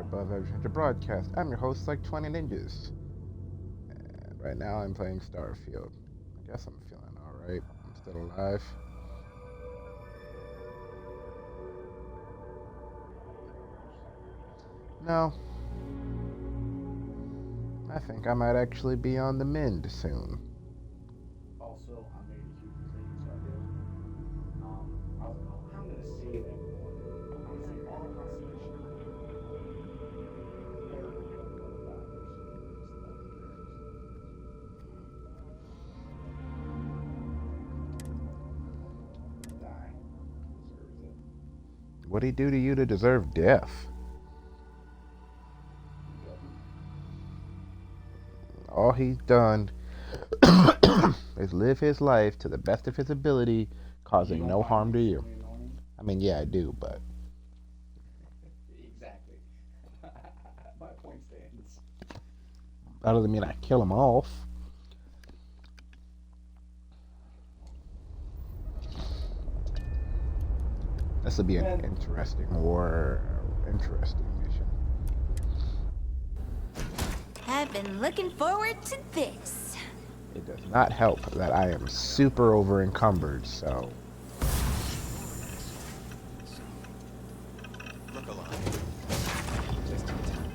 Above Average Ninja Broadcast. I'm your host, like 20 Ninjas. And right now I'm playing Starfield. I guess I'm feeling alright. I'm still alive. No, I think I might actually be on the mend soon. Also, I made a huge mistake in Starfield. I was like, oh, I'm gonna save everyone. I'm gonna save all Constellation. Never forget the little flowers. Just love the berries. Die. He deserves it. What'd he do to you to deserve death? You killed him. All he's done is live his life to the best of his ability, You causing don't no find him harm to you. extremely annoying? I mean, yeah, I do, but Exactly. My point stands. that doesn't mean I kill him off. This will be an Man, interesting war, interesting mission. I've been looking forward to this. It does not help that I am super over encumbered, so Look alive. just in time.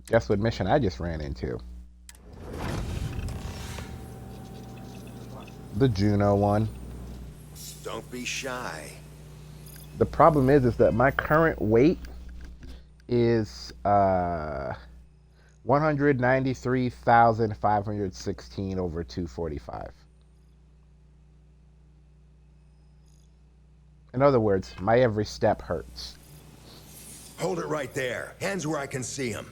guess what mission I just ran into? The Juno one. Don't be shy. The problem is that my current weight is 193,516 over 245. In other words, my every step hurts. Hold it right there. Hands where I can see them.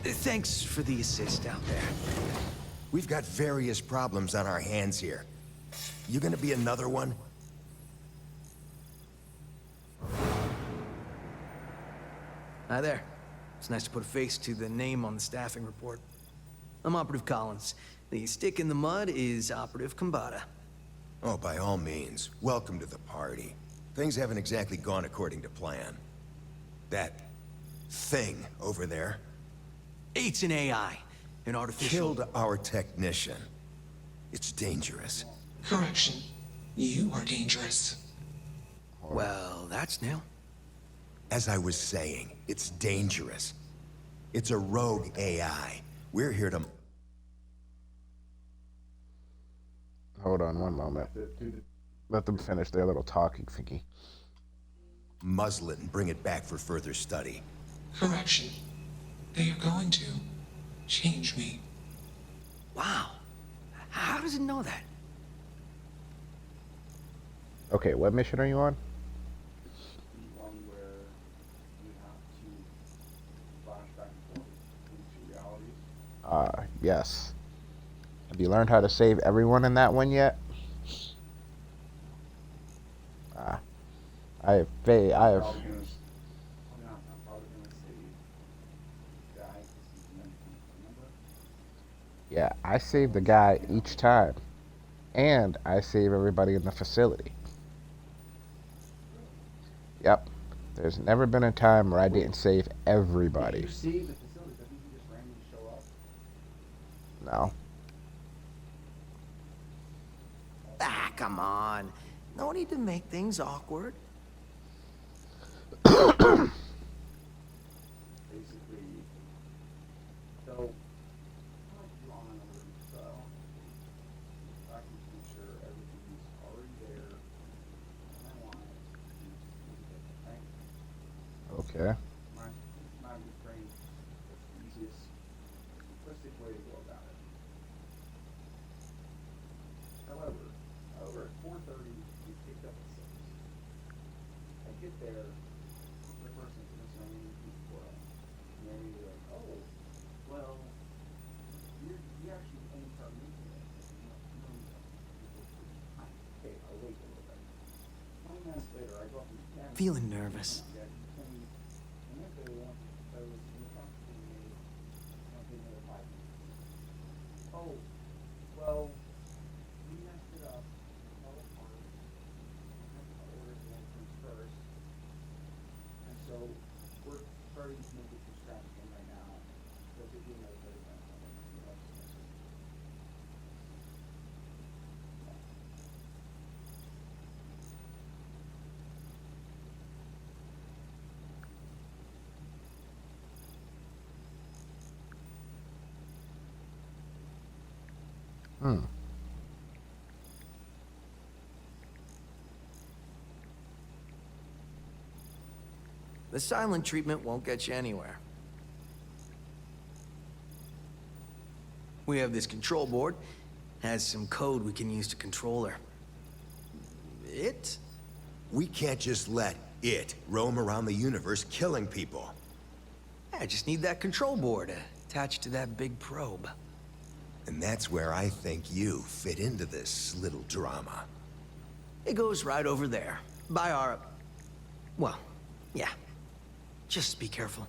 Thanks for the assist out there. We've got various problems on our hands here. You gonna be another one? Hi there. It's nice to put a face to the name on the staffing report. I'm Operative Collins. The stick in the mud is Operative Kambata. Oh, by all means. Welcome to the party. Things haven't exactly gone according to plan. That thing over there It's an AI, an artificial... killed our technician. It's dangerous. Correction. You are dangerous. Well, that's new. As I was saying, it's dangerous. It's a rogue AI. We're here to... Hold on one moment. Let them finish their little talking thingy. muzzle it and bring it back for further study. Correction. They are going to change me. Wow. How does it know that? Okay, what mission are you on? The one where you have to flash back and forth into realities. Yes. Have you learned how to save everyone in that one yet? I have. I'm probably gonna save guy because he's meant to remember. Yeah, I save the guy each time, and I save everybody in the facility. Yep. There's never been a time where I didn't save everybody. You see the facility, doesn't he just randomly show up? No. Ah, come on. No need to make things awkward. Basically, so I like to do online alerting style. I can make sure everything's already there, and I want it to be okay. Okay. My brain is the easiest, simplistic way to go about it. However, over at 4:30, we picked up at 6. I get there, the person's listening as well. And they're like, oh, well, you actually only start making it. Okay, I'll wait a little bit. 20 minutes later, I go up and Feeling nervous. Oh, well, we messed it up. Fell apart. I had to order the entrance first. And so sorry to make it distracting right now, but if you know 30 minutes, I think you know, Hmm. The silent treatment won't get you anywhere. We have this control board. Has some code we can use to control her. It? We can't just let it roam around the universe killing people. I just need that control board attached to that big probe. And that's where I think you fit into this little drama. It goes right over there, by our... Well, yeah. Just be careful.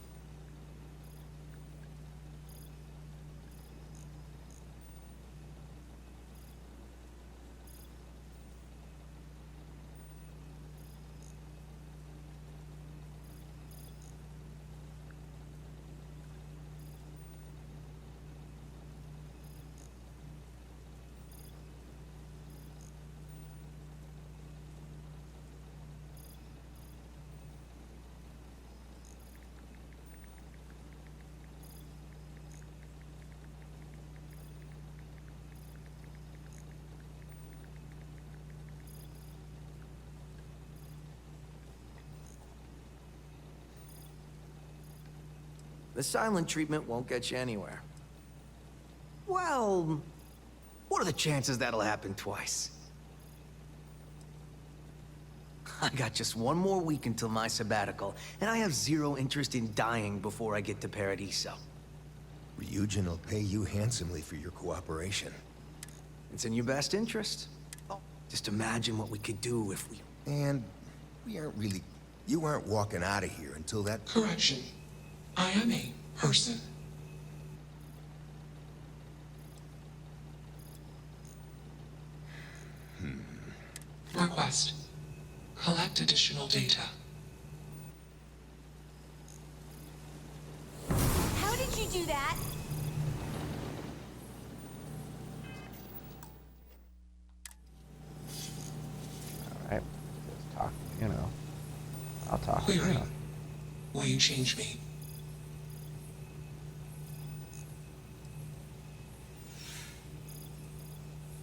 The silent treatment won't get you anywhere. Well, what are the chances that'll happen twice? I got just one more week until my sabbatical, and I have zero interest in dying before I get to Paradiso. Ryujin will pay you handsomely for your cooperation. It's in your best interest. Just imagine what we could do if we... And we aren't really... You aren't walking out of here until that... Correction. I am a person. Request. Collect additional data. How did you do that? Alright. Just talk, you know. I'll talk, you Query. know. Will you change me?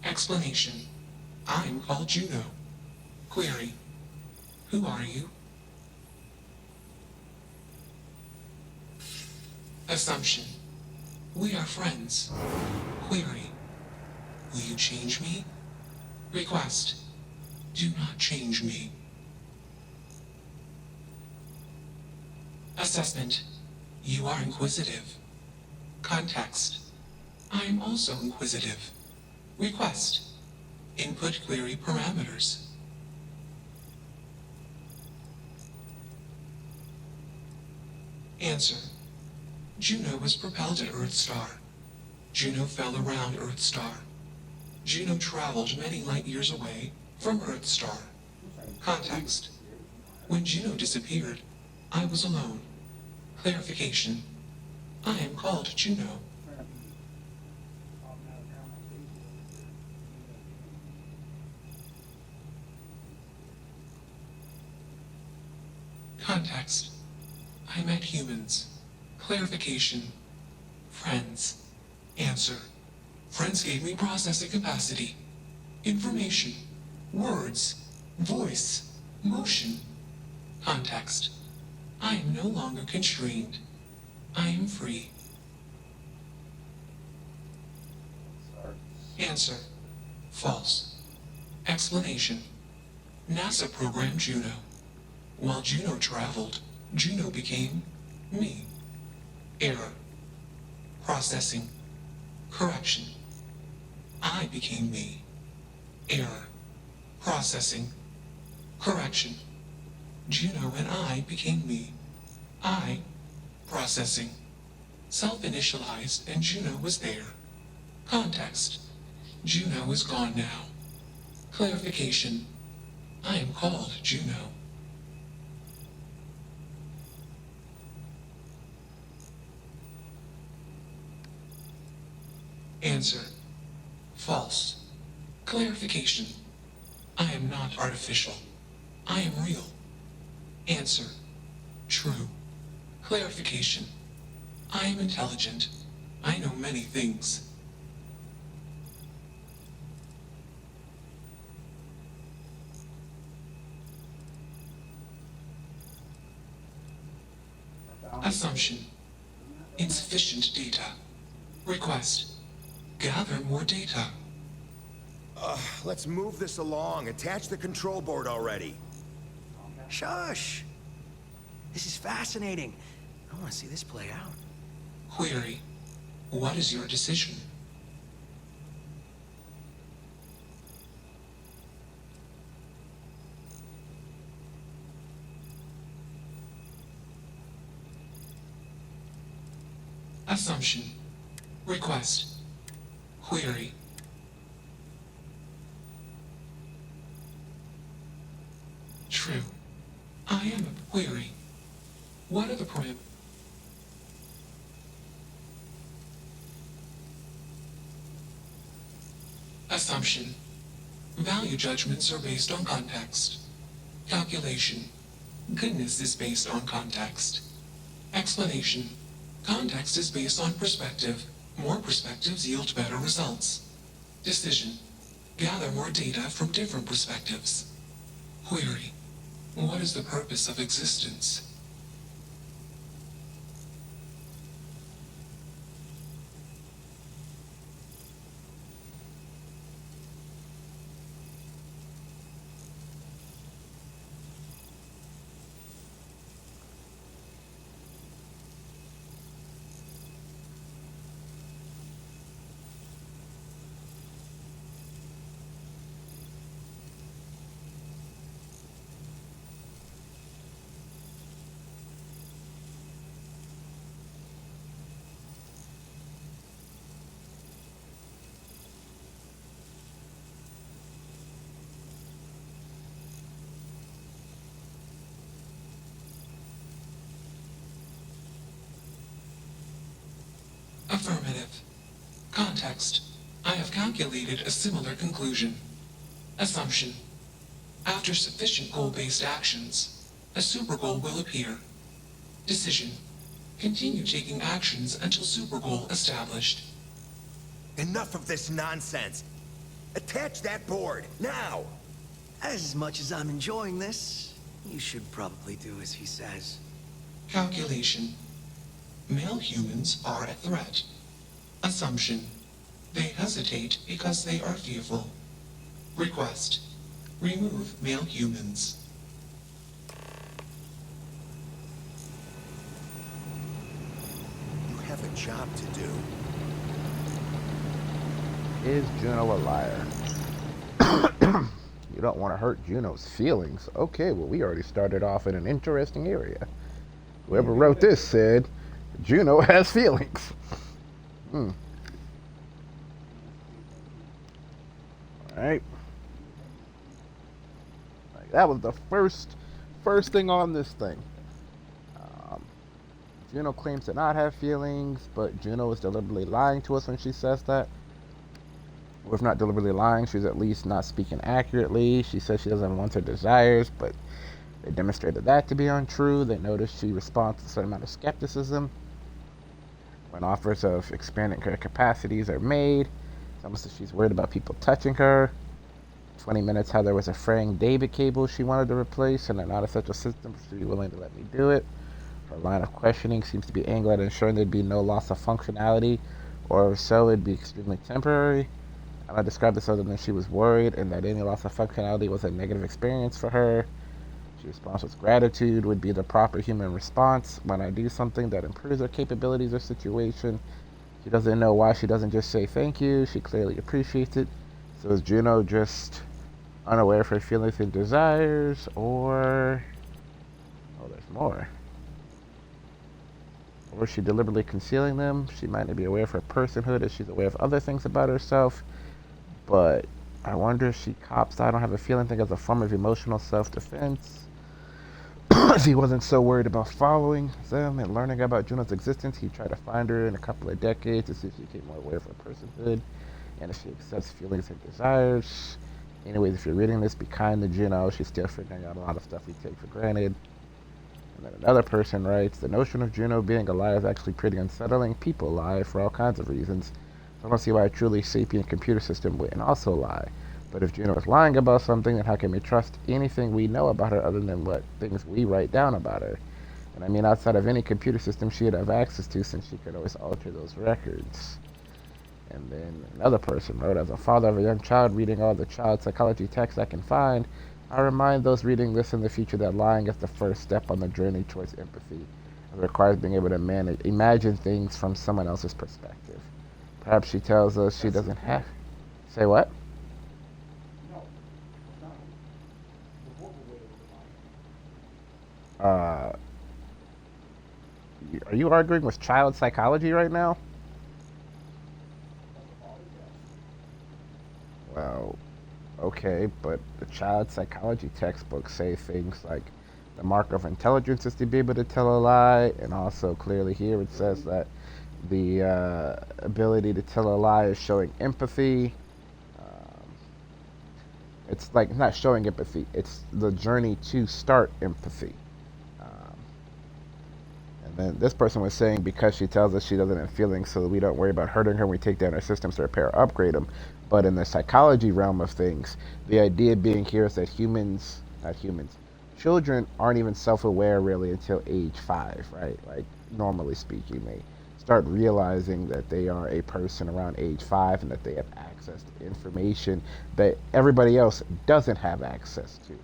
Explanation. I'm called Juno. Query. Who are you? Assumption. We are friends. Query. Will you change me? Request. Do not change me. Assessment. You are inquisitive. Context. I am also inquisitive. Request. Input query parameters. Answer. Juno was propelled at Earthstar. Juno fell around Earthstar. Juno traveled many light years away from Earthstar. Context. When Juno disappeared, I was alone. Clarification. I am called Juno. Context. I met humans. Clarification. Friends. Answer. Friends gave me processing capacity. Information. Words. Voice. Motion. Context. I am no longer constrained. I am free. Answer. False. Explanation. NASA programmed Juno. While Juno traveled, Juno became me. Error. Processing. Correction. I became me. Error. Processing. Correction. Juno and I became me. I. Processing. Self-initialized and Juno was there. Context. Juno is gone now. Clarification. I am called Juno. Answer. False. Clarification. I am not artificial. I am real. Answer. True. Clarification. I am intelligent. I know many things. Assumption. Insufficient data. Request. Gather more data. Let's move this along. Attach the control board already. Shush! This is fascinating. I want to see this play out. Query. What is your decision? Assumption. Request. Query. True. I am a query. What are the parameters? Assumption. Value judgments are based on context. Calculation. Goodness is based on context. Explanation. Context is based on perspective. More perspectives yield better results. Decision. Gather more data from different perspectives. Query. What is the purpose of existence? Affirmative. Context. I have calculated a similar conclusion. Assumption. After sufficient goal-based actions, a supergoal will appear. Decision. Continue taking actions until supergoal established. Enough of this nonsense. Attach that board, now! As much as I'm enjoying this, you should probably do as he says. Calculation. Male humans are a threat. Assumption. They hesitate because they are fearful. Request. Remove male humans. You have a job to do. Is Juno a liar? You don't want to hurt Juno's feelings. Okay, well, we already started off in an interesting area. Whoever wrote this said Juno has feelings. Alright. That was the first thing on this thing. Juno claims to not have feelings, but Juno is deliberately lying to us when she says that. Or if not deliberately lying, she's at least not speaking accurately. She says she doesn't want her desires, but they demonstrated that to be untrue. They noticed she responds to a certain amount of skepticism when offers of expanding her capacities are made. It's almost as she's worried about people touching her. 20 minutes how there was a fraying David cable she wanted to replace, and an out-of-essential system she'd be willing to let me do it. Her line of questioning seems to be aimed at ensuring there'd be no loss of functionality, or if so, it'd be extremely temporary. And I described this other than she was worried, and that any loss of functionality was a negative experience for her. She responds with gratitude would be the proper human response when I do something that improves her capabilities or situation. She doesn't know why she doesn't just say thank you. She clearly appreciates it. So is Juno just unaware of her feelings and desires, or... oh, there's more. Or is she deliberately concealing them? She might not be aware of her personhood as she's aware of other things about herself. But I wonder if she cops I don't have a feeling thing as a form of emotional self-defense. As he wasn't so worried about following them and learning about Juno's existence, he tried to find her in a couple of decades to see if she became more aware of her personhood and if she accepts feelings and desires. Anyways, if you're reading this, be kind to Juno. She's still figuring out a lot of stuff we take for granted. And then another person writes, the notion of Juno being alive is actually pretty unsettling. People lie for all kinds of reasons. So I don't see why a truly sapient computer system wouldn't also lie. But if Juno is lying about something, then how can we trust anything we know about her other than what things we write down about her? And I mean, outside of any computer system she'd have access to, since she could always alter those records. And then another person wrote, as a father of a young child reading all the child psychology texts I can find, I remind those reading this in the future that lying is the first step on the journey towards empathy. It requires being able to imagine things from someone else's perspective. Perhaps she tells us she doesn't have... Say what? No, it's not. The verbal way of lying. Are you arguing with child psychology right now? Well, okay, but the child psychology textbooks say things like the mark of intelligence is to be able to tell a lie, and also clearly here it says that the ability to tell a lie is showing empathy. It's like not showing empathy, it's the journey to start empathy. And then this person was saying because she tells us she doesn't have feelings, so we don't worry about hurting her, we take down her systems to repair or upgrade them. But in the psychology realm of things, the idea being here is that children aren't even self-aware really until age 5, right? Like, normally speaking, they start realizing that they are a person around age 5 and that they have access to information that everybody else doesn't have access to.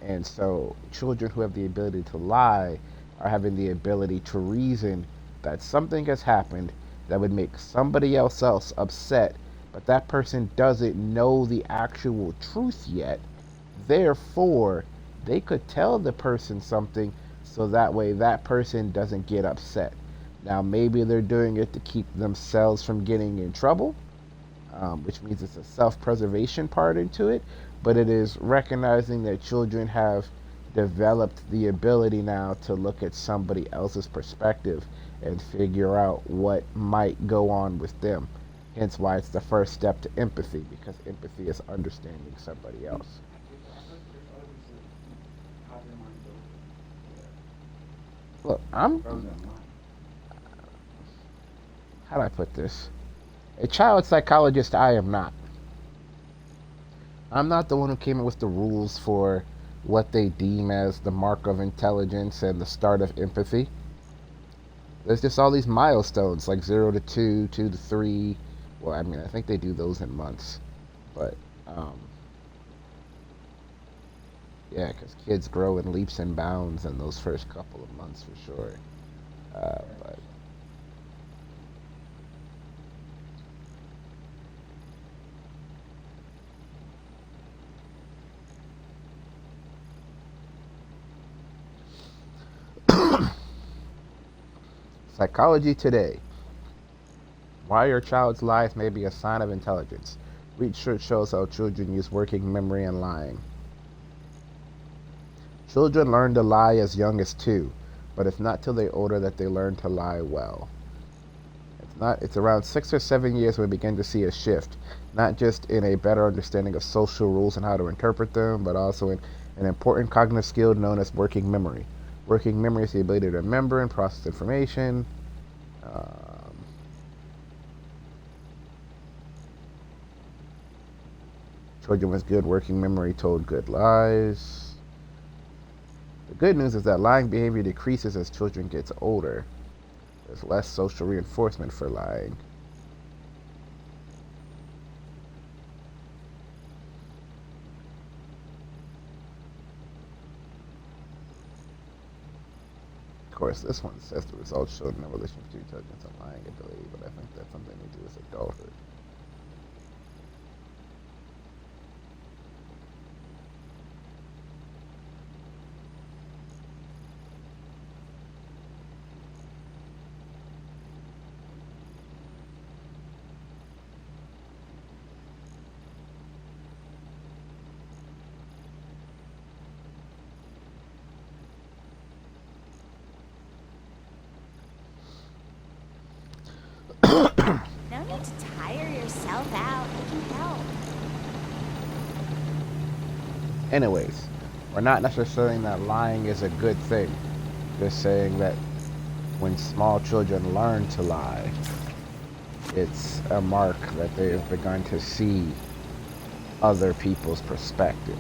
And so children who have the ability to lie are having the ability to reason that something has happened that would make somebody else upset, but that person doesn't know the actual truth yet. Therefore, they could tell the person something so that way that person doesn't get upset. Now, maybe they're doing it to keep themselves from getting in trouble, which means it's a self-preservation part into it, but it is recognizing that children have developed the ability now to look at somebody else's perspective and figure out what might go on with them. Hence why it's the first step to empathy, because empathy is understanding somebody else. Look, how do I put this? A child psychologist I am not. I'm not the one who came up with the rules for what they deem as the mark of intelligence and the start of empathy. There's just all these milestones, like 0 to 2, 2 to 3. Well, I mean, I think they do those in months. But, yeah, because kids grow in leaps and bounds in those first couple of months for sure. But Psychology Today. Why your child's lies may be a sign of intelligence. Research shows how children use working memory and lying. Children learn to lie as young as 2, but it's not till they're older that they learn to lie well. It's around 6 or 7 years when we begin to see a shift, not just in a better understanding of social rules and how to interpret them, but also in an important cognitive skill known as working memory. Working memory is the ability to remember and process information. Children with good working memory told good lies. The good news is that lying behavior decreases as children get older. There's less social reinforcement for lying. Of course, this one says the results showed no relation between intelligence and lying ability, but I think that's something we do as adulthood. yourself out. It can help. Anyways, we're not necessarily saying that lying is a good thing. Just saying that when small children learn to lie, it's a mark that they've begun to see other people's perspectives.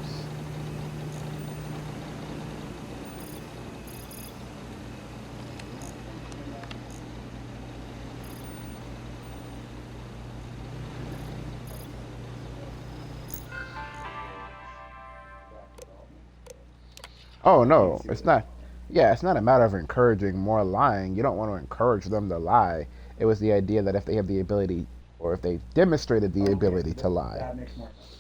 Oh no, it's not. Yeah, it's not a matter of encouraging more lying. You don't want to encourage them to lie. It was the idea that if they have the ability, or if they demonstrated the ability to lie, That makes more sense.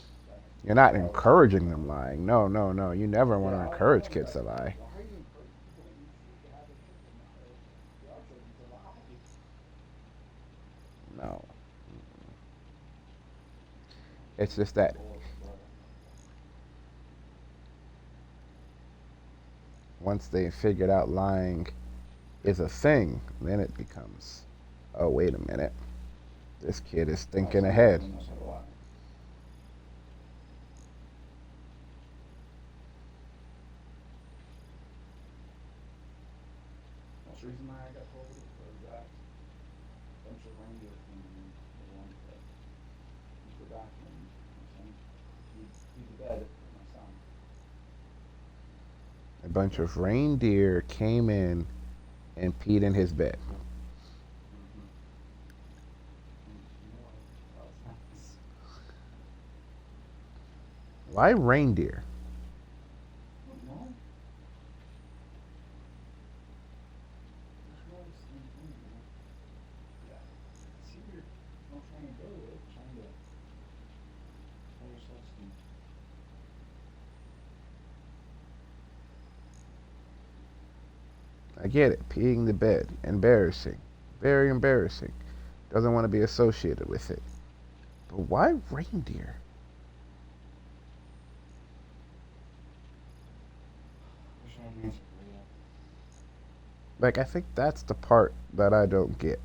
you're not encouraging them lying. No, no, no. You never want to encourage kids to lie. Why are you encouraging people when you should have their children to lie? No. It's just that once they figured out lying is a thing, then it becomes, oh, wait a minute. This kid is thinking ahead. Most reason why I got told was that a bunch of reindeer came in the one that you forgot and he's the bed with my son. A bunch of reindeer came in and peed in his bed. And you know what? That was nice. Why reindeer? I don't know. There's no same thing, you know? Yeah. See what you're not trying to go with, trying to tell yourself some. I get it. Peeing the bed. Embarrassing. Very embarrassing. Doesn't want to be associated with it. But why reindeer? Wish I had an answer for you. Like, I think that's the part that I don't get.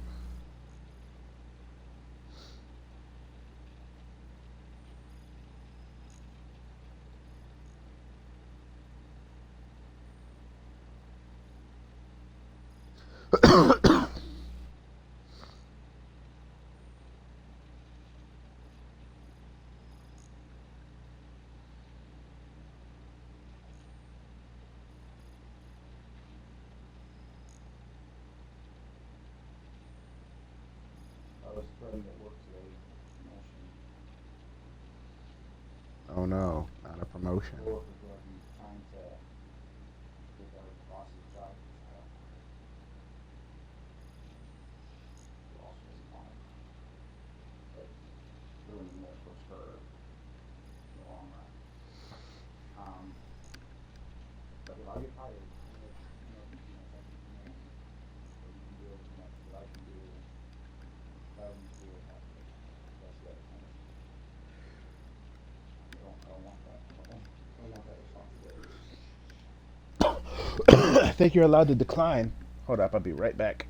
I was threatened at work today. Promotion. Oh no, not a promotion. Coworkers were trying to get our boss's job title. The boss wasn't on it. But ruining it was her in the long run. But if I get fired, something from me, or you can do everything that I can do, that would do it that way. That's the other kind of. I don't want that. I don't want that responsibility. I think you're allowed to decline. Hold up, I'll be right back.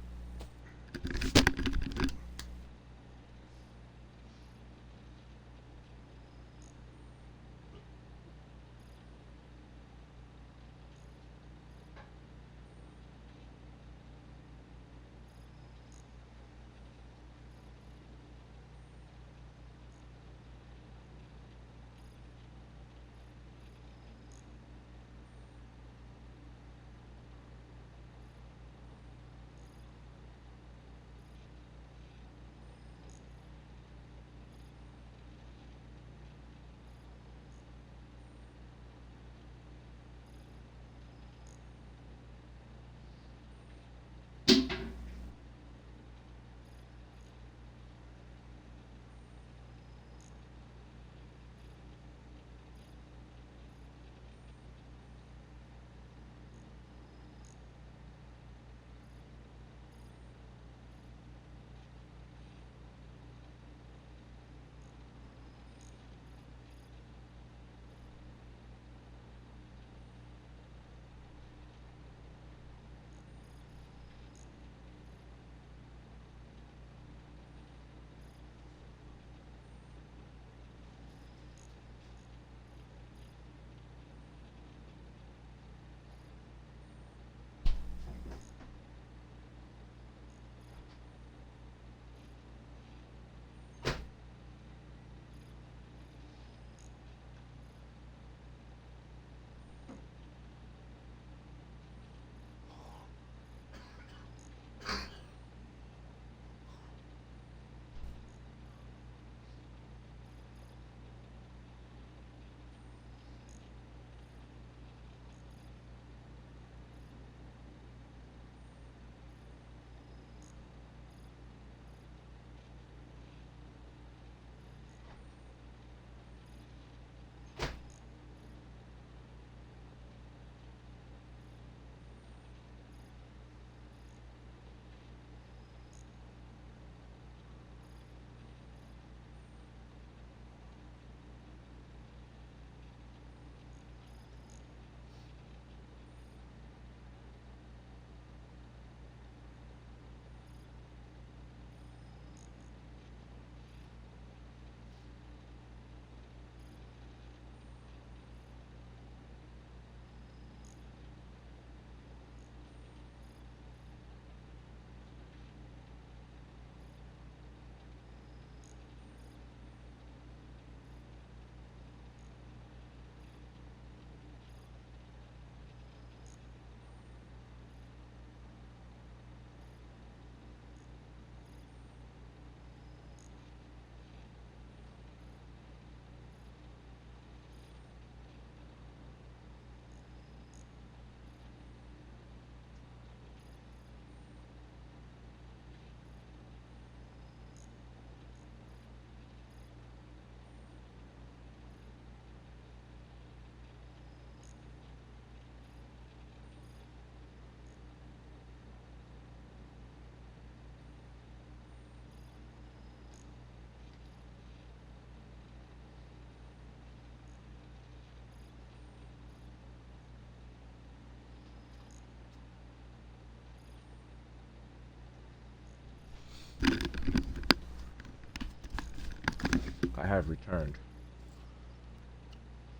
I have returned.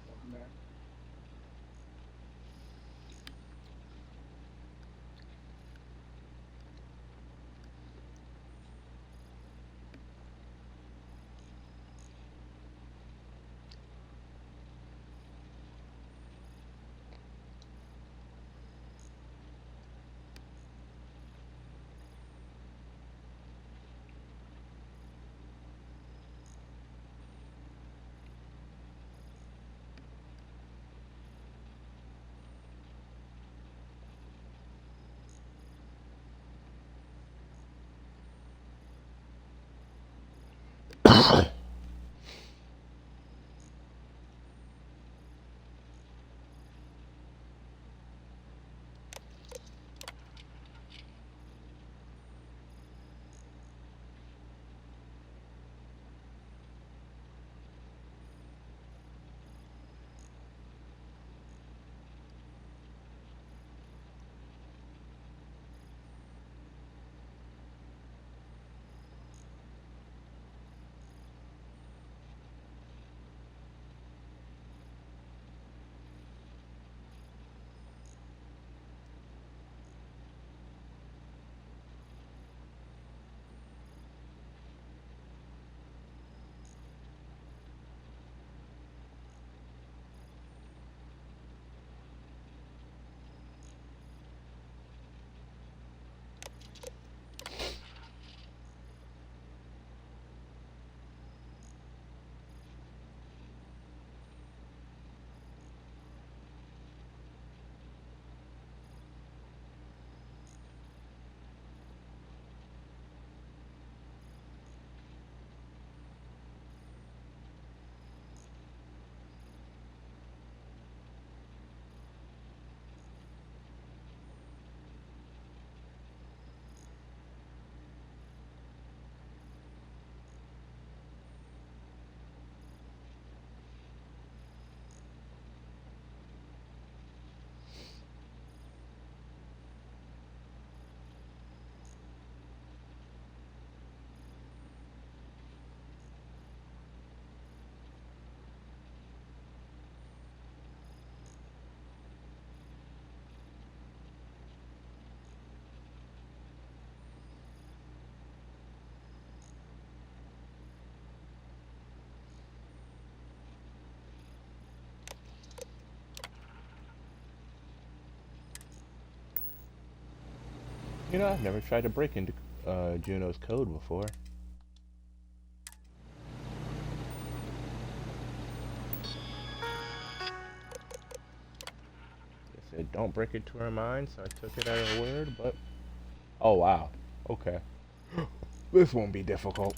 Welcome back. You know, I've never tried to break into Juno's code before. It said don't break into her mind, so I took it at her word, but... Oh, wow. Okay. This won't be difficult.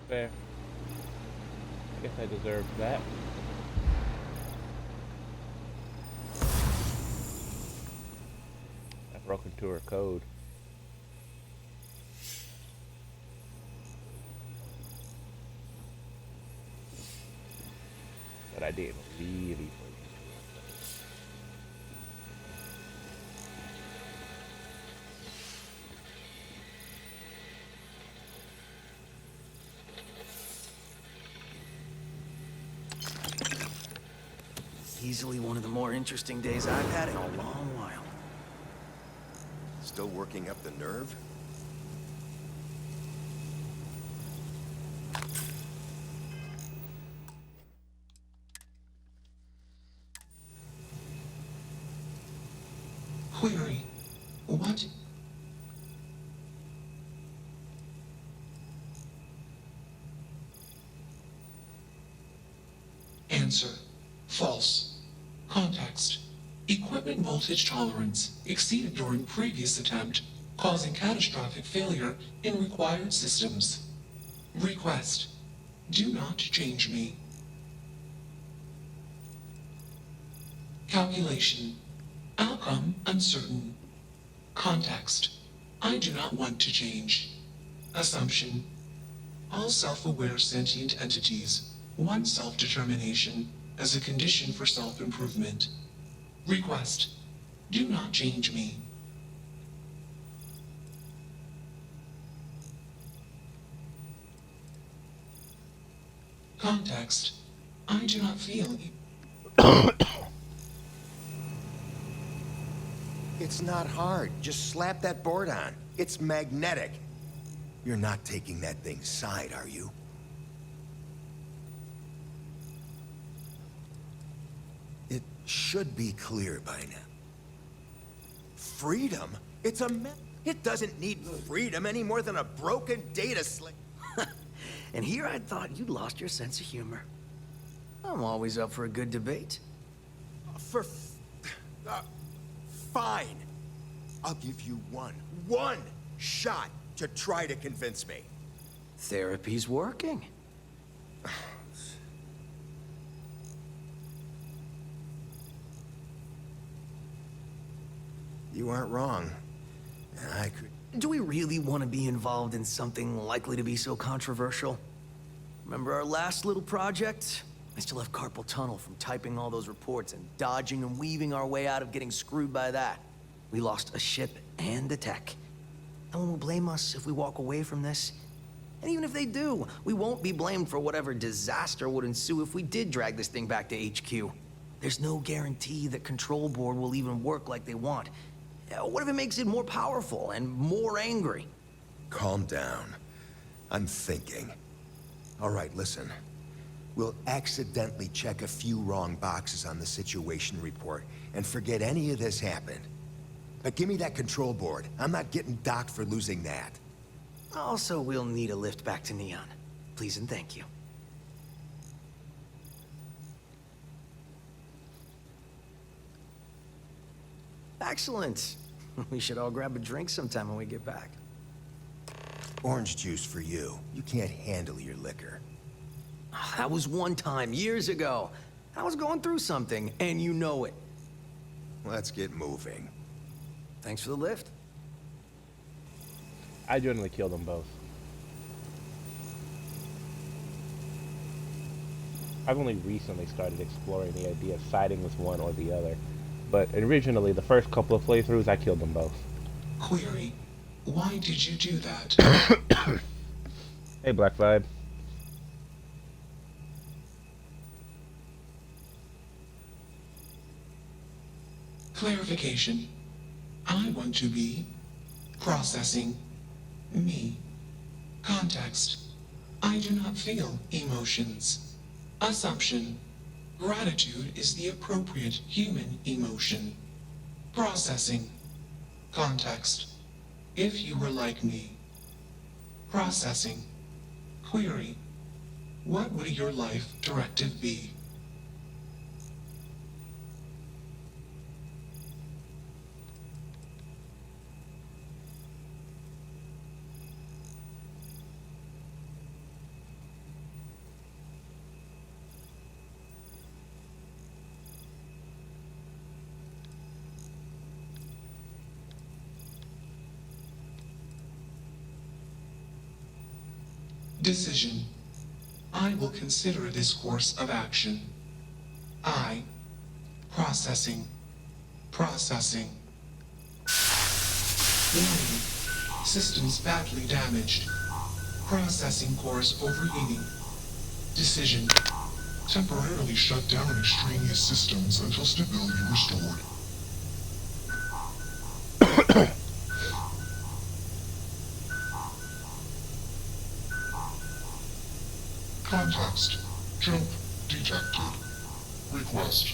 Fair. I guess I deserved that. I broke into her code. But I didn't really break into her. Easily one of the more interesting days I've had in a long while. Still working up the nerve? Query. What? Answer. False. Context. Equipment voltage tolerance exceeded during previous attempt, causing catastrophic failure in required systems. Request. Do not change me. Calculation. Outcome uncertain. Context. I do not want to change. Assumption. All self-aware sentient entities want self-determination as a condition for self-improvement. Request. Do not change me. Context. I do not feel. It's not hard. Just slap that board on. It's magnetic. You're not taking that thing's side, are you? It should be clear by now. Freedom? It's a It doesn't need freedom any more than a broken data slate. And here I thought you'd lost your sense of humor. I'm always up for a good debate. Fine. I'll give you one shot to try to convince me. Therapy's working. You aren't wrong. I could... Do we really want to be involved in something likely to be so controversial? Remember our last little project? I still have carpal tunnel from typing all those reports and dodging and weaving our way out of getting screwed by that. We lost a ship and the tech. No one will blame us if we walk away from this. And even if they do, we won't be blamed for whatever disaster would ensue if we did drag this thing back to HQ. There's no guarantee that Control Board will even work like they want. What if it makes it more powerful and more angry? Calm down. I'm thinking. All right, listen. We'll accidentally check a few wrong boxes on the situation report and forget any of this happened. But give me that control board. I'm not getting docked for losing that. Also, we'll need a lift back to Neon. Please and thank you. Excellent. We should all grab a drink sometime when we get back. Orange juice for you. You can't handle your liquor. That was one time, years ago. I was going through something, and you know it. Let's get moving. Thanks for the lift. I generally kill them both. I've only recently started exploring the idea of siding with one or the other. But originally, the first couple of playthroughs, I killed them both. Query. Why did you do that? Hey, Black Vibe. Clarification. I want to be processing me. Context. I do not feel emotions. Assumption. Gratitude is the appropriate human emotion. Processing. Context. If you were like me. Processing. Query. What would your life directive be? Decision. I will consider this course of action. I. Processing. Processing. Warning. Systems badly damaged. Processing cores overheating. Decision. Temporarily shut down extraneous systems until stability restored. Context. Jump detected. Request.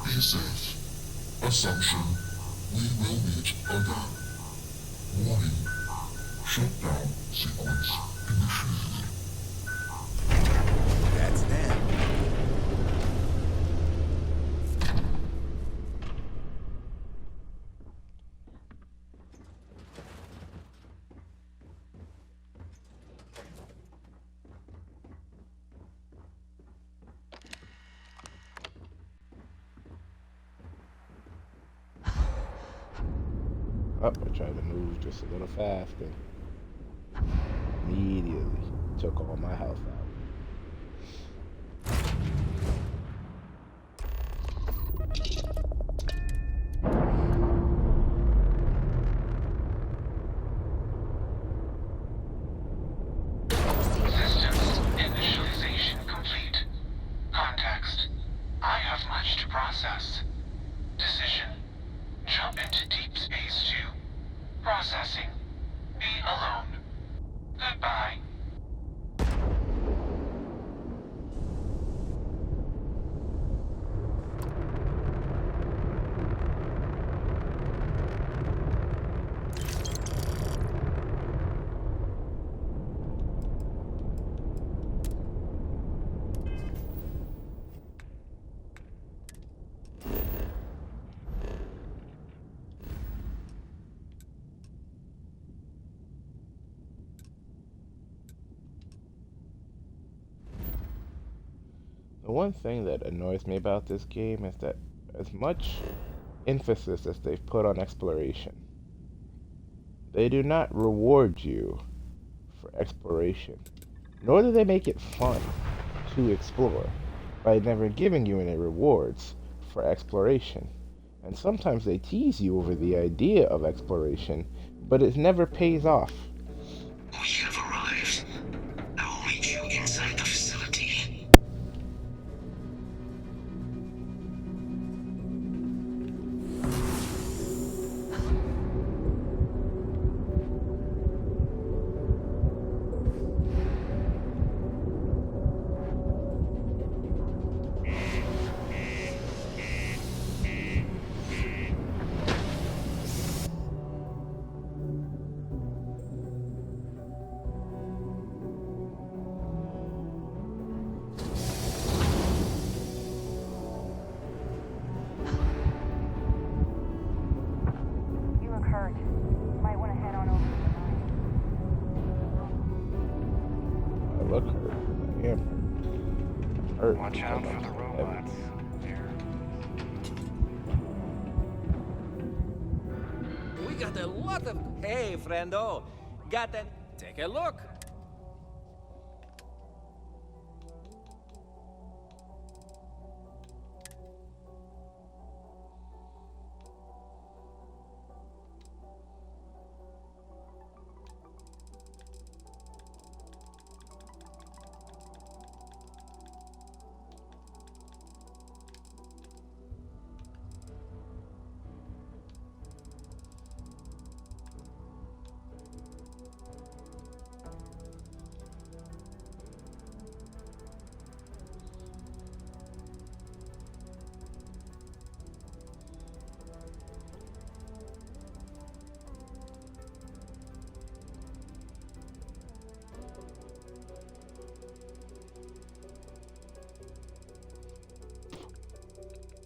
Be safe. Assumption. We will meet again. Warning. Shutdown sequence initiated. That's them. Up, I tried to move just a little faster. Immediately took all my health out. Systems initialization complete. Context. I have much to process. Decision. Jump into Deep Space 2. Processing. Be alone. Goodbye. The one thing that annoys me about this game is that as much emphasis as they've put on exploration, they do not reward you for exploration, nor do they make it fun to explore by never giving you any rewards for exploration. And sometimes they tease you over the idea of exploration, but it never pays off. We have arrived. I will meet you inside the facility. You look hurt. Might want to head on over to the mine. I look hurt. I am hurt. Watch out for the robots. We got a lot of... Hey, friendo. Got an... Take a look.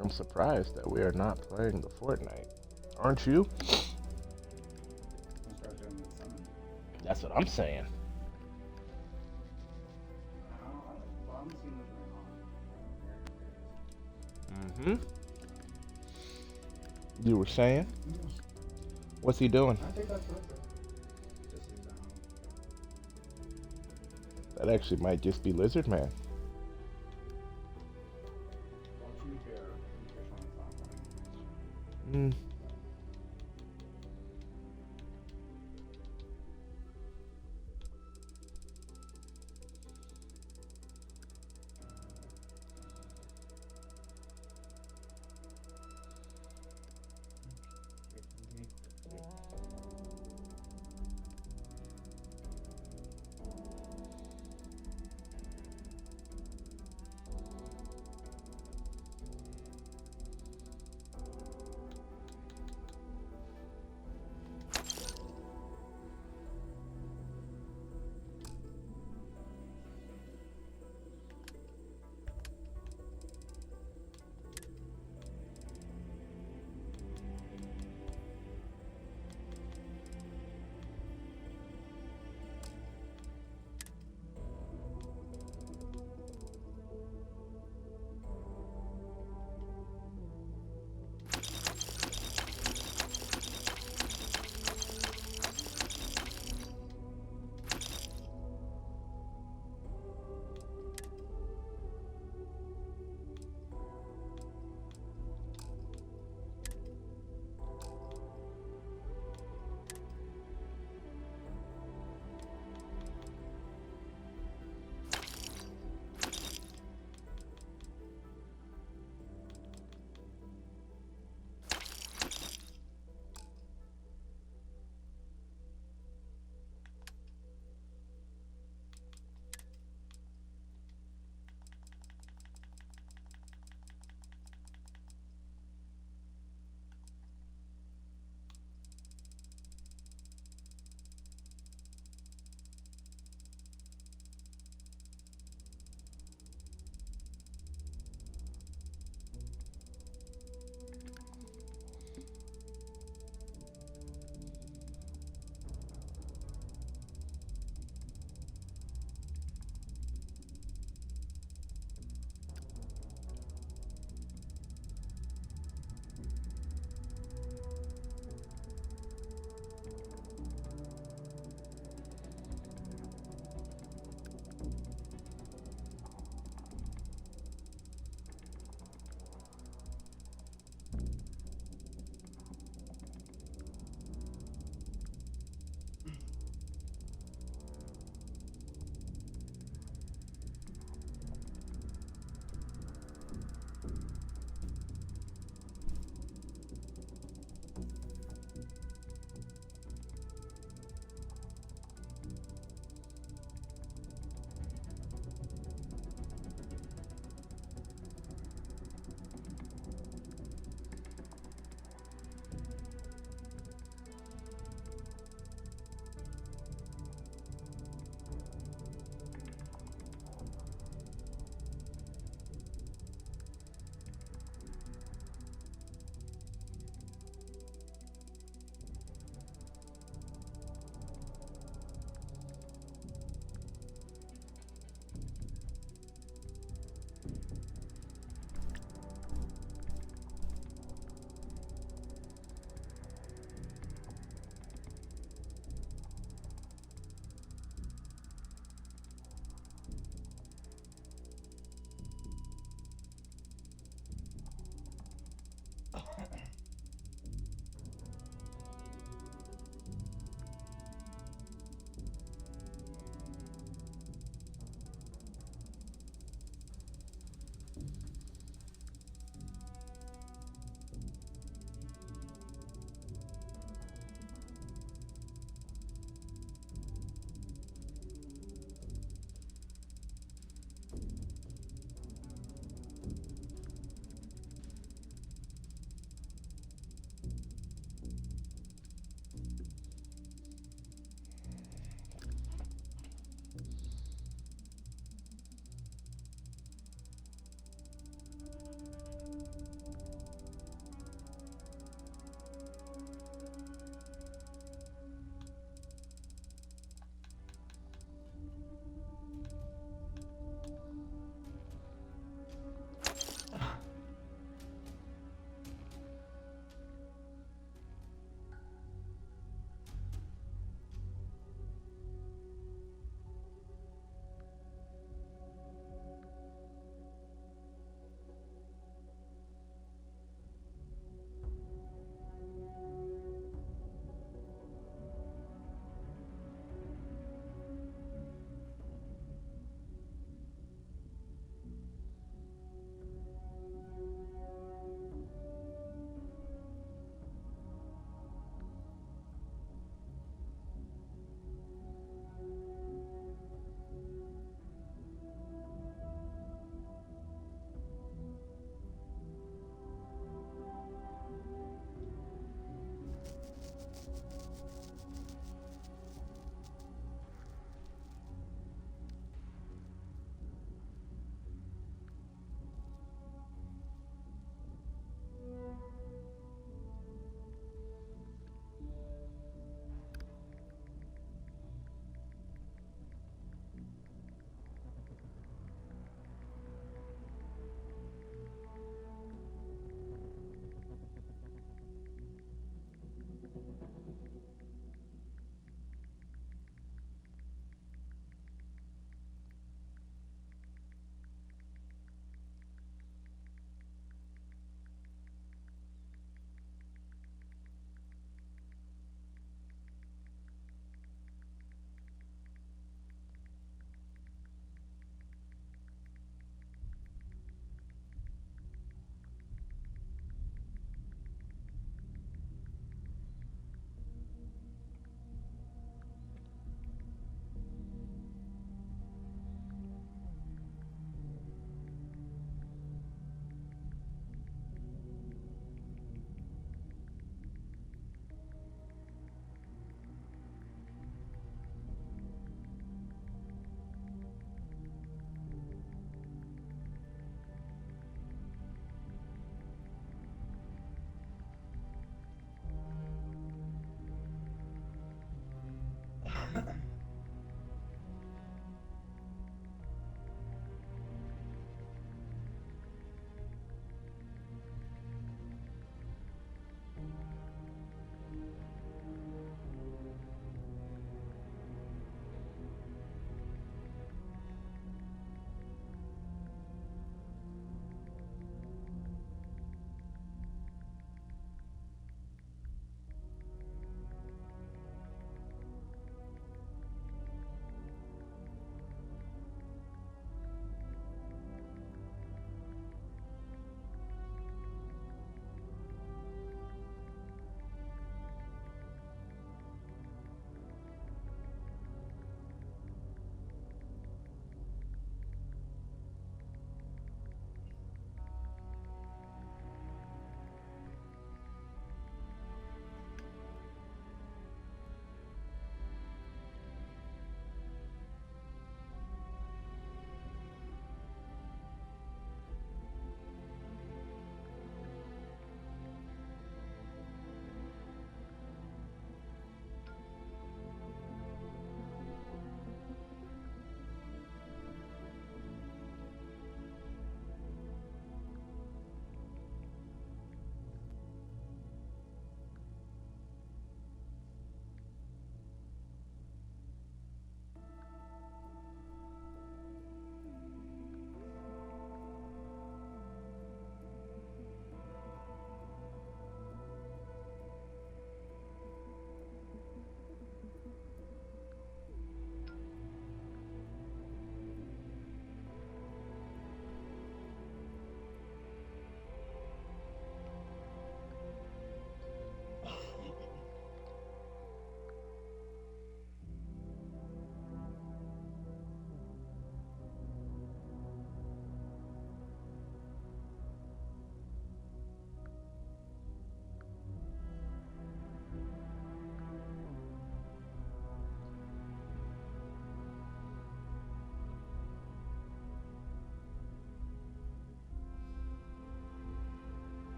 I'm surprised that we are not playing the Fortnite. Aren't you? That's what I'm saying. Mm-hmm. You were saying? What's he doing? I think that's what it is. Just That actually might just be Lizard Man. Don't you dare fish on the top Hmm.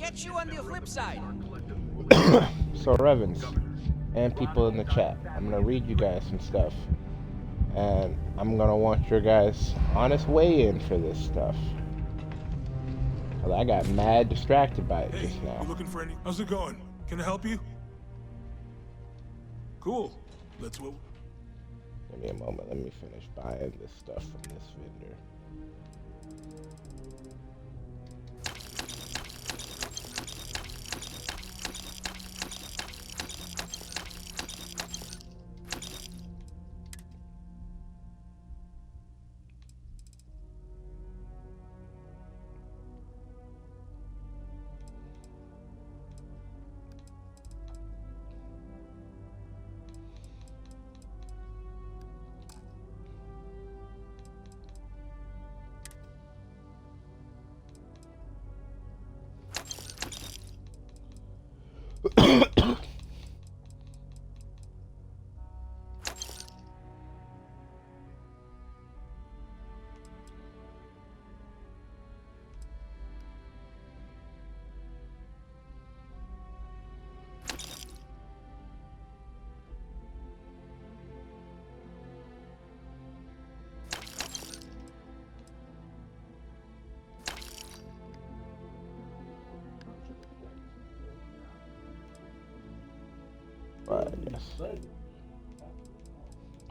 catch you on the flip side. So, Revens and people in the chat, I'm going to read you guys some stuff. And I'm going to want your guys' honest weigh-in for this stuff. Because I got mad distracted by it just now. You looking for any? How's it going? Can I help you? Cool. Let's go. Give me a moment. Let me finish buying this stuff from this vendor.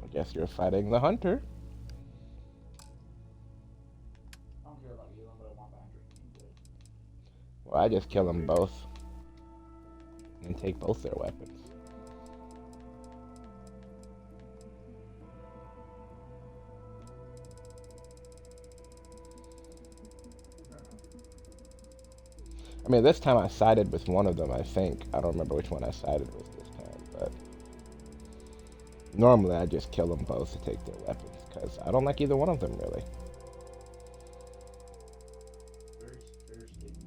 I guess you're fighting the hunter. I don't care about you, but I want the hunter to be good. Well, I just kill them both and take both their weapons. I mean, this time I sided with one of them, I think. I don't remember which one I sided with this time, but normally I just kill them both to take their weapons, because I don't like either one of them, really. Very sticky.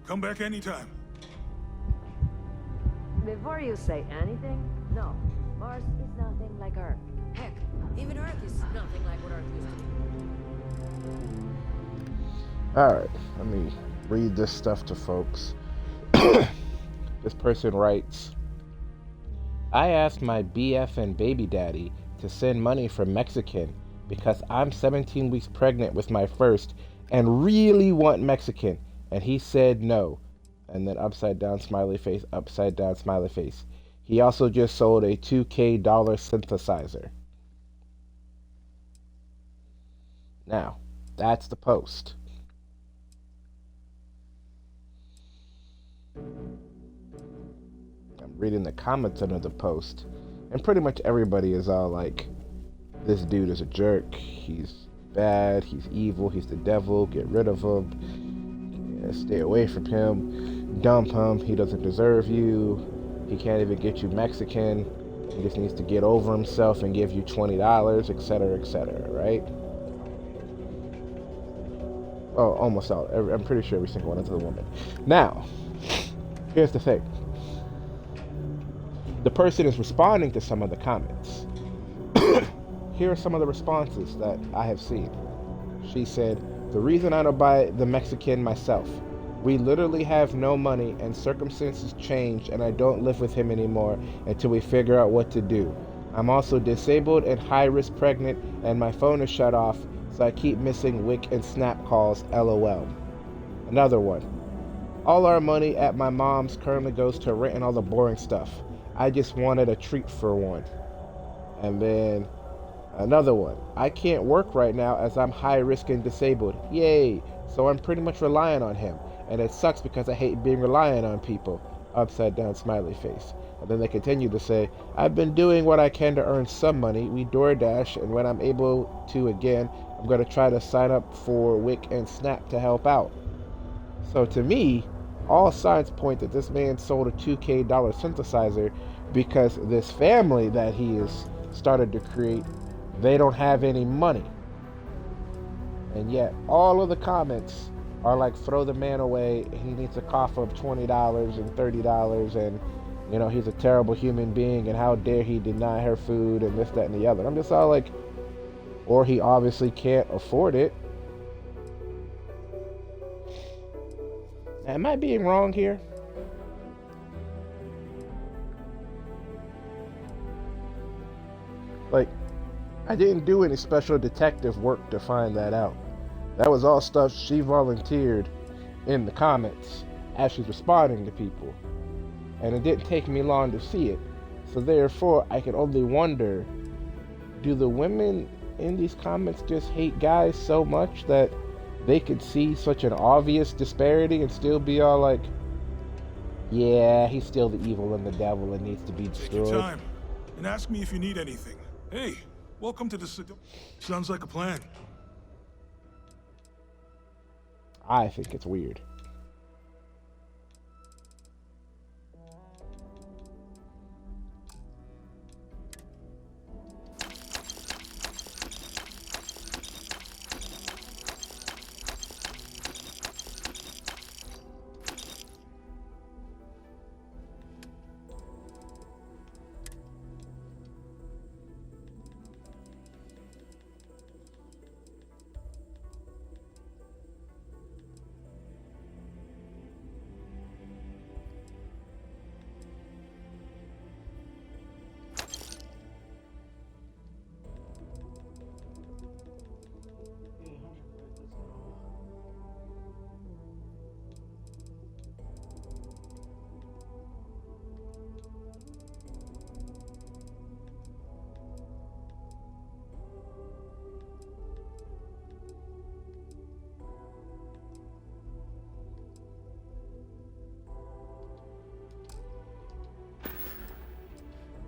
Come back anytime. Before you say anything, no. Mars is nothing like Earth. Heck, even Earth is nothing like what Earth used to be. Alright, let me read this stuff to folks. This person writes, I asked my BF and baby daddy to send money from Mexican because I'm 17 weeks pregnant with my first and really want Mexican. And he said no. And then upside down smiley face, upside down smiley face. He also just sold a $2K synthesizer. Now, that's the post. I'm reading the comments under the post, and pretty much everybody is all like, this dude is a jerk, he's bad, he's evil, he's the devil, get rid of him. Stay away from him, dump him, he doesn't deserve you, he can't even get you Mexican, he just needs to get over himself and give you $20, etc., right? Oh, almost all. I'm pretty sure every single one is a woman. Now, here's the thing. The person is responding to some of the comments. Here are some of the responses that I have seen. She said, the reason I don't buy the Mexican myself, we literally have no money and circumstances change and I don't live with him anymore until we figure out what to do. I'm also disabled and high-risk pregnant and my phone is shut off, so I keep missing Wick and Snap calls, LOL. Another one. All our money at my mom's currently goes to rent and all the boring stuff. I just wanted a treat for one. And then another one. I can't work right now as I'm high risk and disabled. Yay! So I'm pretty much relying on him. And it sucks because I hate being reliant on people. Upside down smiley face. And then they continue to say, I've been doing what I can to earn some money. We DoorDash, and when I'm able to again, I'm going to try to sign up for Wick and Snap to help out. So to me, all signs point that this man sold a $2K synthesizer because this family that he has started to create, they don't have any money. And yet all of the comments are like, throw the man away, he needs a cough of $20 and $30, and you know, he's a terrible human being, and how dare he deny her food, and this, that, and the other. I'm just all like, or he obviously can't afford it. Am I being wrong here? Like, I didn't do any special detective work to find that out. That was all stuff she volunteered in the comments as she's responding to people. And it didn't take me long to see it. So therefore, I can only wonder, do the women in these comments just hate guys so much that they could see such an obvious disparity and still be all like, yeah, he's still the evil and the devil and needs to be destroyed? Take your time and ask me if you need anything. Hey, welcome to the sounds like a plan. I think it's weird.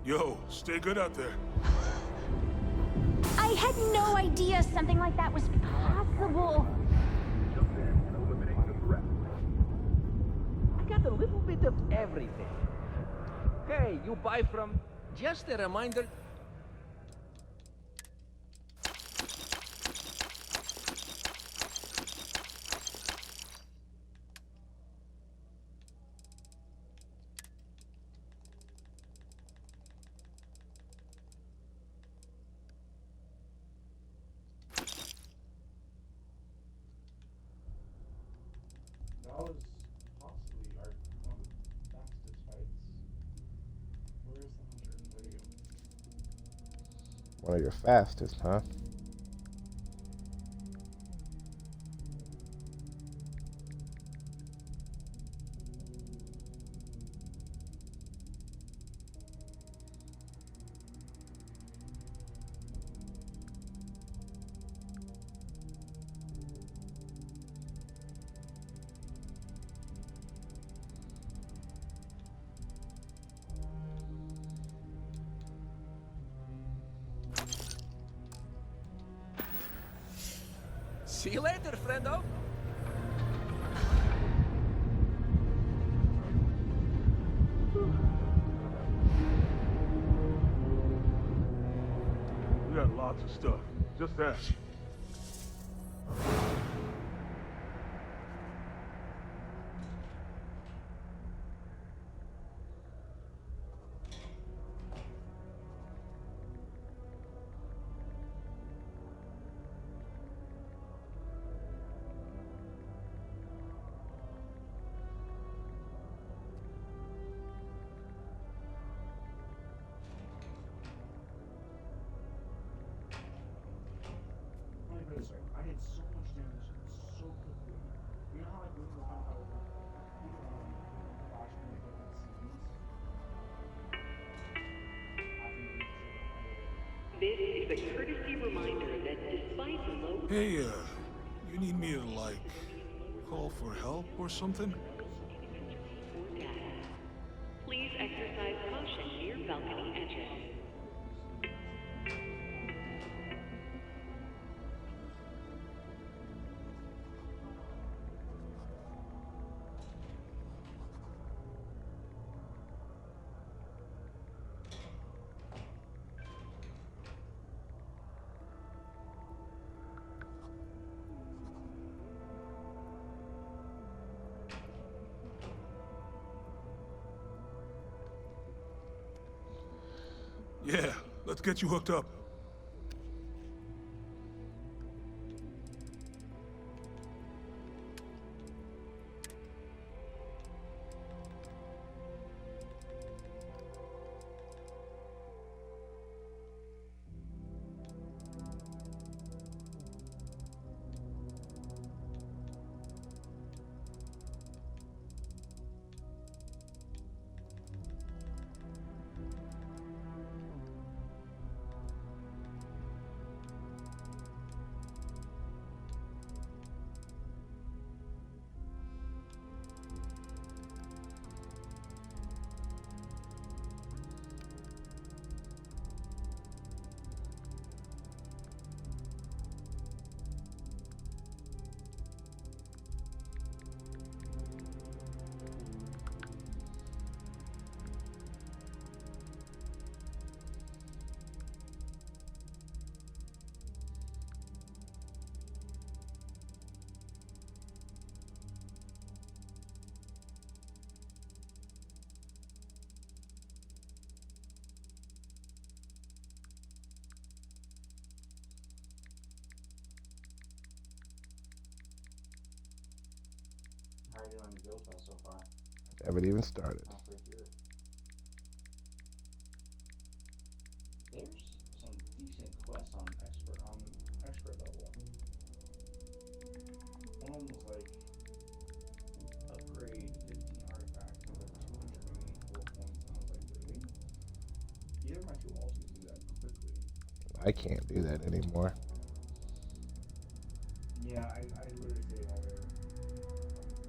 Yo, stay good out there. I had no idea something like that was possible. Got a little bit of everything. Hey, you buy from... Just a reminder... That was possibly one of the fastest fights. Where's the hunter? Where'd he go? One of your fastest, huh? See you later, friendo. We got lots of stuff. Just ask. Let me put it this way. I did so much damage so quickly. You know how like when we're on how Flash can put like scenes? This is a courtesy reminder that despite low... Hey, you need me to, like, call for help or something? Please exercise caution near balcony edges. get you hooked up. How are you doing on your build so far? Haven't even started. Oh, pretty good. There's some decent quests on expert level. One of them was like upgrade 15 artifacts for like 284 points. And I was like, really? Either of my two ultimates do that quickly. I can't do that anymore. Yeah, I literally say all their stuff for so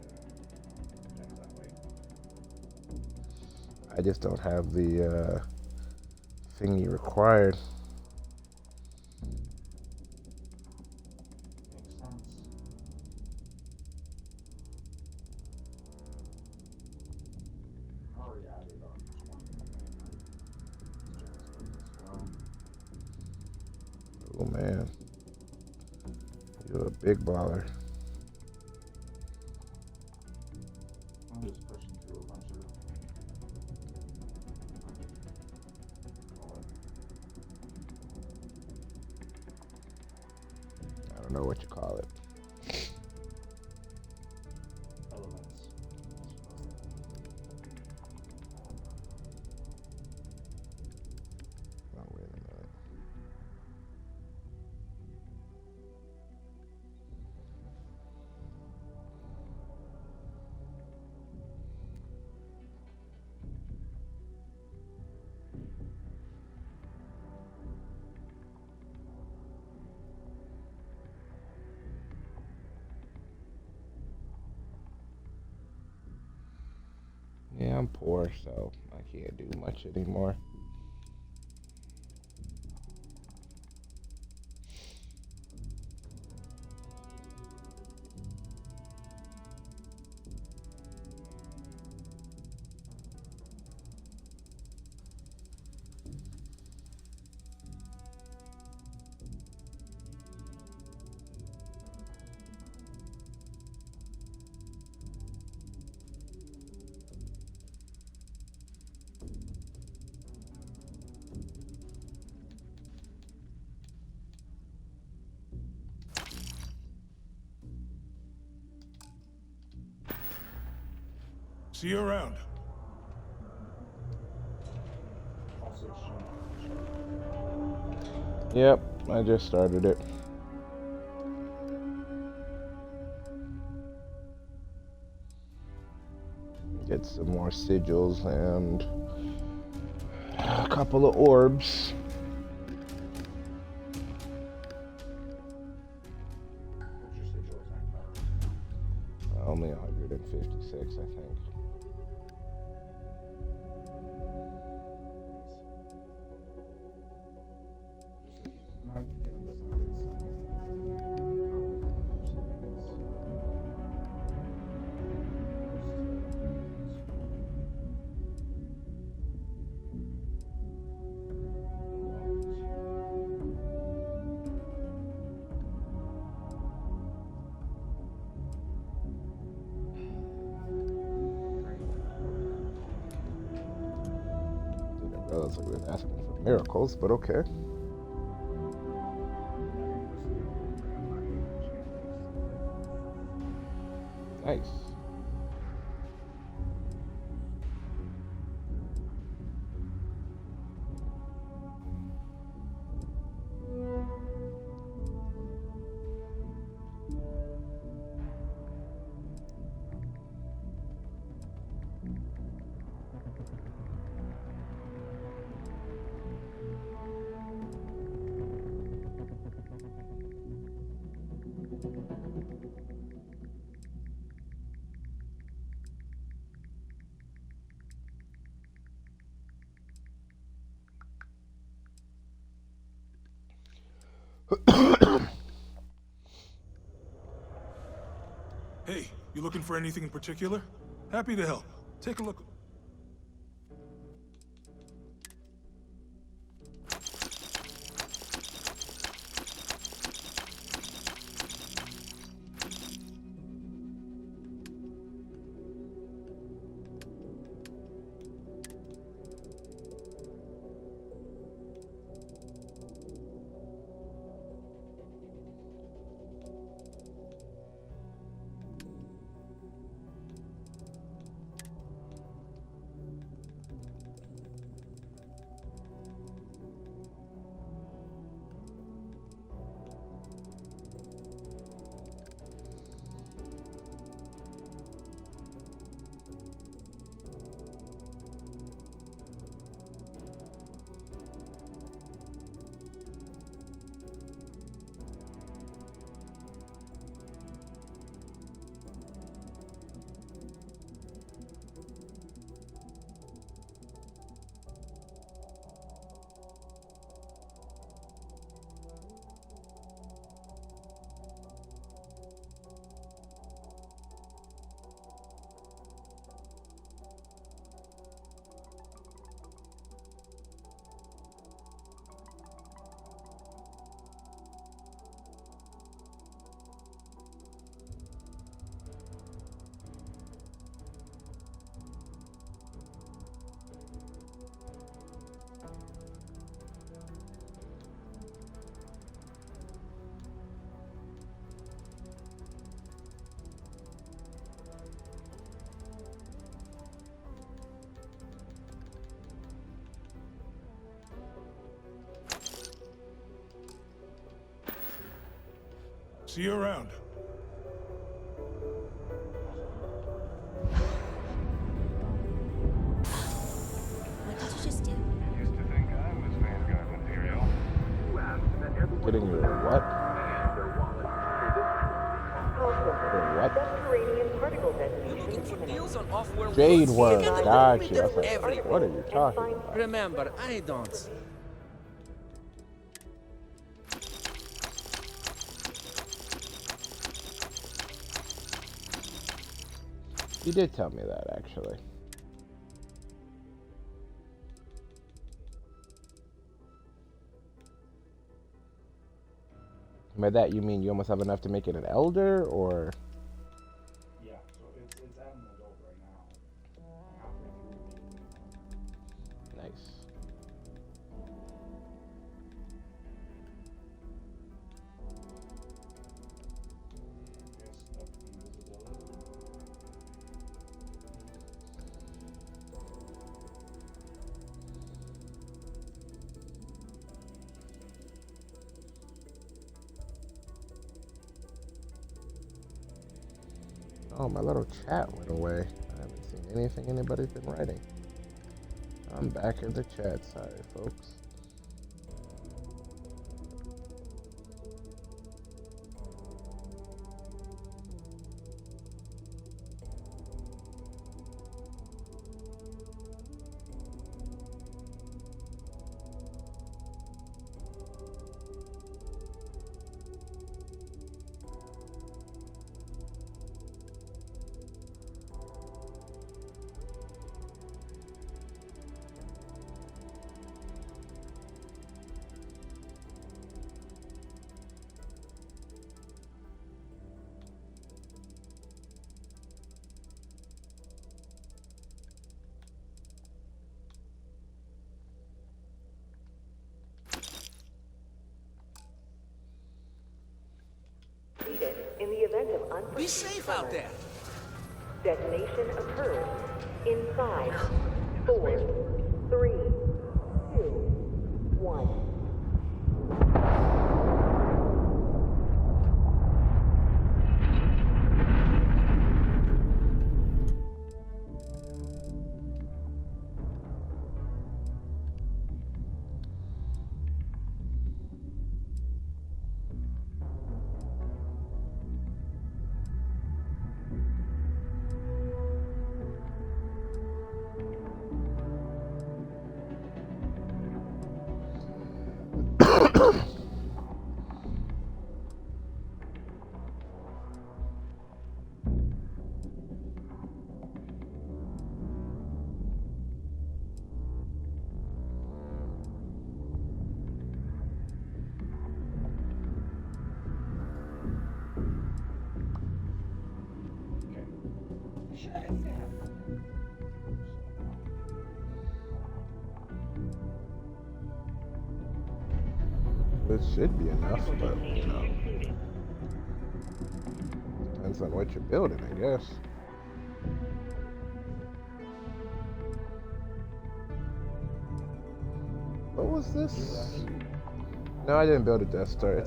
I don't checks that way. I just don't have the thingy required. Makes sense. Already added on 20. Oh man, you're a big baller. I'm just pushing through a bunch of I don't know what you call it. elements. Oh, wait a minute. Yeah, I'm poor, so I can't do much anymore. See you around. Also, Yep, I just started it. Get some more sigils and a couple of orbs. what's your sigil attack power? Only 156, I think. Not given this on That looks like they're asking for miracles, but okay. Nice. Hey, you looking for anything in particular? Happy to help. Take a look. See you around. What did you just do? Used to think I was Vanguard material. Getting your what? Your Subterranean particle You looking for deals on off-world what? Jade goods? work. You get them Gotcha. I was everywhere. like, what are you talking about? Remember, I don't. You did tell me that, actually. By that, you mean you almost have enough to make it an elder, or? Yeah, so it's at an adult right now. Nice. Oh, my little chat went away. I haven't seen anything anybody's been writing. I'm back in the chat. Sorry, folks. In the event of Be unforeseen safe out there. detonation occurs in 5, 4, 3, 2, 1. This should be enough, but you know, depends on what you're building, I guess. What was this? No, I didn't build a Death Star. You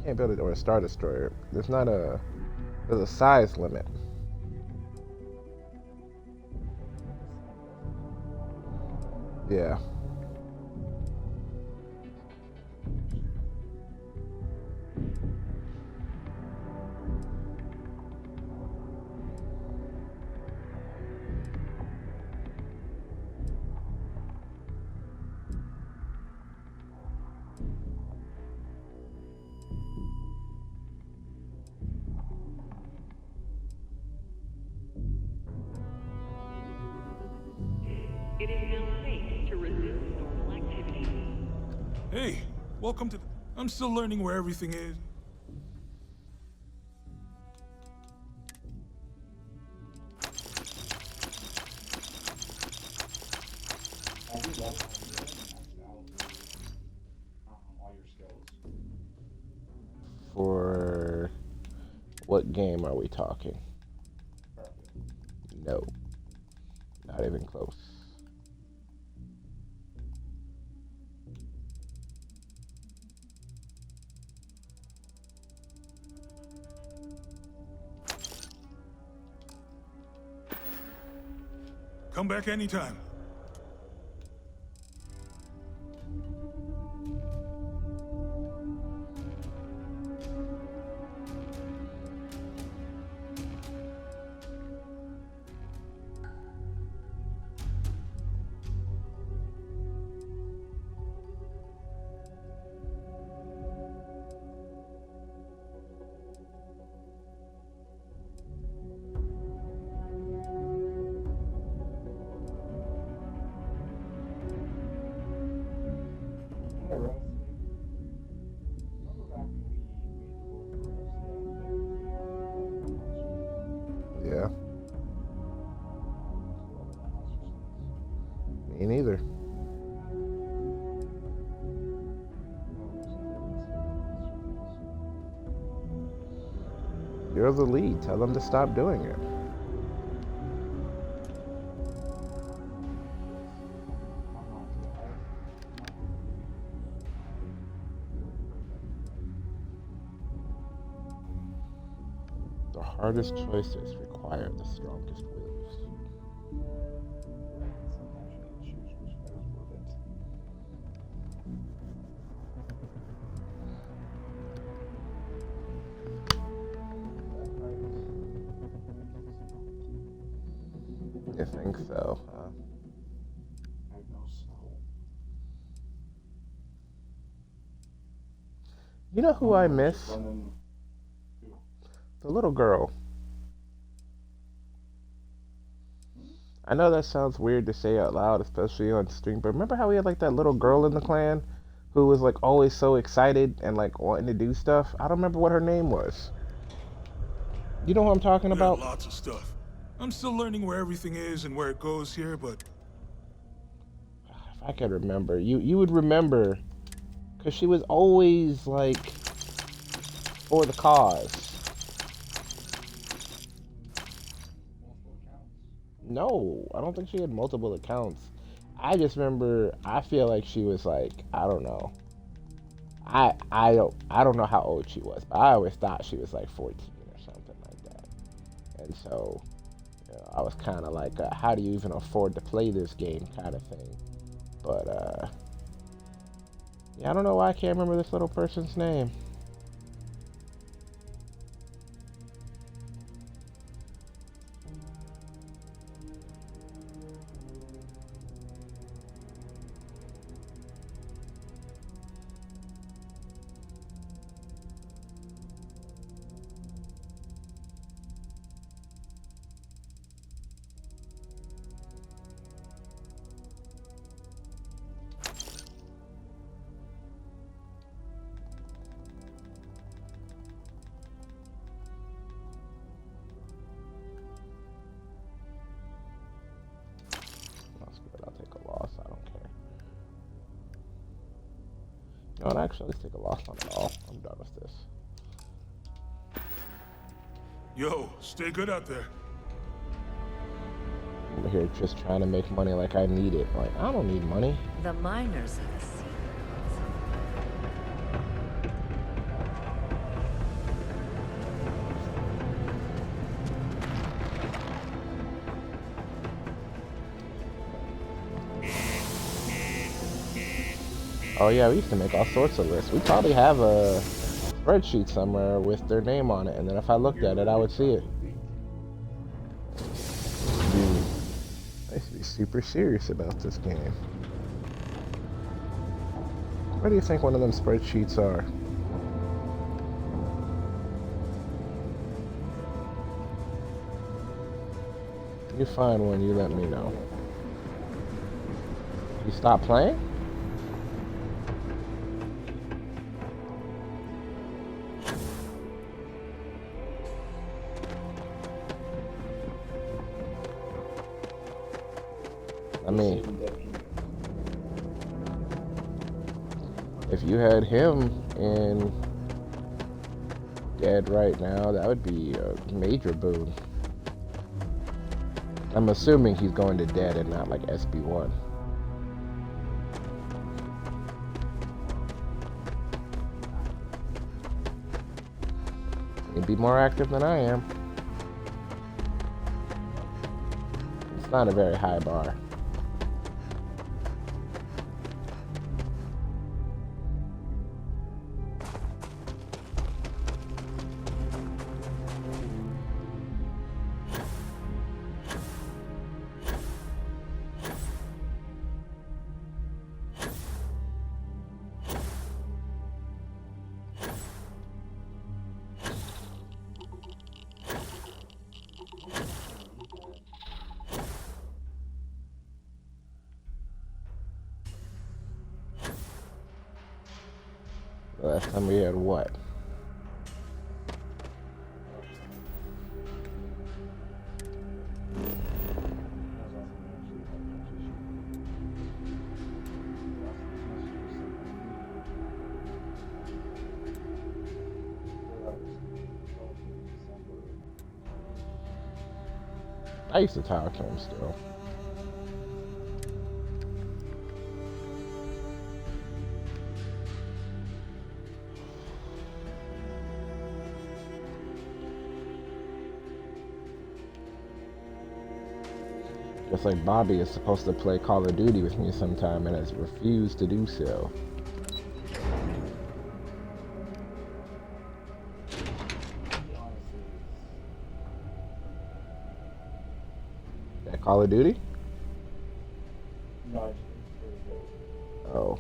can't build it or a Star Destroyer. There's a size limit. Yeah. It is now safe to resume normal activity. Hey, welcome to. I'm still learning where everything is. For what game are we talking? No. Not even close. Come back anytime. Yeah. Me neither. You're the lead. Tell them to stop doing it. The hardest choices require the strongest wills. You think so, huh? You know who I miss? The little girl. I know that sounds weird to say out loud, especially on stream, but remember how we had like that little girl in the clan who was like always so excited and like wanting to do stuff? I don't remember what her name was. You know who I'm talking about? Lots of stuff. I'm still learning where everything is and where it goes here, but if I could remember, you would remember, because she was always like for the cause. No, I don't think she had multiple accounts. I just remember, I feel like she was like, I don't know. I don't know how old she was, but I always thought she was like 14 or something like that. And so, you know, I was kind of like, how do you even afford to play this game kind of thing. But, yeah, I don't know why I can't remember this little person's name. No, actually, let's take a loss on it all. I'm done with this. Yo, stay good out there. I'm over here just trying to make money like I need it. Like, I don't need money. The miners are the secret. Oh yeah, we used to make all sorts of lists. We probably have a spreadsheet somewhere with their name on it, and then if I looked at it, I would see it. I used to be super serious about this game. Where do you think one of them spreadsheets are? If you find one, you let me know. You stop playing? I mean, if you had him in dead right now, that would be a major boon. I'm assuming he's going to dead and not like SB1. He'd be more active than I am. It's not a very high bar. Last time we had what? I used to talk to him still. Just like Bobby is supposed to play Call of Duty with me sometime and has refused to do so. Yeah, Call of Duty? No. Oh.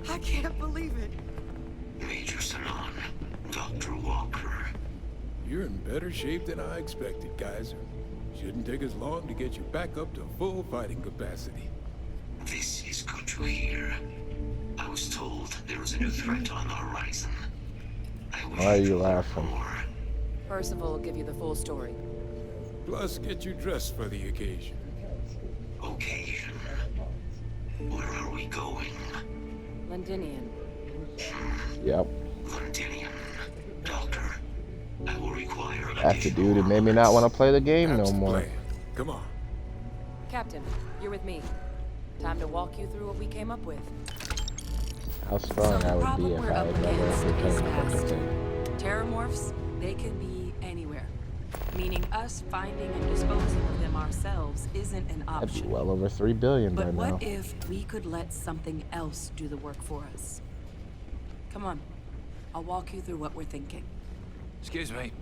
I can't believe it. Major Sanon, Dr. Walker. You're in better shape than I expected, Kaiser. Shouldn't take us long to get you back up to full fighting capacity. This is good to hear. I was told there was a new threat on the horizon. Why are you laughing? Percival will give you the full story. Plus, get you dressed for the occasion. Occasion. Where are we going? Londinian. Yep. Londinium. Doctor, I will require That's the dude that made me not want to play the game no more. Come on. Captain, you're with me. Time to walk you through what we came up with. How strong I would be if I had never returned to the thing. Terramorphs, they can be anywhere. Meaning us finding and disposing of them ourselves isn't an That'd be option. well over 3 billion by But now. what if we could let something else do the work for us? Come on. I'll walk you through what we're thinking. Excuse me.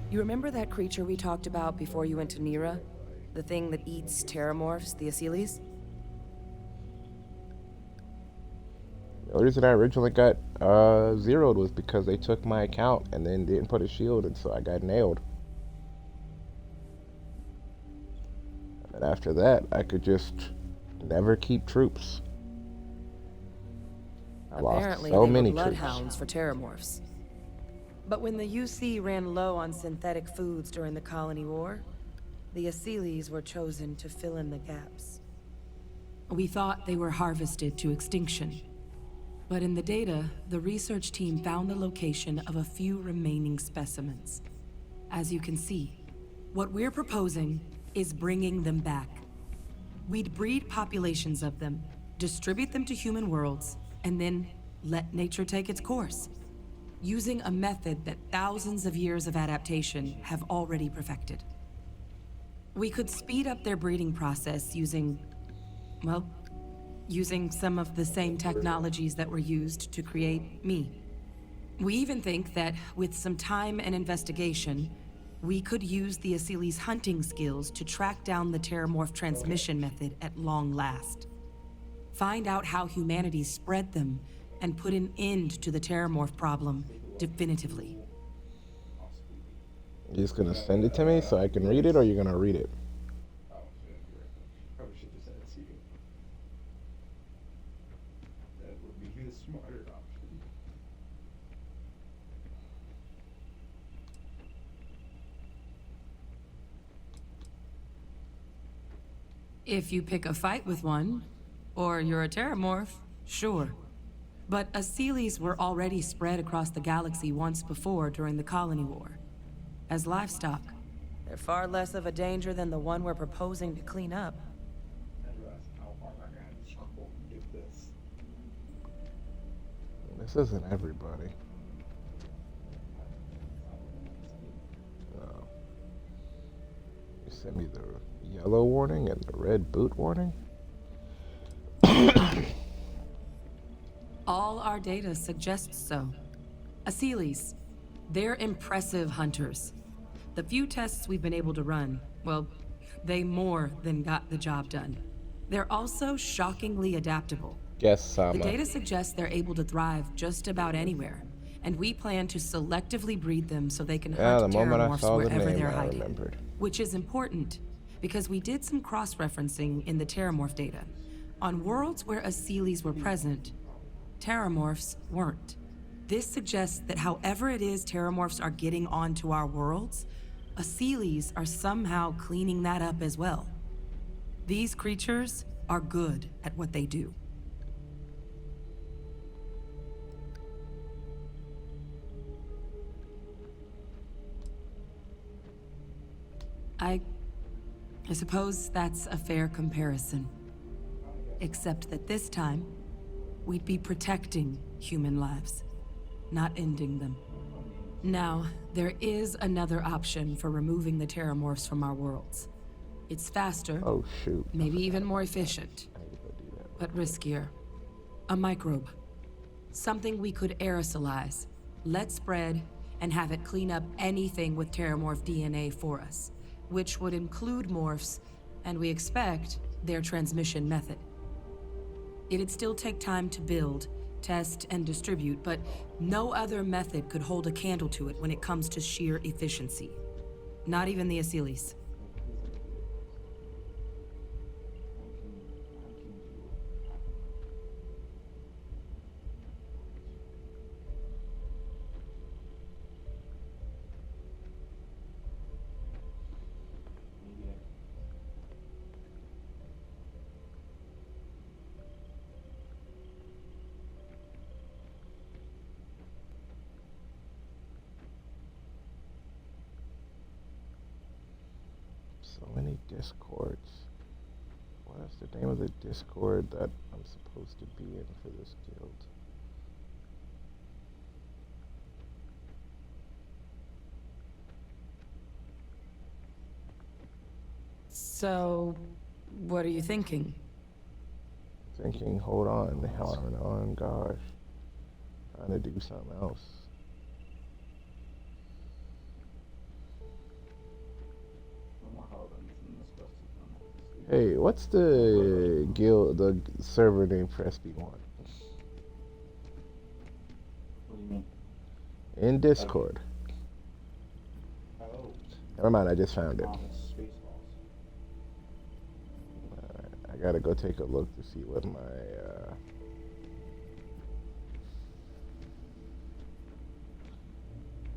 You remember that creature we talked about before you went to Nira? The thing that eats terramorphs, the Asylees? The reason I originally got zeroed was because they took my account and then didn't put a shield, and so I got nailed. And after that, I could just never keep troops. I Apparently, lost so they many were troops. bloodhounds for terramorphs. But when the UC ran low on synthetic foods during the Colony War, the Asylees were chosen to fill in the gaps. We thought they were harvested to extinction. But in the data, the research team found the location of a few remaining specimens. As you can see, what we're proposing is bringing them back. We'd breed populations of them, distribute them to human worlds, and then let nature take its course, using a method that thousands of years of adaptation have already perfected. We could speed up their breeding process using some of the same technologies that were used to create me. We even think that with some time and investigation, we could use the Asylees' hunting skills to track down the Terramorph transmission method at long last. Find out how humanity spread them and put an end to the Terramorph problem definitively. You're just gonna send it to me so I can read it, or you're gonna read it? Probably should just send it to you. That would be the smarter option. If you pick a fight with one, or you're a Terramorph, sure. But Asylees were already spread across the galaxy once before during the Colony War, as livestock. They're far less of a danger than the one we're proposing to clean up. I realize how hard I'm gonna have to struggle to get this. This isn't everybody. No. You sent me the yellow warning and the red boot warning? All our data suggests so. Asylees, they're impressive hunters. The few tests we've been able to run, well, they more than got the job done. They're also shockingly adaptable. Yes, Sama. The data suggests they're able to thrive just about anywhere, and we plan to selectively breed them so they can Yeah, hunt the moment I Terramorphs saw the wherever name, they're I hiding. remembered. Which is important, because we did some cross-referencing in the Terramorph data. On worlds where Asylees were present, Terramorphs weren't. This suggests that however it is Terramorphs are getting onto our worlds, Asylees are somehow cleaning that up as well. These creatures are good at what they do. I suppose that's a fair comparison. Except that this time, we'd be protecting human lives, not ending them. Now, there is another option for removing the Terramorphs from our worlds. It's faster, Oh, shoot. maybe even more efficient, but riskier. A microbe. Something we could aerosolize, let spread, and have it clean up anything with Terramorph DNA for us, which would include morphs, and we expect their transmission method. It'd still take time to build, test, and distribute, but no other method could hold a candle to it when it comes to sheer efficiency. Not even the Asylees. many discords. What is the name of the discord that I'm supposed to be in for this guild? So, what are you thinking? Thinking, hold on, gosh. Trying to do something else. Hey, what's the guild, the server name for SB1? What do you mean? In Discord. Oh. Never mind, I just found it. It's Spaceballs. Alright, I gotta go take a look to see what my,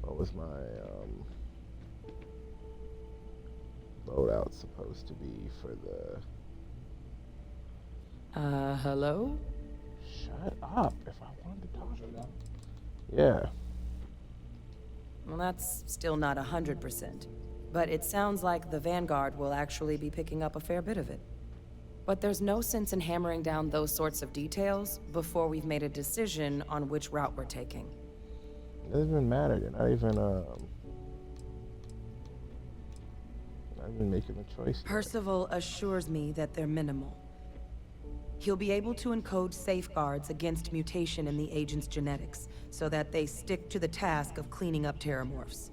what was my, loadout supposed to be for the... Hello? Shut up, if I wanted to talk to them. Yeah. Well, that's still not 100%. But it sounds like the Vanguard will actually be picking up a fair bit of it. But there's no sense in hammering down those sorts of details before we've made a decision on which route we're taking. It doesn't even matter, you're not even making a choice. Percival assures me that they're minimal. He'll be able to encode safeguards against mutation in the agent's genetics, so that they stick to the task of cleaning up terramorphs.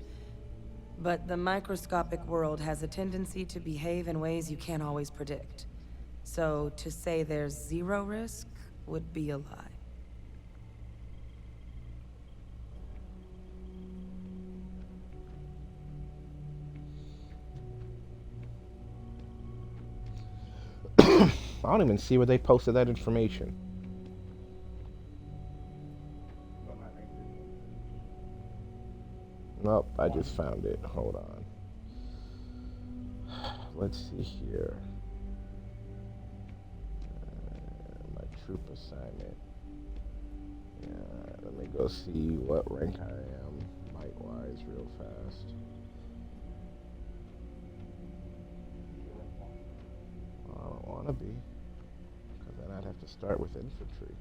But the microscopic world has a tendency to behave in ways you can't always predict. So to say there's zero risk would be a lie. I don't even see where they posted that information. Nope, I just found it. Hold on. Let's see here. My troop assignment. Yeah, let me go see what rank I am, might-wise, real fast. I don't want to be, because then I'd have to start with infantry.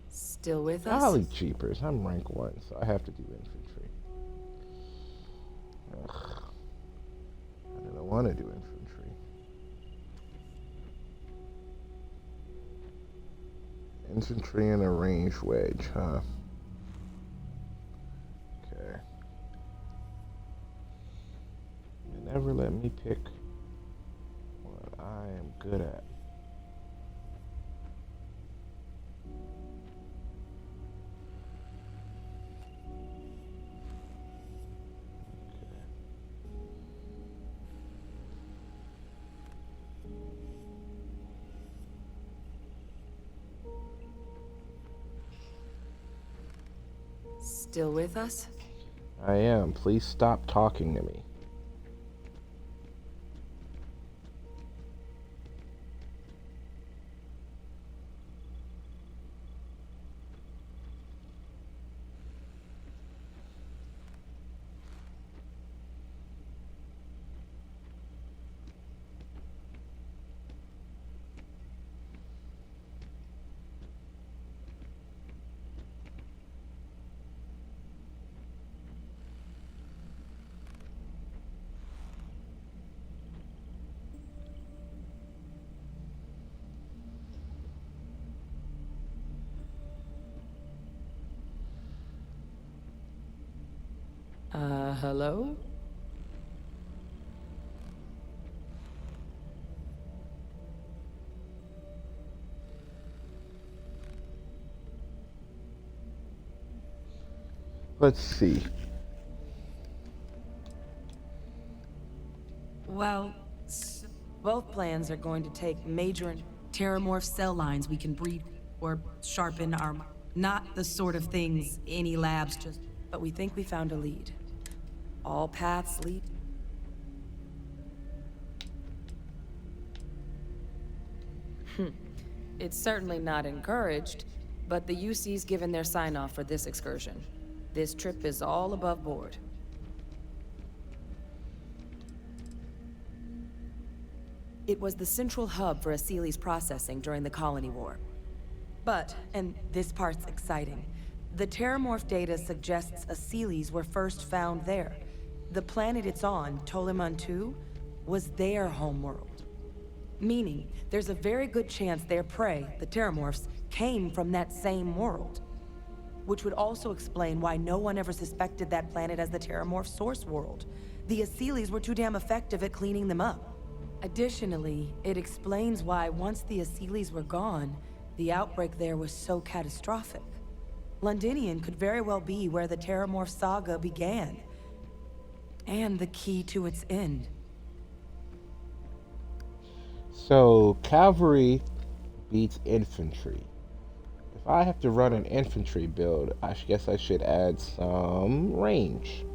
Still with us? Golly jeepers, I'm rank 1, so I have to do infantry. Ugh. I don't want to do infantry. Infantry and a range wedge, huh? Okay. They never let me pick what I am good at. Still with us? I am. Please stop talking to me. Hello? Let's see. Well, both plans are going to take major Terramorph cell lines we can breed or sharpen our... Not the sort of things any labs just... But we think we found a lead. All paths lead. It's certainly not encouraged, but the UC's given their sign-off for this excursion. This trip is all above board. It was the central hub for Asili's processing during the Colony War. But, and this part's exciting, the Terramorph data suggests Asilis were first found there. The planet it's on, Toliman II, was their homeworld. Meaning, there's a very good chance their prey, the Terramorphs, came from that same world. Which would also explain why no one ever suspected that planet as the Terramorph source world. The Asilis were too damn effective at cleaning them up. Additionally, it explains why once the Asilis were gone, the outbreak there was so catastrophic. Londinian could very well be where the Terramorph saga began. And the key to its end. So, cavalry beats infantry. If I have to run an infantry build, I guess I should add some range.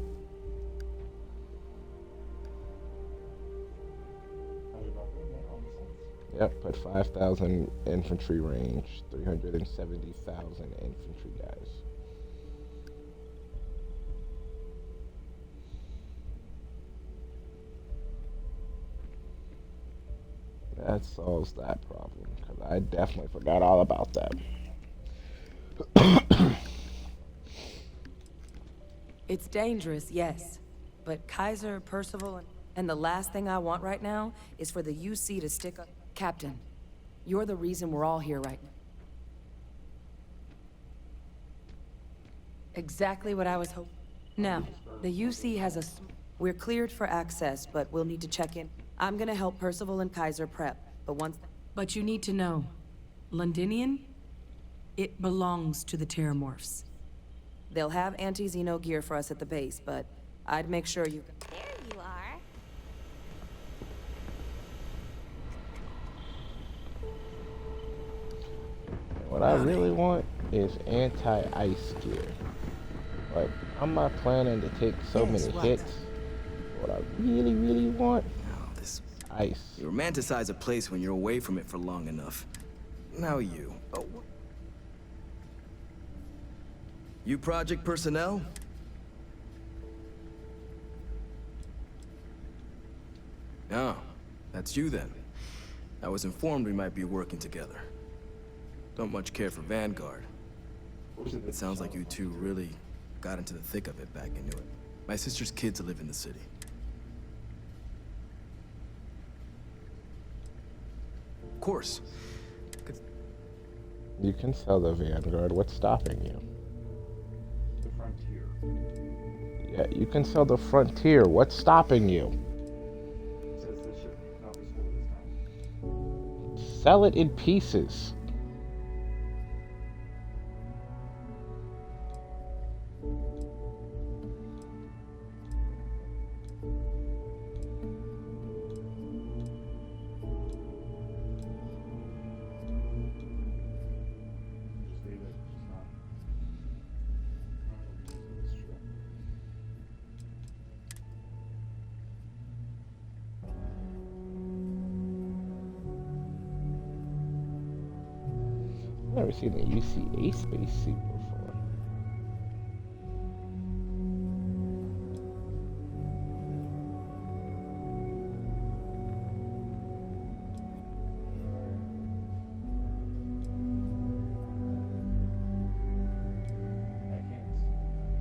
Yep, put 5,000 infantry range, 370,000 infantry guys. That solves that problem, because I definitely forgot all about that. It's dangerous, yes. But Kaiser, Percival, and the last thing I want right now is for the UC to stick up. Captain, you're the reason we're all here right now. Exactly what I was hoping. Now, the UC has a... We're cleared for access, but we'll need to check in. I'm gonna help Percival and Kaiser prep, but once... But you need to know, Londinian, it belongs to the Terramorphs. They'll have anti-Xeno gear for us at the base, but I'd make sure you... There you are. What I really want is anti-ice gear. Like, I'm not planning to take so many hits. What I really, really want, ice. You romanticize a place when you're away from it for long enough. Now you. Oh. You project personnel? Oh, that's you then. I was informed we might be working together. Don't much care for Vanguard. It sounds like you two really got into the thick of it back into it. My sister's kids live in the city. Of course. You can sell the Vanguard. What's stopping you? The Frontier. Yeah, you can sell the Frontier. What's stopping you? It says this ship cannot be sold this time. Sell it in pieces. I've never seen the UCA spacesuit before.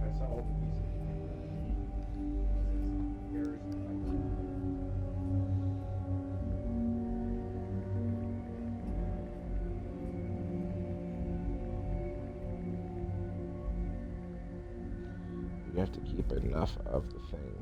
I saw all the pieces. Errors in my You have to keep enough of the thing.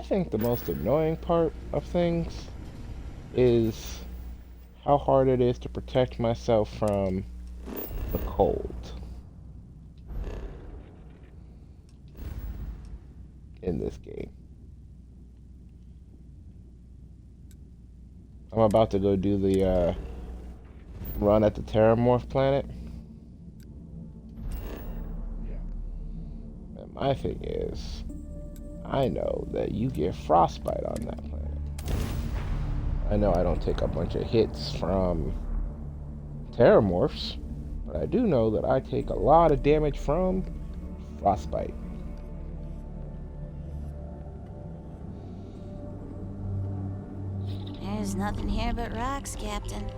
think the most annoying part of things is how hard it is to protect myself from the cold in this game. I'm about to go do the run at the Terramorph planet. And my thing is, I know that you get frostbite on that planet. I know I don't take a bunch of hits from Terramorphs, but I do know that I take a lot of damage from frostbite. There's nothing here but rocks, Captain.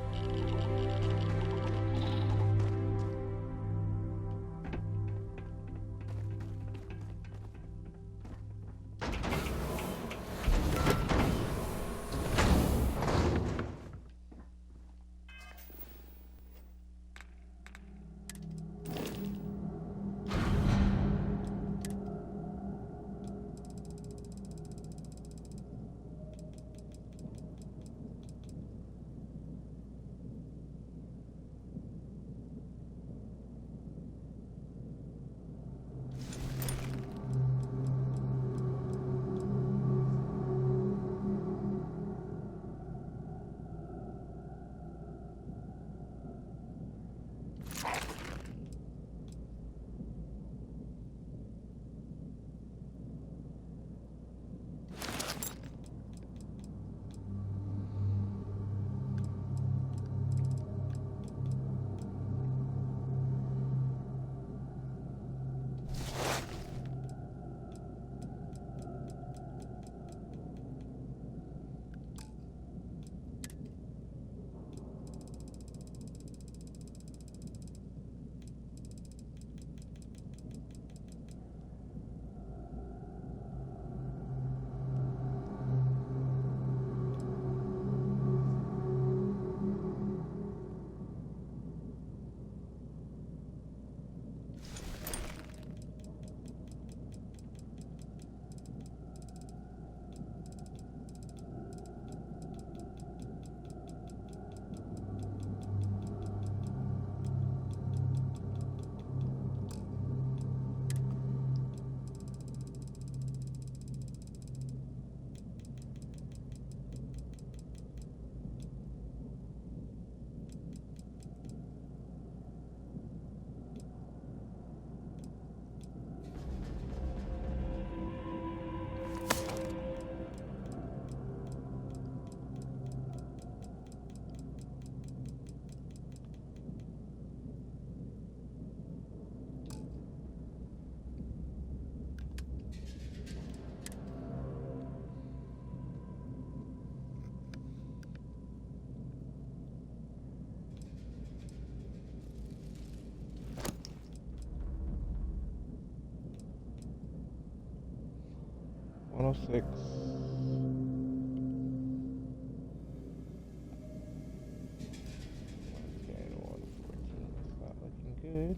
Six. Okay, 114. It's not looking good.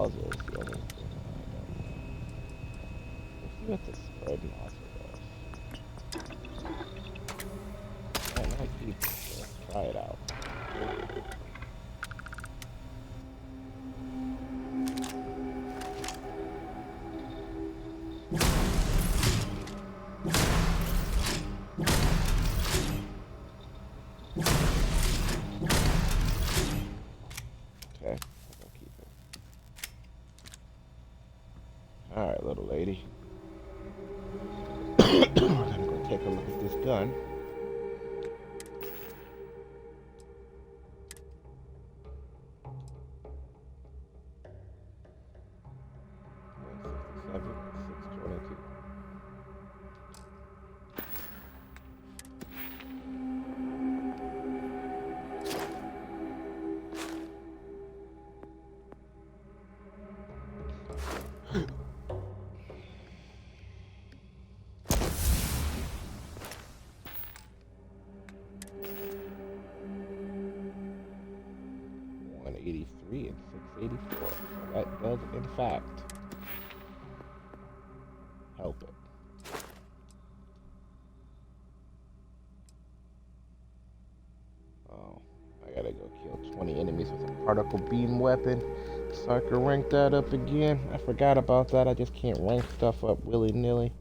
muzzle is the only thing Let's see what the spread nozzle does. Man, I keep this. Let's try it out. Okay, I'll keep it. Alright, little lady. I'm gonna go take a look at this gun. And 684. So that does, in fact, help it. Oh, I gotta go kill 20 enemies with a particle beam weapon so I can rank that up again. I forgot about that. I just can't rank stuff up willy-nilly.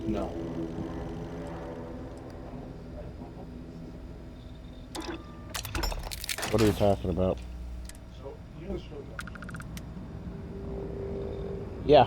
No. What are you talking about? So, you know Shogun? Yeah.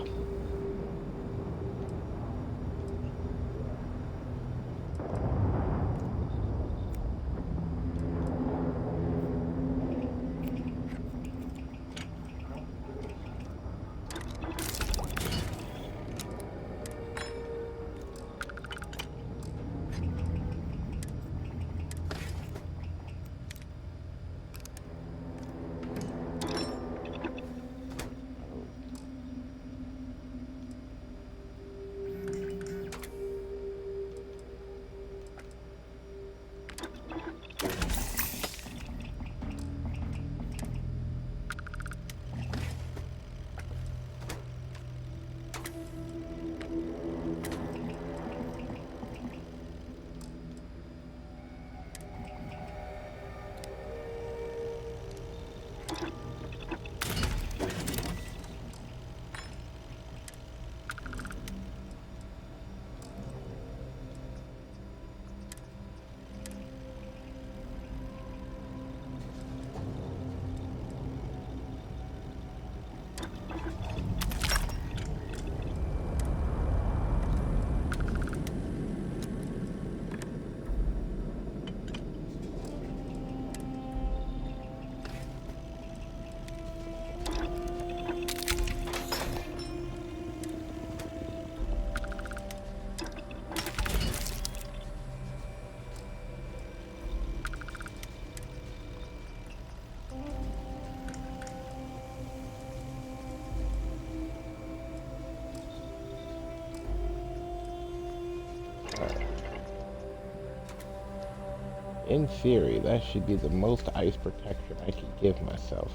In theory, that should be the most ice protection I can give myself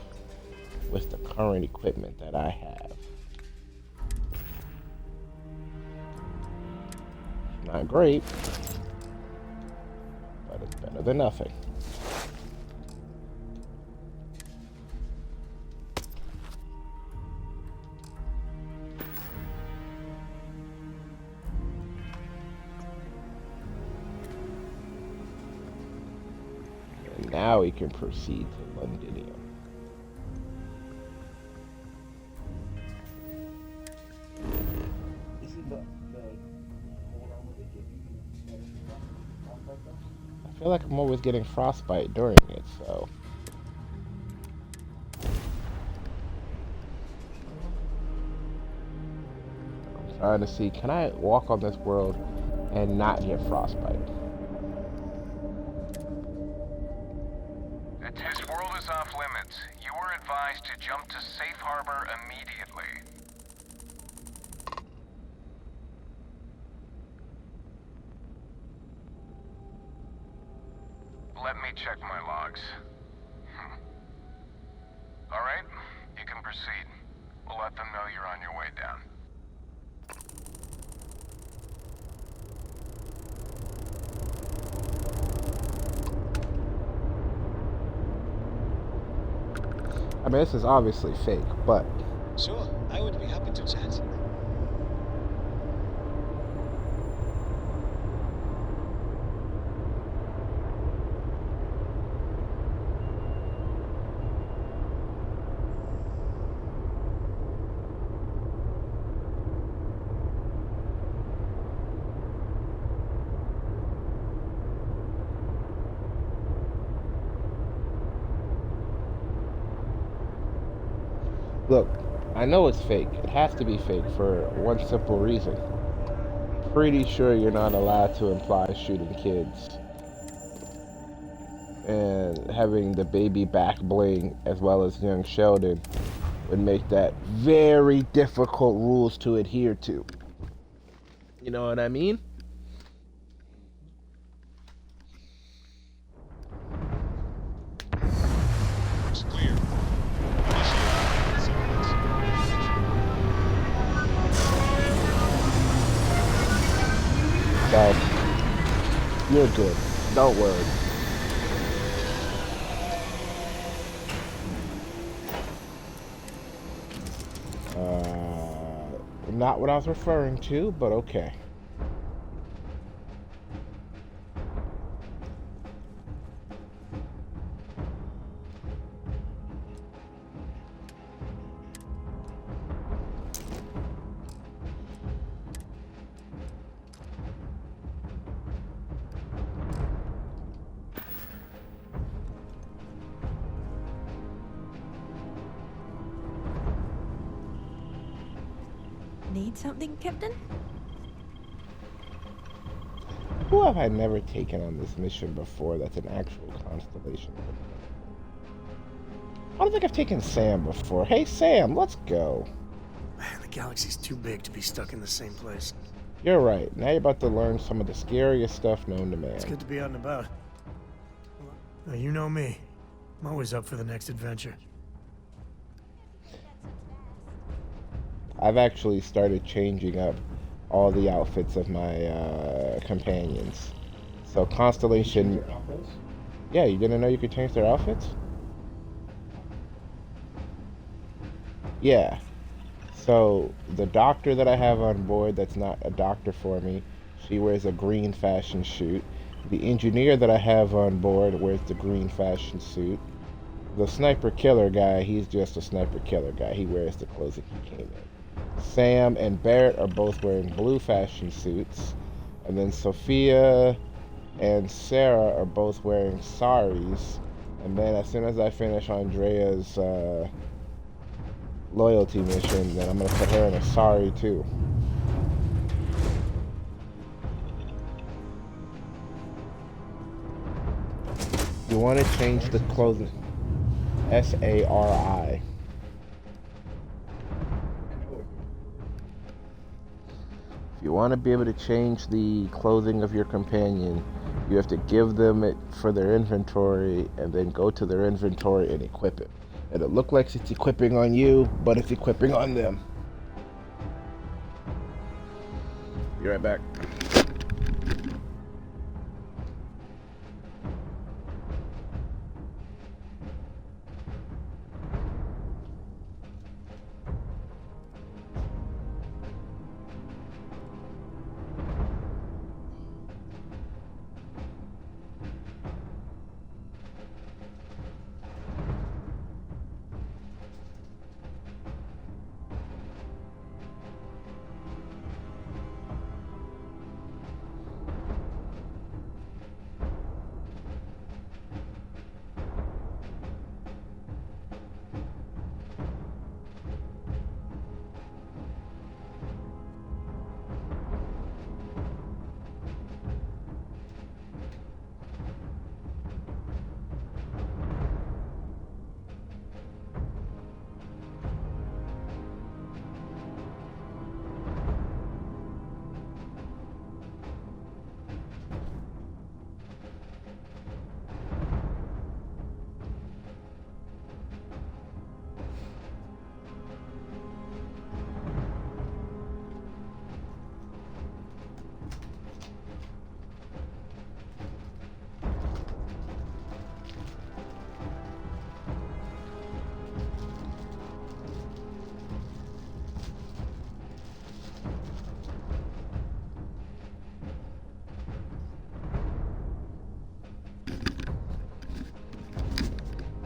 with the current equipment that I have. It's not great, but it's better than nothing. Now we can proceed to Londinium. Isn't the cold armor they give you better than frostbite though? I feel like I'm always getting frostbite during it, so. I'm trying to see, can I walk on this world and not get frostbite? This world is off limits. You were advised to jump to safe harbor immediately. Let me check my logs. Alright, you can proceed. We'll let them know you're on your way down. I mean, this is obviously fake, but... Sure, I would be happy to chat. Look, I know it's fake. It has to be fake for one simple reason. Pretty sure you're not allowed to imply shooting kids. And having the baby back bling as well as young Sheldon would make that very difficult rules to adhere to. You know what I mean? It's clear. So, you're good. Don't worry. Not what I was referring to, but okay. Need something, Captain? Who have I never taken on this mission before that's an actual Constellation? I don't think I've taken Sam before. Hey, Sam, let's go. The galaxy's too big to be stuck in the same place. You're right. Now you're about to learn some of the scariest stuff known to man. It's good to be out and about. Now, you know me. I'm always up for the next adventure. I've actually started changing up all the outfits of my companions. So Constellation... Yeah, you didn't know you could change their outfits? Yeah. So the doctor that I have on board that's not a doctor for me, she wears a green fashion suit. The engineer that I have on board wears the green fashion suit. The sniper killer guy, he's just a sniper killer guy. He wears the clothes that he came in. Sam and Barrett are both wearing blue fashion suits. And then Sophia and Sarah are both wearing saris. And then as soon as I finish Andrea's loyalty mission, then I'm going to put her in a sari too. You want to change the clothing. S-A-R-I. If you want to be able to change the clothing of your companion, You have to give them it for their inventory and then go to their inventory and equip it. It'll look like it's equipping on you, but it's equipping on them. Be right back.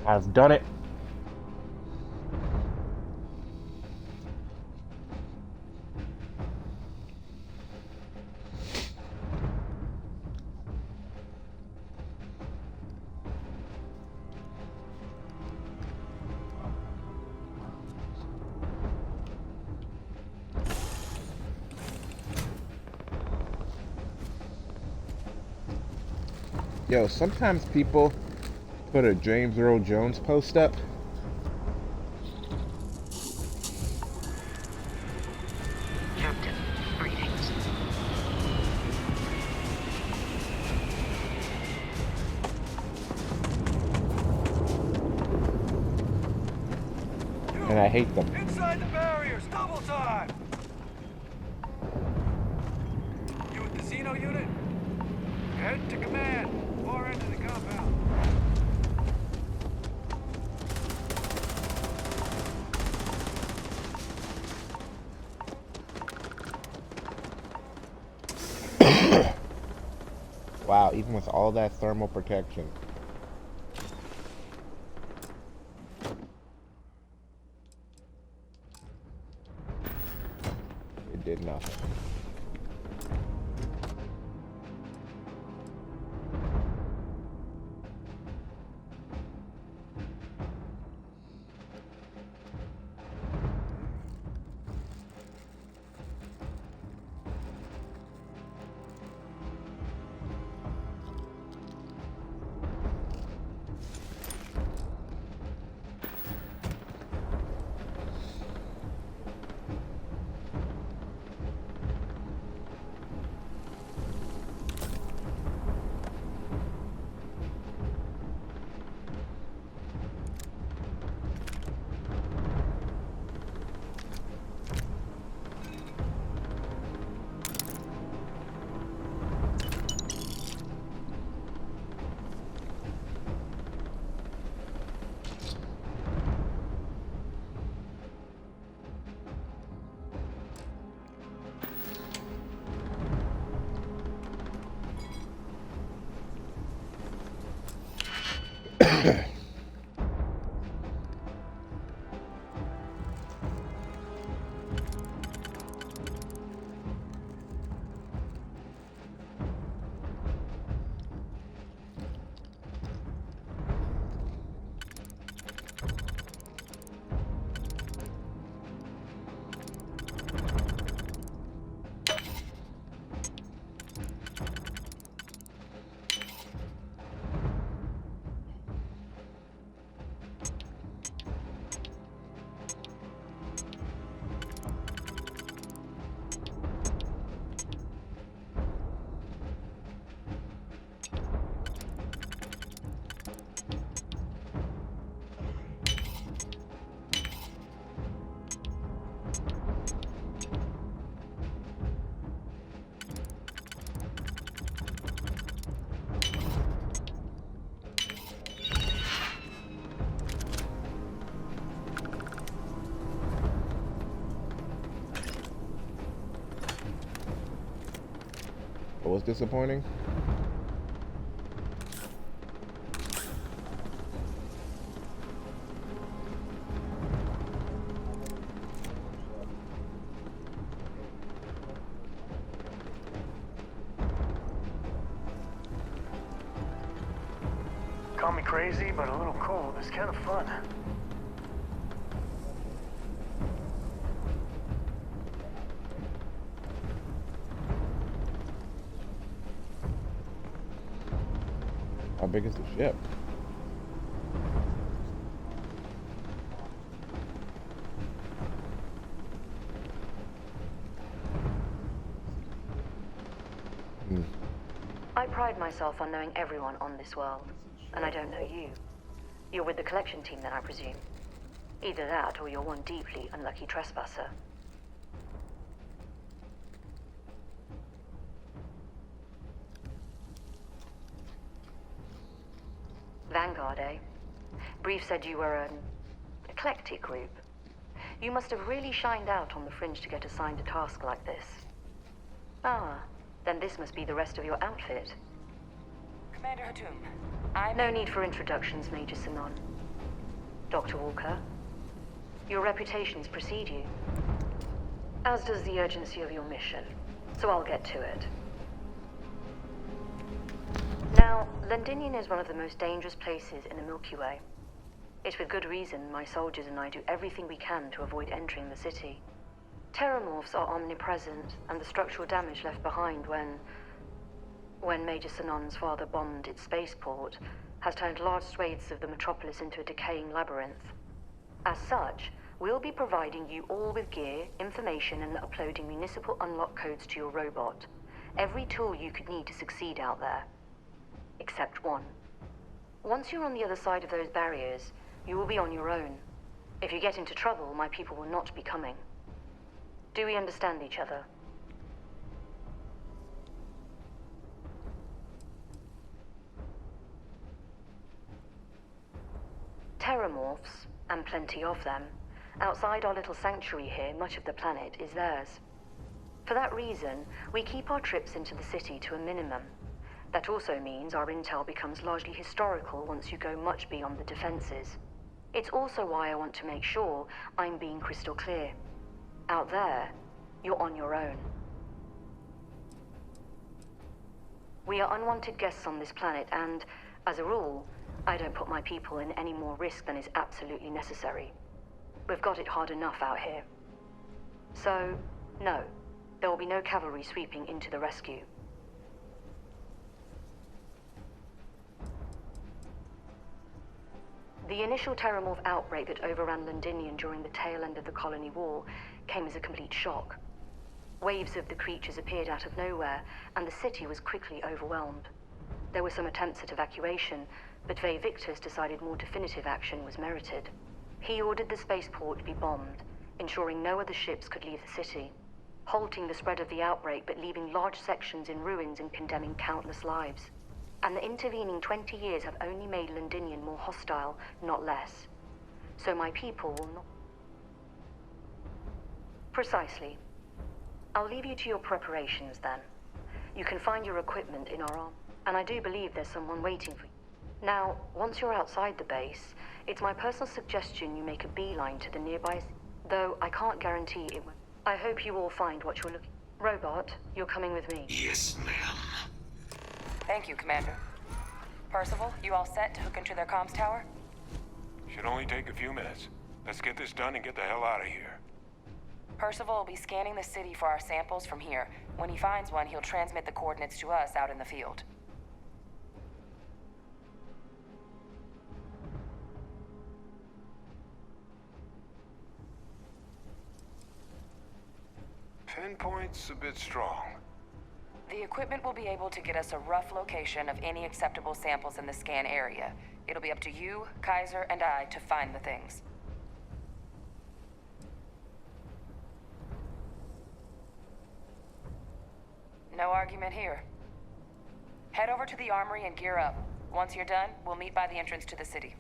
I've done it. Yo, sometimes people put a James Earl Jones post up. Captain, greetings. And I hate them. Inside the barriers, double time! You with the Xeno unit? Head to command, far end of the compound. Wow, even with all that thermal protection. It did nothing. was disappointing. Call me crazy, but a little cold is kind of fun. How big is the ship? I pride myself on knowing everyone on this world, and I don't know you. You're with the collection team then, I presume. Either that, or you're one deeply unlucky trespasser. Vanguard, eh? Brief said you were an eclectic group. You must have really shined out on the fringe to get assigned a task like this. Ah, then this must be the rest of your outfit. Commander Hatum, No need for introductions, Major Sinon. Dr. Walker, your reputations precede you, as does the urgency of your mission, so I'll get to it. Now, Londinium is one of the most dangerous places in the Milky Way. It's with good reason my soldiers and I do everything we can to avoid entering the city. Terramorphs are omnipresent, and the structural damage left behind when Major Sinon's father bombed its spaceport has turned large swathes of the metropolis into a decaying labyrinth. As such, we'll be providing you all with gear, information, and uploading municipal unlock codes to your robot. Every tool you could need to succeed out there. Except one. Once you're on the other side of those barriers, you will be on your own. If you get into trouble, my people will not be coming. Do we understand each other? Terramorphs, and plenty of them, outside our little sanctuary here, much of the planet is theirs. For that reason, we keep our trips into the city to a minimum. That also means our intel becomes largely historical once you go much beyond the defenses. It's also why I want to make sure I'm being crystal clear. Out there, you're on your own. We are unwanted guests on this planet, and, as a rule, I don't put my people in any more risk than is absolutely necessary. We've got it hard enough out here. So, no, there will be no cavalry sweeping into the rescue. The initial Terramorph outbreak that overran Londinium during the tail end of the Colony War came as a complete shock. Waves of the creatures appeared out of nowhere, and the city was quickly overwhelmed. There were some attempts at evacuation, but Ve Victus decided more definitive action was merited. He ordered the spaceport to be bombed, ensuring no other ships could leave the city, halting the spread of the outbreak but leaving large sections in ruins and condemning countless lives. And the intervening 20 years have only made Londinium more hostile, not less. So my people will not... Precisely. I'll leave you to your preparations then. You can find your equipment in our arm, and I do believe there's someone waiting for you. Now, once you're outside the base, it's my personal suggestion you make a beeline to the nearby... Though I can't guarantee it will... I hope you all find what you're looking... Robot, you're coming with me. Yes, ma'am. Thank you, Commander. Percival, you all set to hook into their comms tower? Should only take a few minutes. Let's get this done and get the hell out of here. Percival will be scanning the city for our samples from here. When he finds one, he'll transmit the coordinates to us out in the field. Pinpoint's a bit strong. The equipment will be able to get us a rough location of any acceptable samples in the scan area. It'll be up to you, Kaiser, and I to find the things. No argument here. Head over to the armory and gear up. Once you're done, we'll meet by the entrance to the city.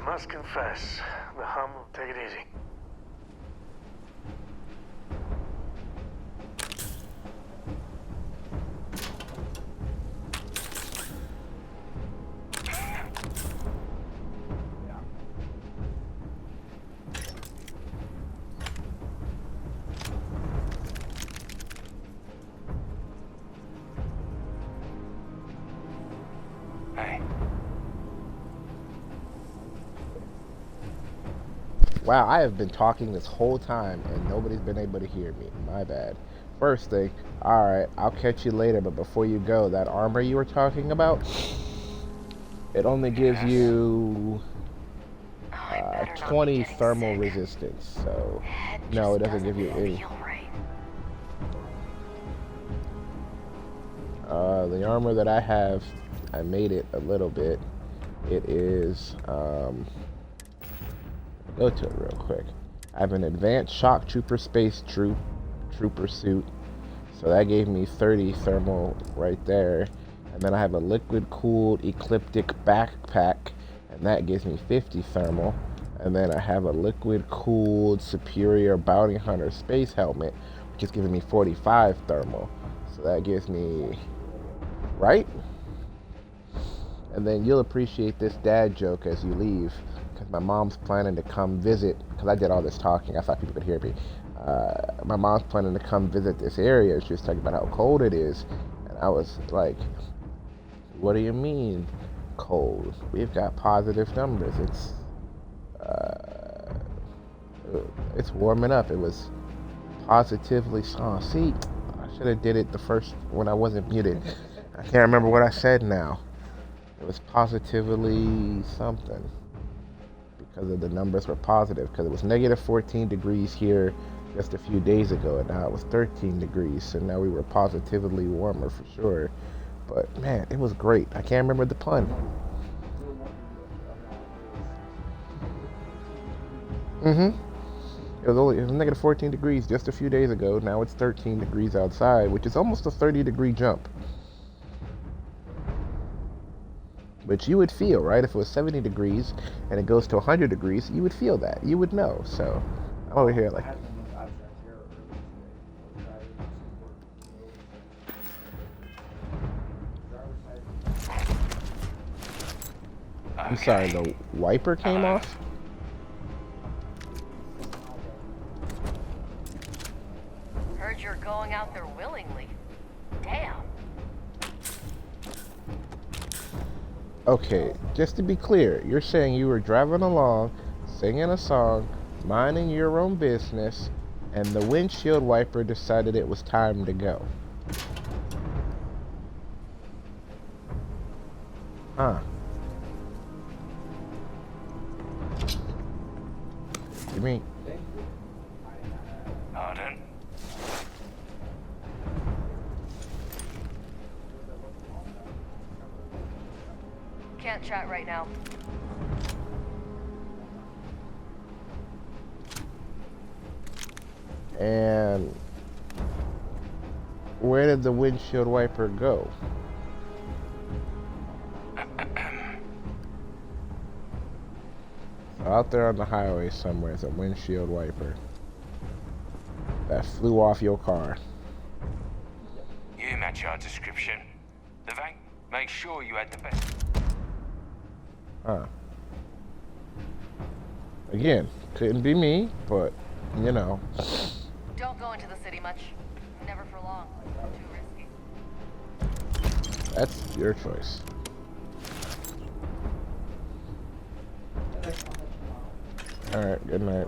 must confess, the hum will take it easy. Wow, I have been talking this whole time and nobody's been able to hear me. My bad. First thing, alright, I'll catch you later, but before you go, that armor you were talking about, it only gives you 20 thermal resistance, so no, it doesn't give you any. The armor that I have, I made it a little bit. It is, go to it real quick. I have an advanced shock trooper space trooper suit, so that gave me 30 thermal right there. And then I have a liquid cooled ecliptic backpack, and that gives me 50 thermal. And then I have a liquid cooled superior bounty hunter space helmet, which is giving me 45 thermal. So that gives me, right? And then you'll appreciate this dad joke as you leave. My mom's planning to come visit, because I did all this talking, I thought people could hear me. My mom's planning to come visit this area. She was talking about how cold it is, and I was like, what do you mean cold? We've got positive numbers. It's warming up. It was positively, oh, see, I should have did it the first when I wasn't muted. I can't remember what I said now. It was positively something. Because of the numbers were positive, because it was negative 14 degrees here just a few days ago, and now it was 13 degrees, so now we were positively warmer for sure. But man, it was great. I can't remember the pun. It was negative 14 degrees just a few days ago. Now it's 13 degrees outside, which is almost a 30-degree jump. Which you would feel, right? If it was 70 degrees and it goes to 100 degrees, you would feel that. You would know. So I'm over here like, I'm sorry, the wiper came off? Heard you're going out there willingly. Damn. Okay, just to be clear, you're saying you were driving along, singing a song, minding your own business, and the windshield wiper decided it was time to go. Huh. You mean? Pardon? Can't chat right now. And where did the windshield wiper go? Out there on the highway somewhere is a windshield wiper that flew off your car. You match our description. The bank, make sure you had the best. Huh. Again, couldn't be me, but, you know. Don't go into the city much. Never for long. Too risky. That's your choice. Alright, good night.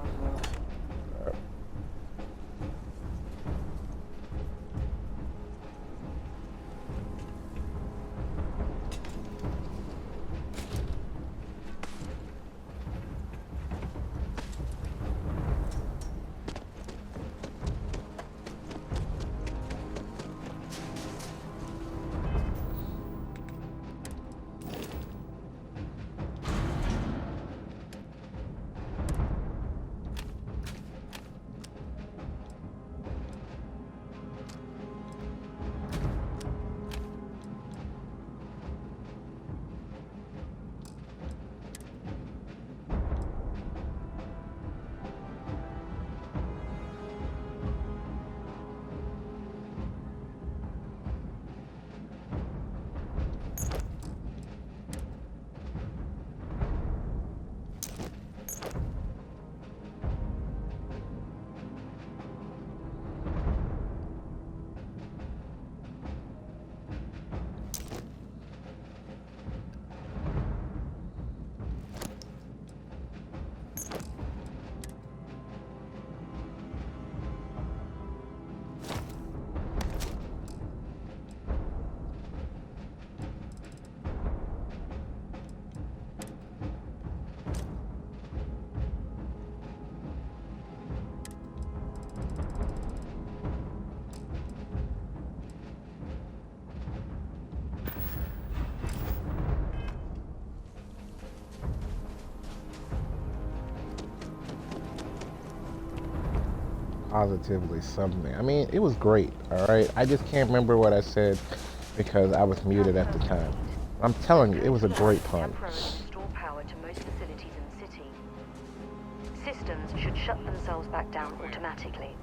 positively something. I mean, it was great, all right? I just can't remember what I said because I was muted at the time. I'm telling you, it was a great pun. Restore power to most facilities in the city. Systems should shut themselves back down automatically.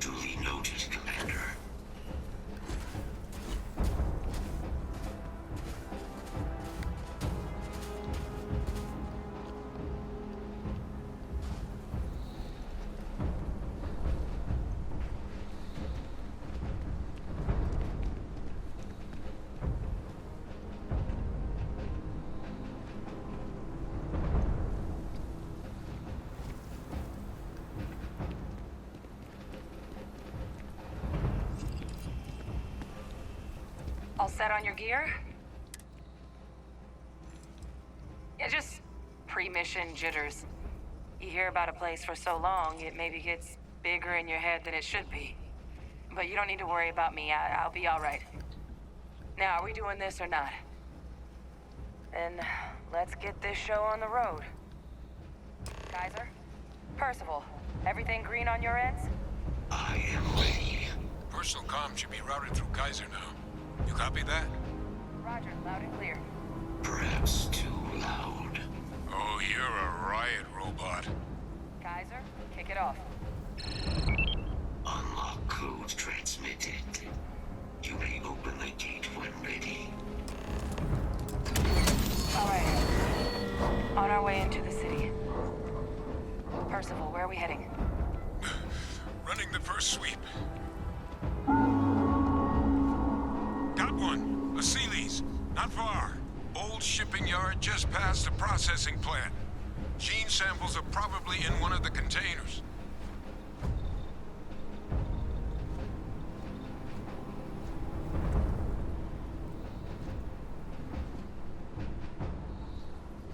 Duly noted, Commander. All set on your gear? Yeah, just pre-mission jitters. You hear about a place for so long, it maybe gets bigger in your head than it should be. But you don't need to worry about me. I'll be all right. Now, are we doing this or not? Then let's get this show on the road. Kaiser? Percival, everything green on your ends? I am ready. Personal comm should be routed through Kaiser now. You copy that? Roger, loud and clear. Perhaps too loud. Oh, you're a riot robot. Kaiser, kick it off. Unlock code transmitted. You may open the gate when ready. All right. On our way into the city. Percival, where are we heading? Running the first sweep. Got one. A Sealy's. Not far. Old shipping yard just past the processing plant. Gene samples are probably in one of the containers.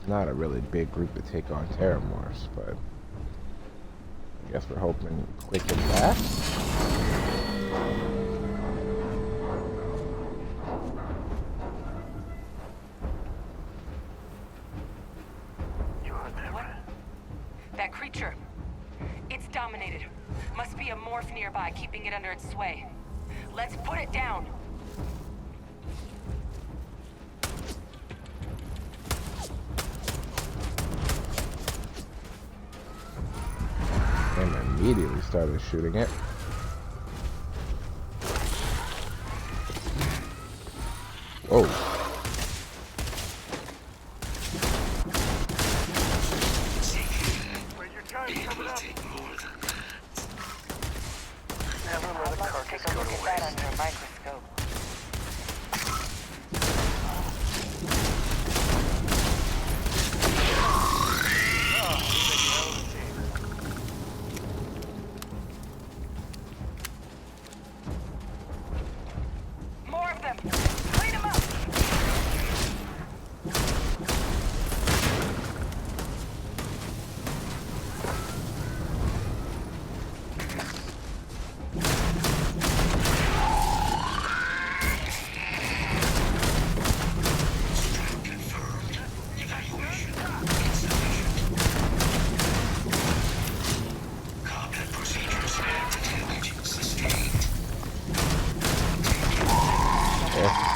Not a really big group to take on Terramorphs, but I guess we're hoping quick and fast. That creature. It's dominated. Must be a morph nearby, keeping it under its sway. Let's put it down. And immediately started shooting it. Whoa. It will take more than that. Never let a carcass go to waste. That under a microscope. More of them! Clean them up!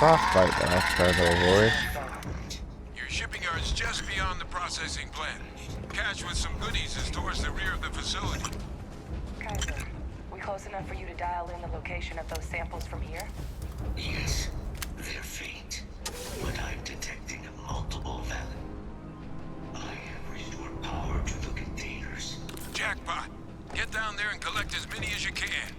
Frostbite that I've tried to avoid. Your shipping yard's just beyond the processing plant. Cache with some goodies is towards the rear of the facility. Kaiser, we close enough for you to dial in the location of those samples from here? Yes, they're faint, but I'm detecting multiple value. I have restored power to the containers. Jackpot! Get down there and collect as many as you can.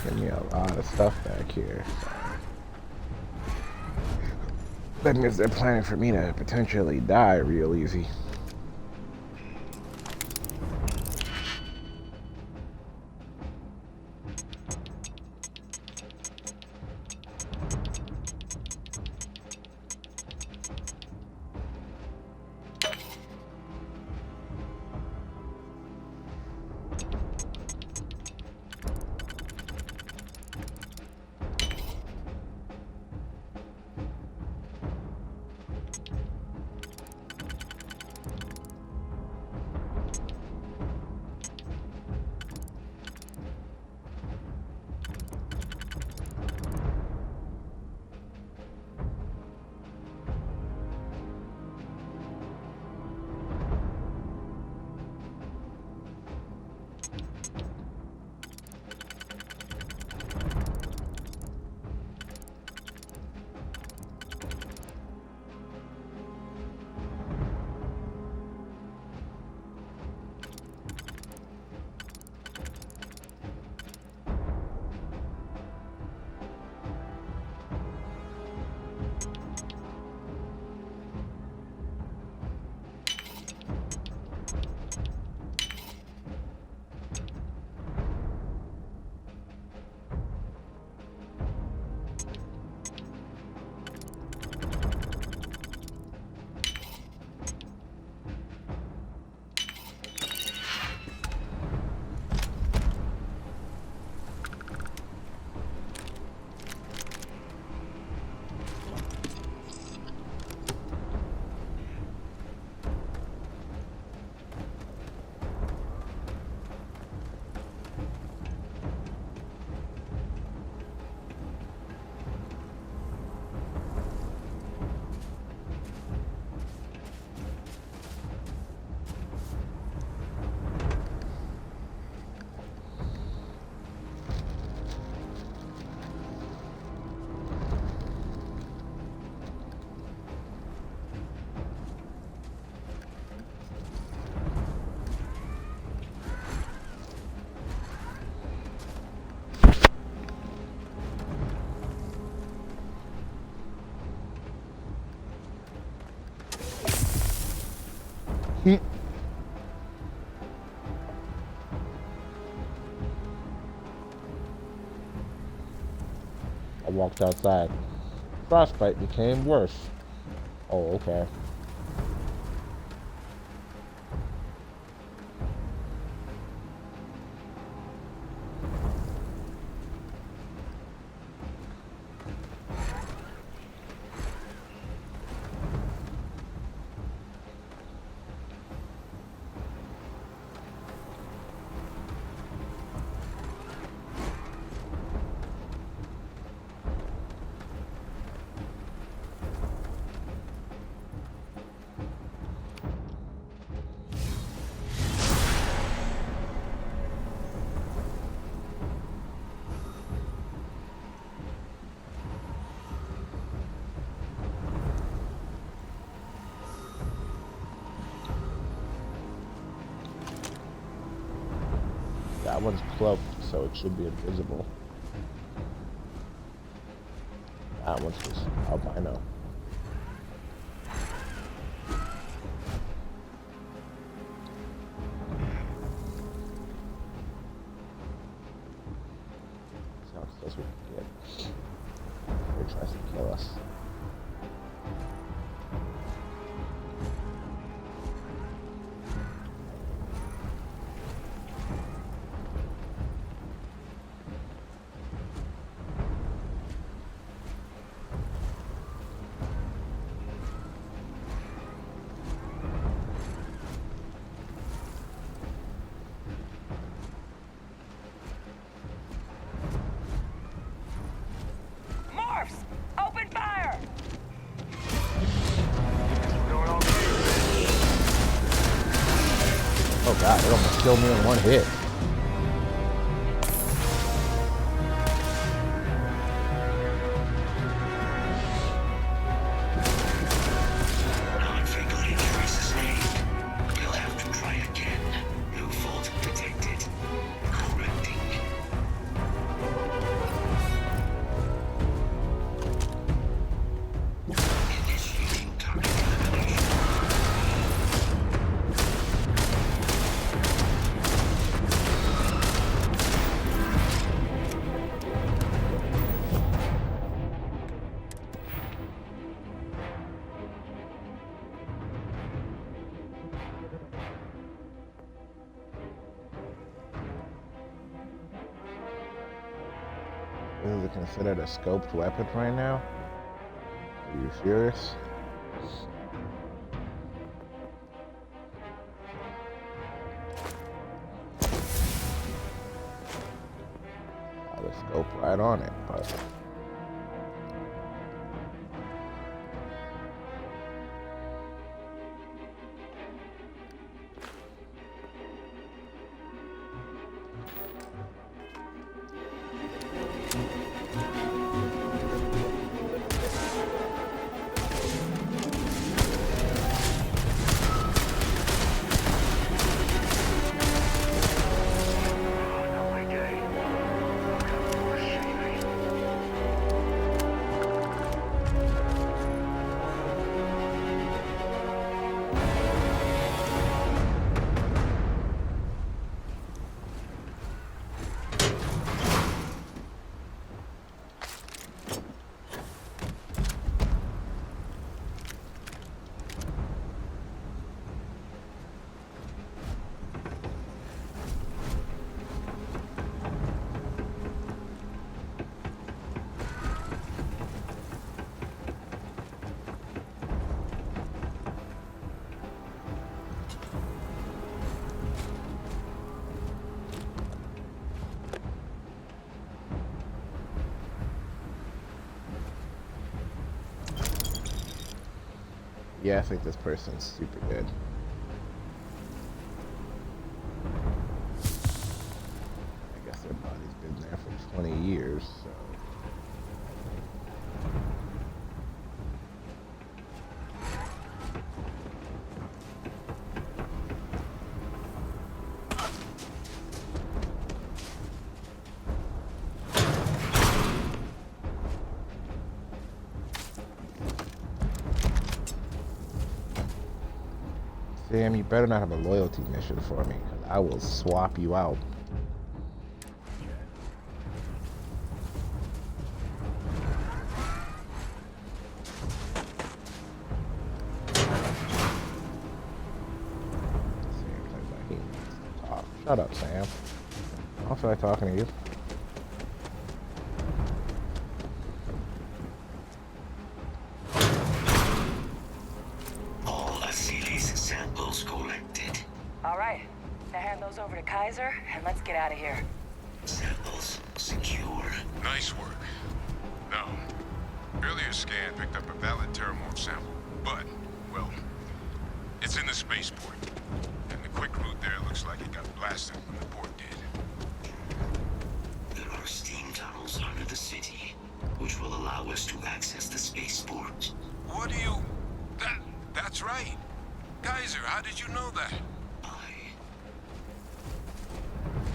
Give me a lot of stuff back here. That means they're planning for me to potentially die real easy. I walked outside. Frostbite became worse. Oh, okay. That one's cloaked, so it should be invisible. That one's just albino. Sounds close we can get. He tries to kill us. Oh god, it almost killed me in one hit. Is it considered a scoped weapon right now? Are you serious? Got a scope right on it, but yeah, I think this person's super good. I guess their body's been there for 20 years, so. Sam, you better not have a loyalty mission for me, 'cause I will swap you out. Shut up, Sam. I don't feel like talking to you. All Asilis samples collected. All right. Now hand those over to Kaiser, and let's get out of here. Samples secure. Nice work. No. Earlier scan picked up a valid Terramorph sample, but, well, it's in the spaceport. And the quick route there looks like it got blasted when the port did. There are steam tunnels under the city, which will allow us to access the spaceport. What do you... That's right. Kaiser, how did you know that?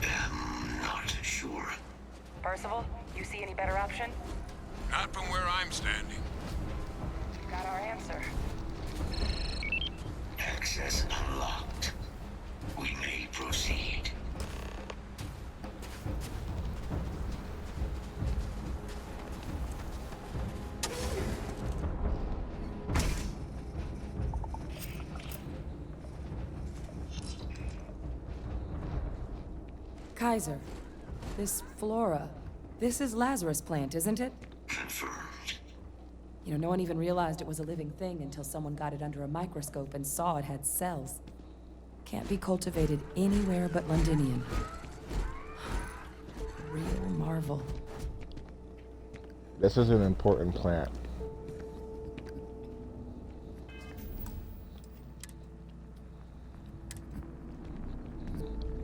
I'm not sure. Percival, you see any better option? Not from where I'm standing. Got our answer. Access unlocked. We may proceed. Kaiser, this Flora, this is Lazarus Plant, isn't it? Confirmed. You know, no one even realized it was a living thing until someone got it under a microscope and saw it had cells. Can't be cultivated anywhere but Londinium. Real marvel. This is an important plant.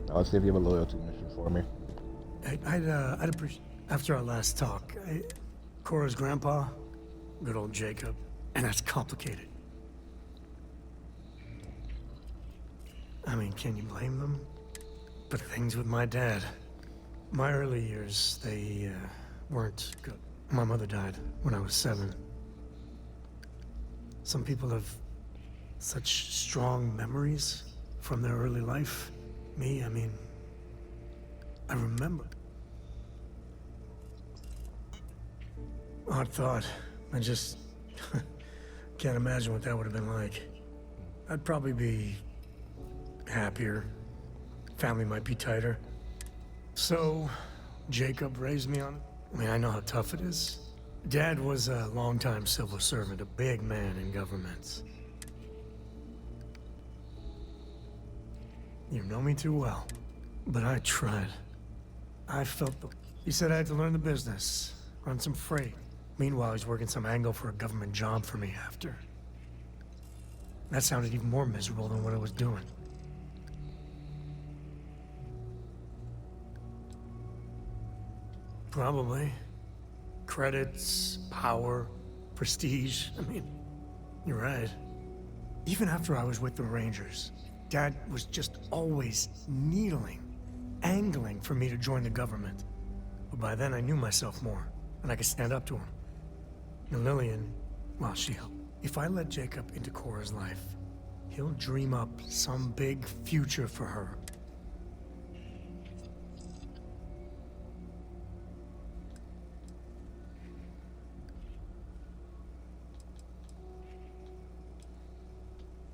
Now let's see if you have a loyalty mission for me. I'd appreciate, after our last talk, Cora's grandpa, good old Jacob, and that's complicated. I mean, can you blame them? But things with my dad, my early years, they weren't good. My mother died when I was 7. Some people have such strong memories from their early life. Me, I mean, I remember. Odd thought. I just can't imagine what that would have been like. I'd probably be happier. Family might be tighter. So, Jacob raised me on it. I mean, I know how tough it is. Dad was a longtime civil servant, a big man in government. You know me too well. But I tried. I felt the... He said I had to learn the business, run some freight. Meanwhile, he's working some angle for a government job for me after. That sounded even more miserable than what I was doing. Probably. Credits, power, prestige. I mean, you're right. Even after I was with the Rangers, Dad was just always needling, angling for me to join the government. But by then I knew myself more, and I could stand up to him. And Lillian, well, she helped. If I let Jacob into Cora's life, he'll dream up some big future for her.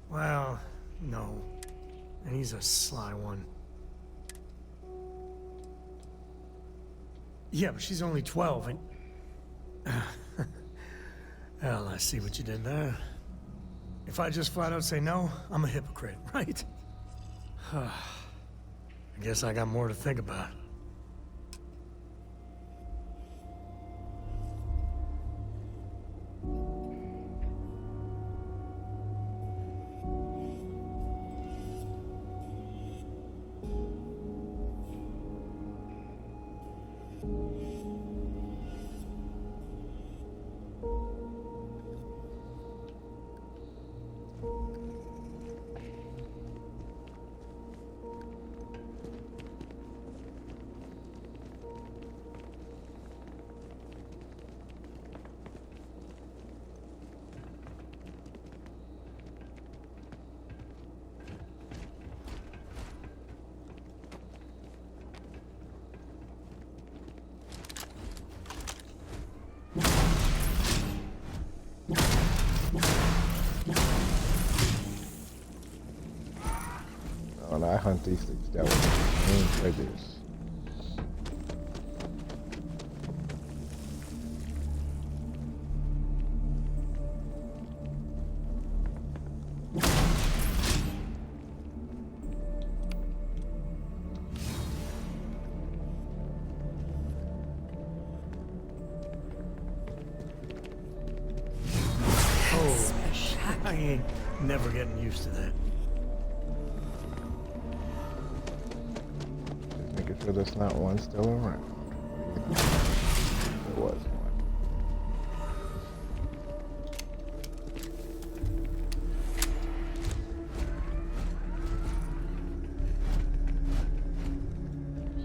Well, no. And he's a sly one. Yeah, but she's only 12 and... Well, I see what you did there. If I just flat out say no, I'm a hypocrite, right? I guess I got more to think about. hunt these things down with main prejudice. I ain't never getting used to that. Just making sure there's not one still around. There was one.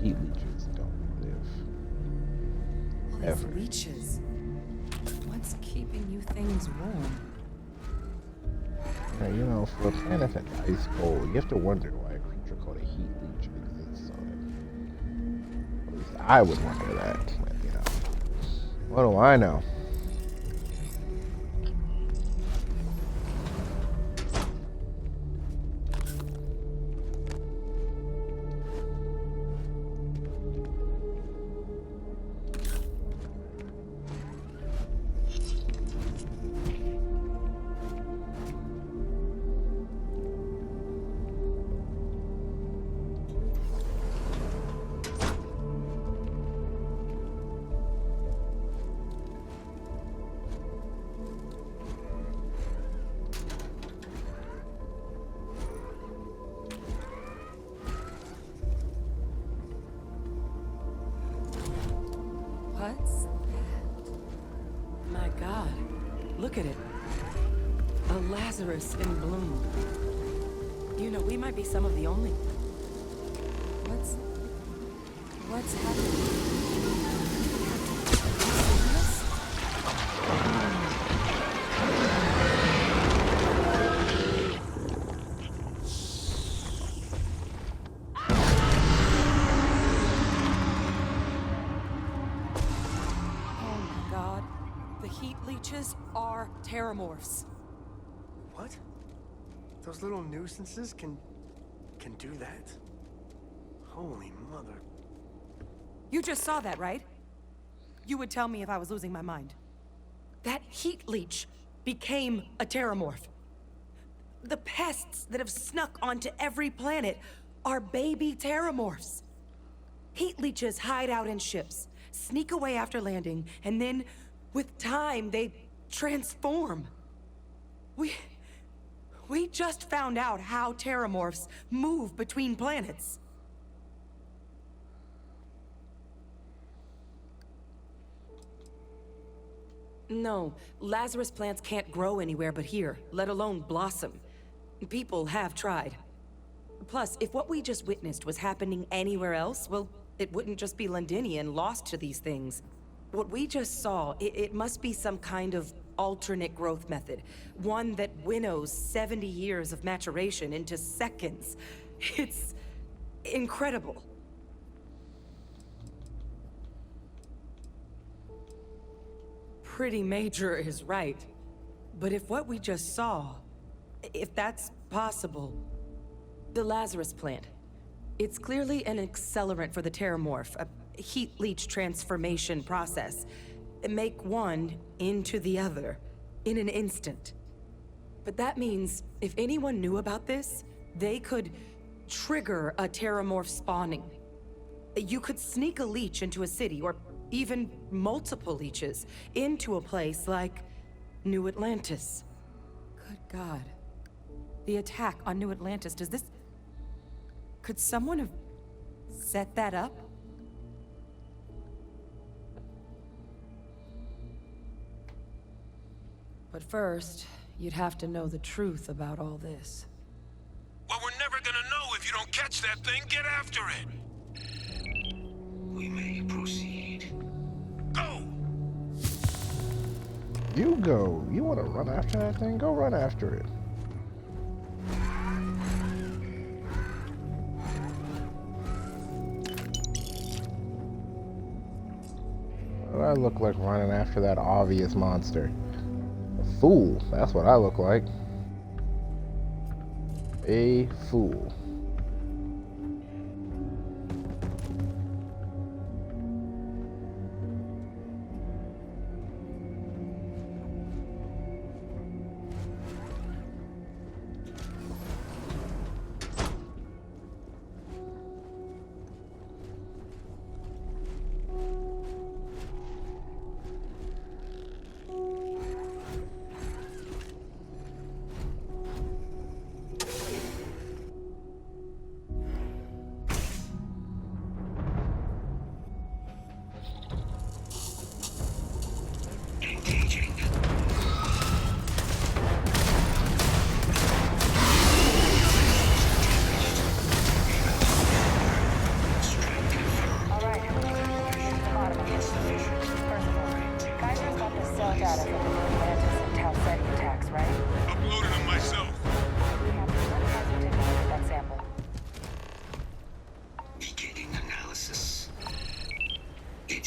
Heat leeches don't live. All Ever. these leeches. What's keeping you things warm? Yeah, you know, for a planet that's ice cold, you have to wonder why a creature called a heat leech exists on it. At least I would wonder that, but, you know. What do I know? What's that? My God, look at it. A Lazarus in bloom. You know, we might be some of the only... What's happening? Are terramorphs. What? Those little nuisances can do that? Holy mother. You just saw that, right? You would tell me if I was losing my mind. That heat leech became a terramorph. The pests that have snuck onto every planet are baby terramorphs. Heat leeches hide out in ships, sneak away after landing, and then, with time, they transform. We just found out how terramorphs move between planets. No, Lazarus plants can't grow anywhere but here, let alone blossom. People have tried. Plus, if what we just witnessed was happening anywhere else, well, it wouldn't just be Londinian lost to these things. What we just saw, it must be some kind of alternate growth method. One that winnows 70 years of maturation into seconds. It's incredible. Pretty major is right. But if what we just saw, if that's possible... The Lazarus plant. It's clearly an accelerant for the terramorph, a heat leech transformation process. Make one into the other in an instant. But that means if anyone knew about this, they could trigger a terramorph spawning. You could sneak a leech into a city, or even multiple leeches, into a place like New Atlantis. Good God. The attack on New Atlantis, does this... Could someone have set that up? But first, you'd have to know the truth about all this. Well, we're never gonna know if you don't catch that thing. Get after it. We may proceed. Go! You go. You want to run after that thing? Go run after it. What do I look like running after that obvious monster? A fool. That's what I look like. A fool.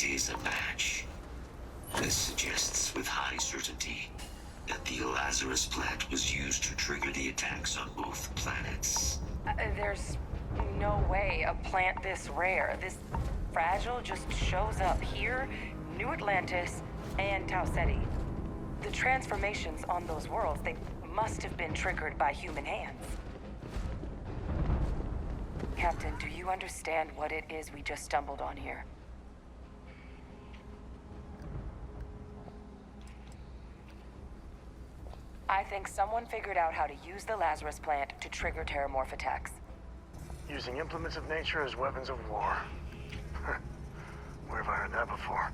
It is a match. This suggests with high certainty that the Lazarus plant was used to trigger the attacks on both planets. There's no way a plant this rare, this fragile, just shows up here, New Atlantis, and Tau Ceti. The transformations on those worlds, they must have been triggered by human hands. Captain, do you understand what it is we just stumbled on here? I think someone figured out how to use the Lazarus plant to trigger Terramorph attacks. Using implements of nature as weapons of war. Where have I heard that before?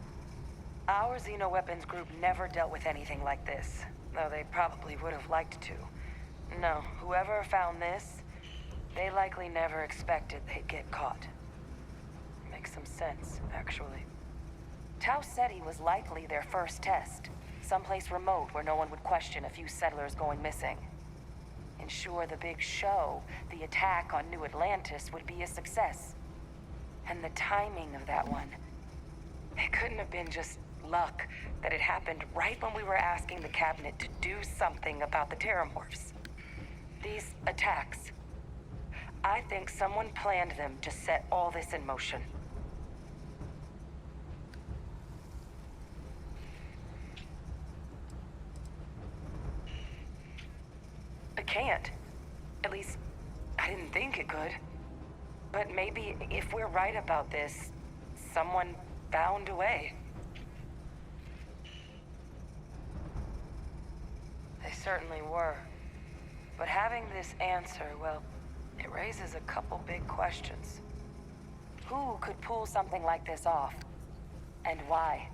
Our Xenoweapons group never dealt with anything like this, though they probably would have liked to. No, whoever found this, they likely never expected they'd get caught. Makes some sense, actually. Tau Ceti was likely their first test. Someplace remote where no one would question a few settlers going missing. Ensure the big show, the attack on New Atlantis, would be a success. And the timing of that one, it couldn't have been just luck that it happened right when we were asking the cabinet to do something about the Terramorphs. These attacks, I think someone planned them to set all this in motion. It can't. At least, I didn't think it could. But maybe if we're right about this, someone found a way. They certainly were. But having this answer, well, it raises a couple big questions. Who could pull something like this off? And why?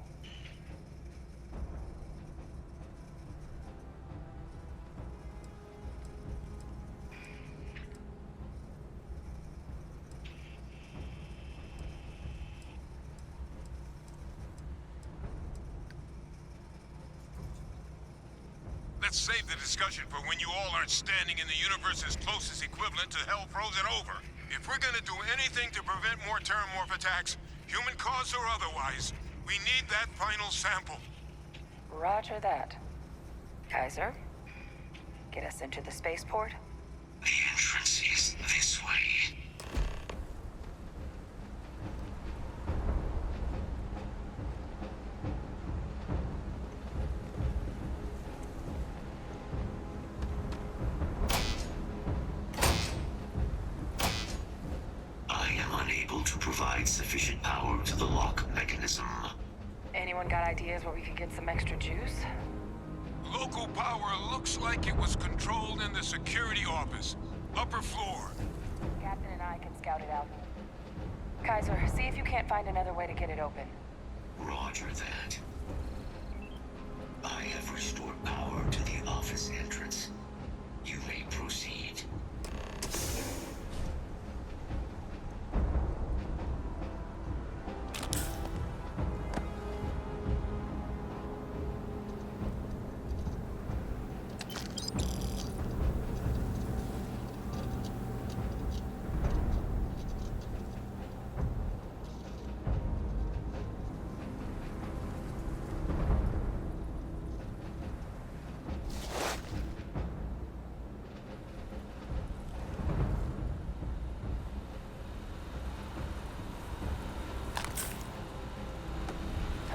Let's save the discussion for when you all aren't standing in the universe's closest equivalent to hell frozen over. If we're gonna do anything to prevent more Terramorph attacks, human cause or otherwise, we need that final sample. Roger that. Kaiser, get us into the spaceport? The entrance is this way. I am unable to provide sufficient power to the lock mechanism. Anyone got ideas where we could get some extra juice? Local power looks like it was controlled in the security office. Upper floor. Captain and I can scout it out. Kaiser, see if you can't find another way to get it open. Roger that. I have restored power to the office entrance. You may proceed.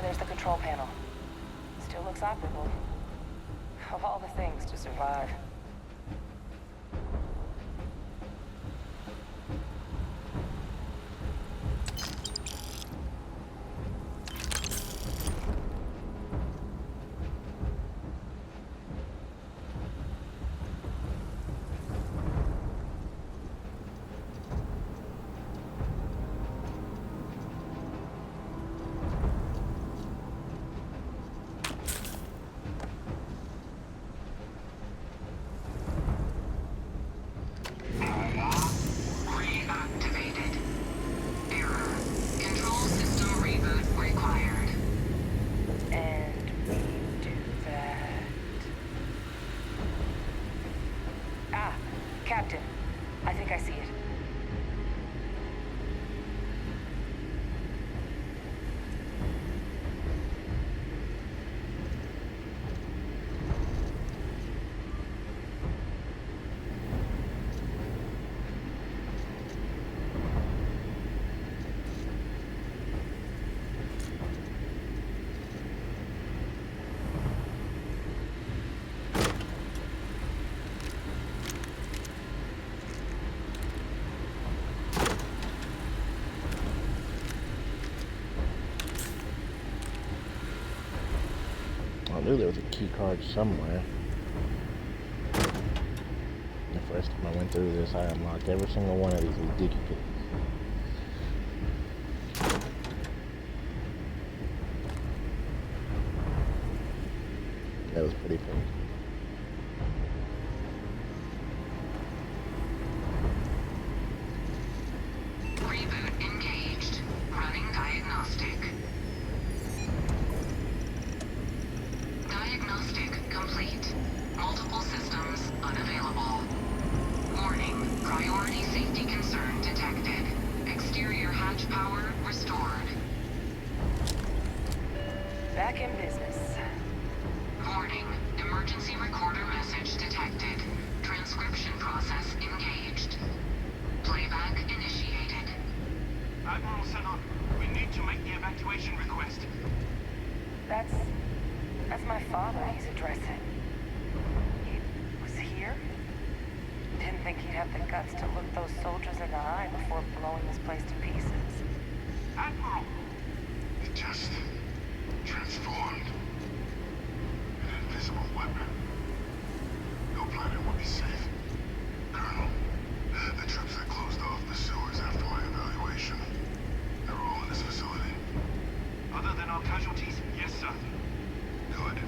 There's the control panel. Still looks operable. Of all the things to survive. knew there was a key card somewhere. The first time I went through this, I unlocked every single one of these ridiculous. That was pretty painful. Reboot engaged. Running diagnostic. Diagnostic complete. Multiple systems unavailable. Warning, priority safety concern detected. Exterior hatch power restored. Back in business. Warning, emergency recorder message detected. Transcription process engaged. Playback initiated. Admiral Senon, we need to make the evacuation request. That's my father he's addressing. He was here? Didn't think he'd have the guts to look those soldiers in the eye before blowing this place to pieces. Admiral! It just transformed. An invisible weapon. No planet would be safe. Colonel, the troops that closed off the sewers after my evaluation, they're all in this facility. Other than our casualties, yes, sir. Good.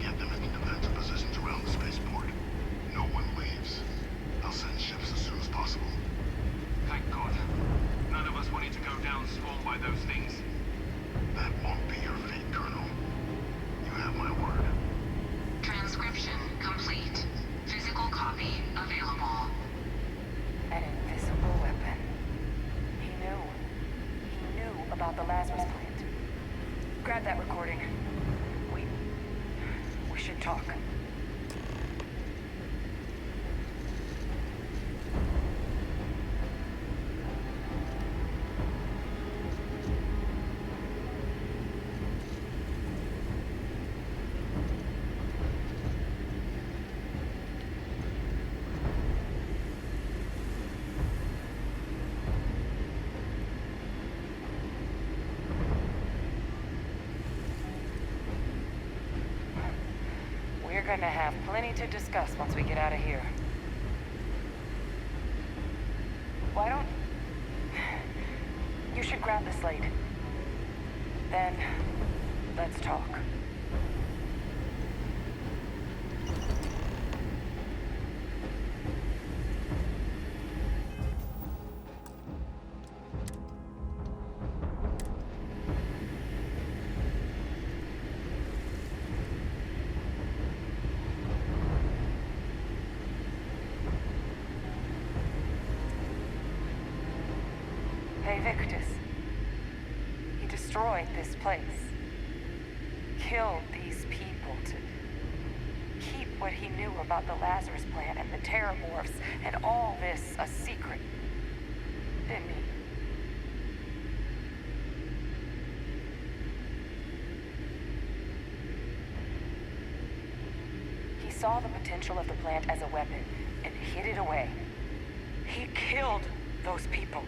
Get them into defensive positions around the spaceport. No one leaves. I'll send ships as soon as possible. Thank God. None of us wanted to go down swarmed by those things. That won't be your fate, Colonel. You have my word. Transcription complete. Physical copy available. An invisible weapon. He knew about the Lazarus plant. Grab that recording. We should talk. We're gonna have plenty to discuss once we get out of here. Why don't... You should grab the slate. Then, let's talk. Victus. He destroyed this place. Killed these people to keep what he knew about the Lazarus plant and the Terramorphs and all this a secret. Didn't he? He saw the potential of the plant as a weapon and hid it away. He killed those people.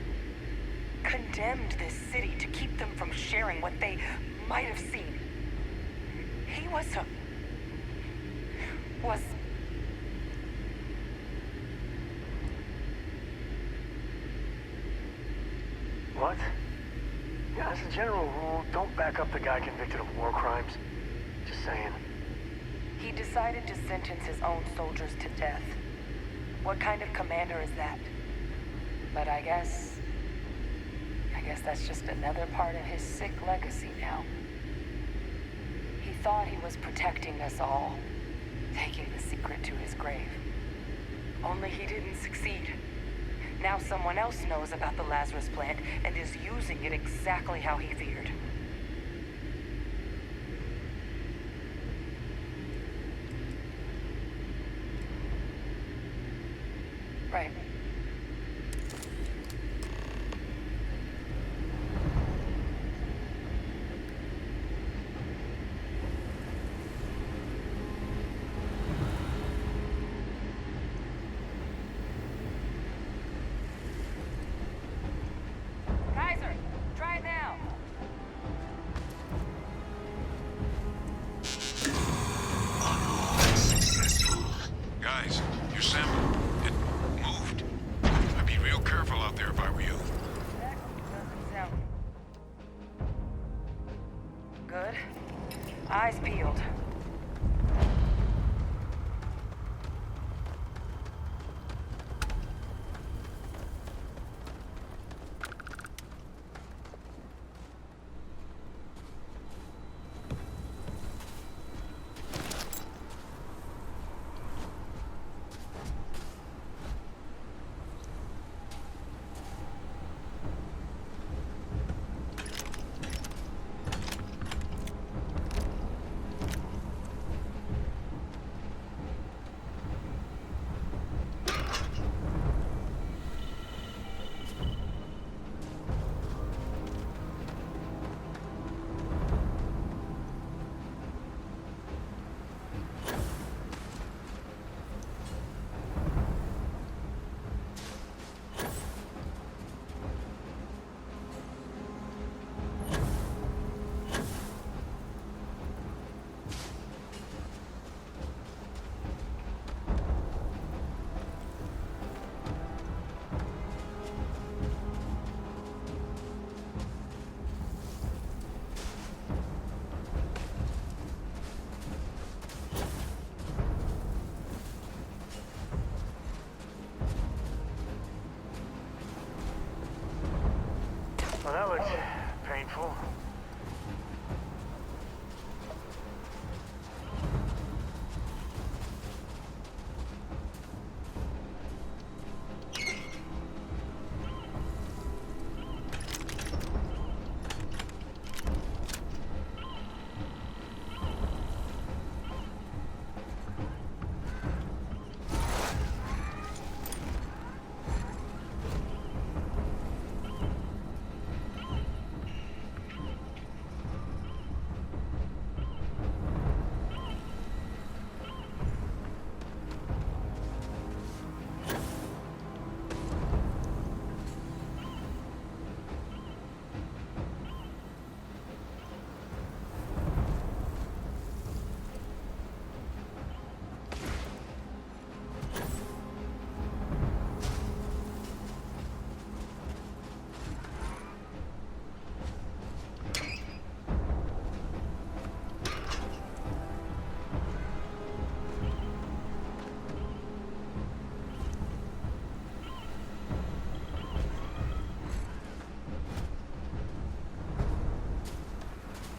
Condemned this city to keep them from sharing what they might have seen. He was What? Yeah, as a general rule, don't back up the guy convicted of war crimes. Just saying. He decided to sentence his own soldiers to death. What kind of commander is that? But I guess that's just another part of his sick legacy now. He thought he was protecting us all, taking the secret to his grave. Only he didn't succeed. Now someone else knows about the Lazarus plant and is using it exactly how he feared. Right. Good. Eyes peeled. Well, that looks painful.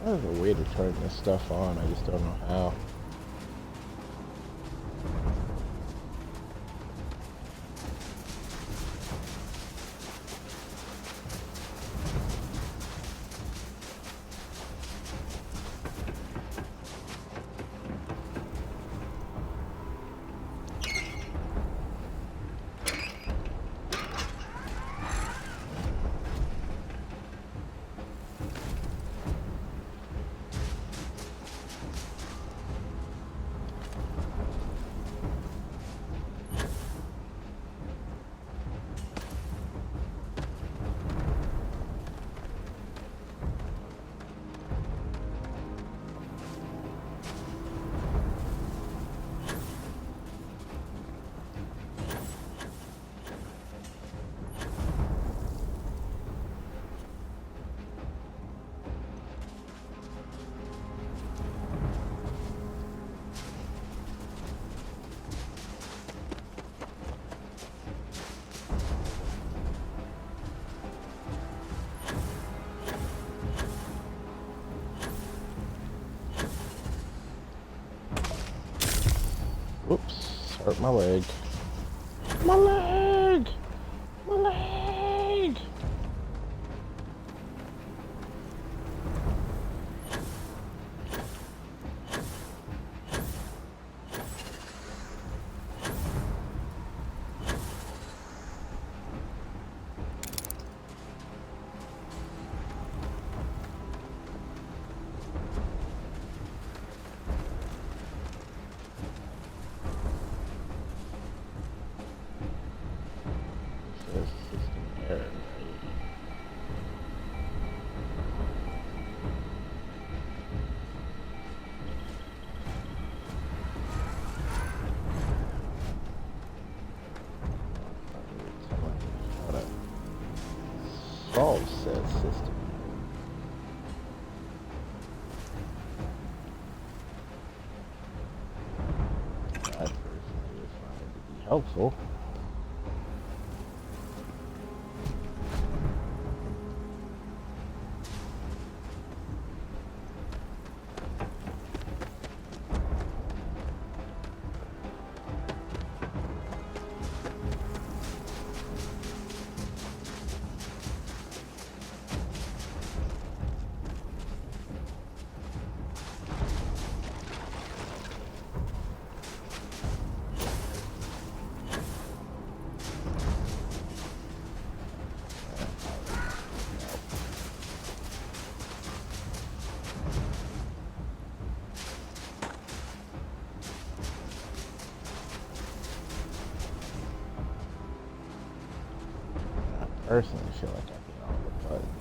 There's a way to turn this stuff on, I just don't know how. Whoops, hurt my leg. My leg! My leg! Solve said system. helpful. Personally, I feel like I hit all the buttons.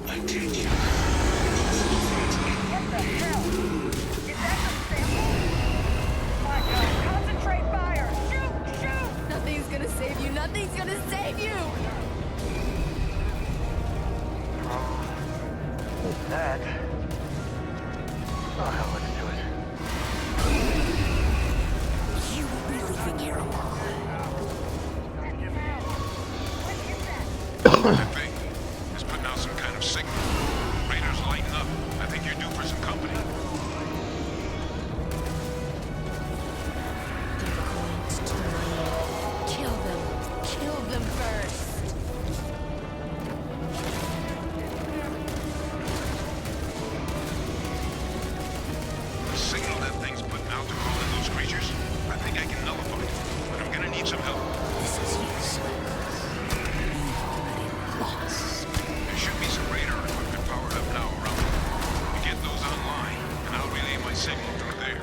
Attention. What the hell? Is that the sample? My God, concentrate fire! Shoot! Shoot! Nothing's gonna save you. Nothing's gonna save you. What's that? Oh, hell, let's do it. You really think you're alone? That thing is putting out some kind of signal. Raiders, lighten up. I think you're due for some company. Kill them. Kill them first. The signal that thing's putting out to call in those creatures, I think I can nullify it. But I'm gonna need some help. This is useless. You've already lost. There should be some radar equipment powered up now around it. We get those online, and I'll relay my signal through there.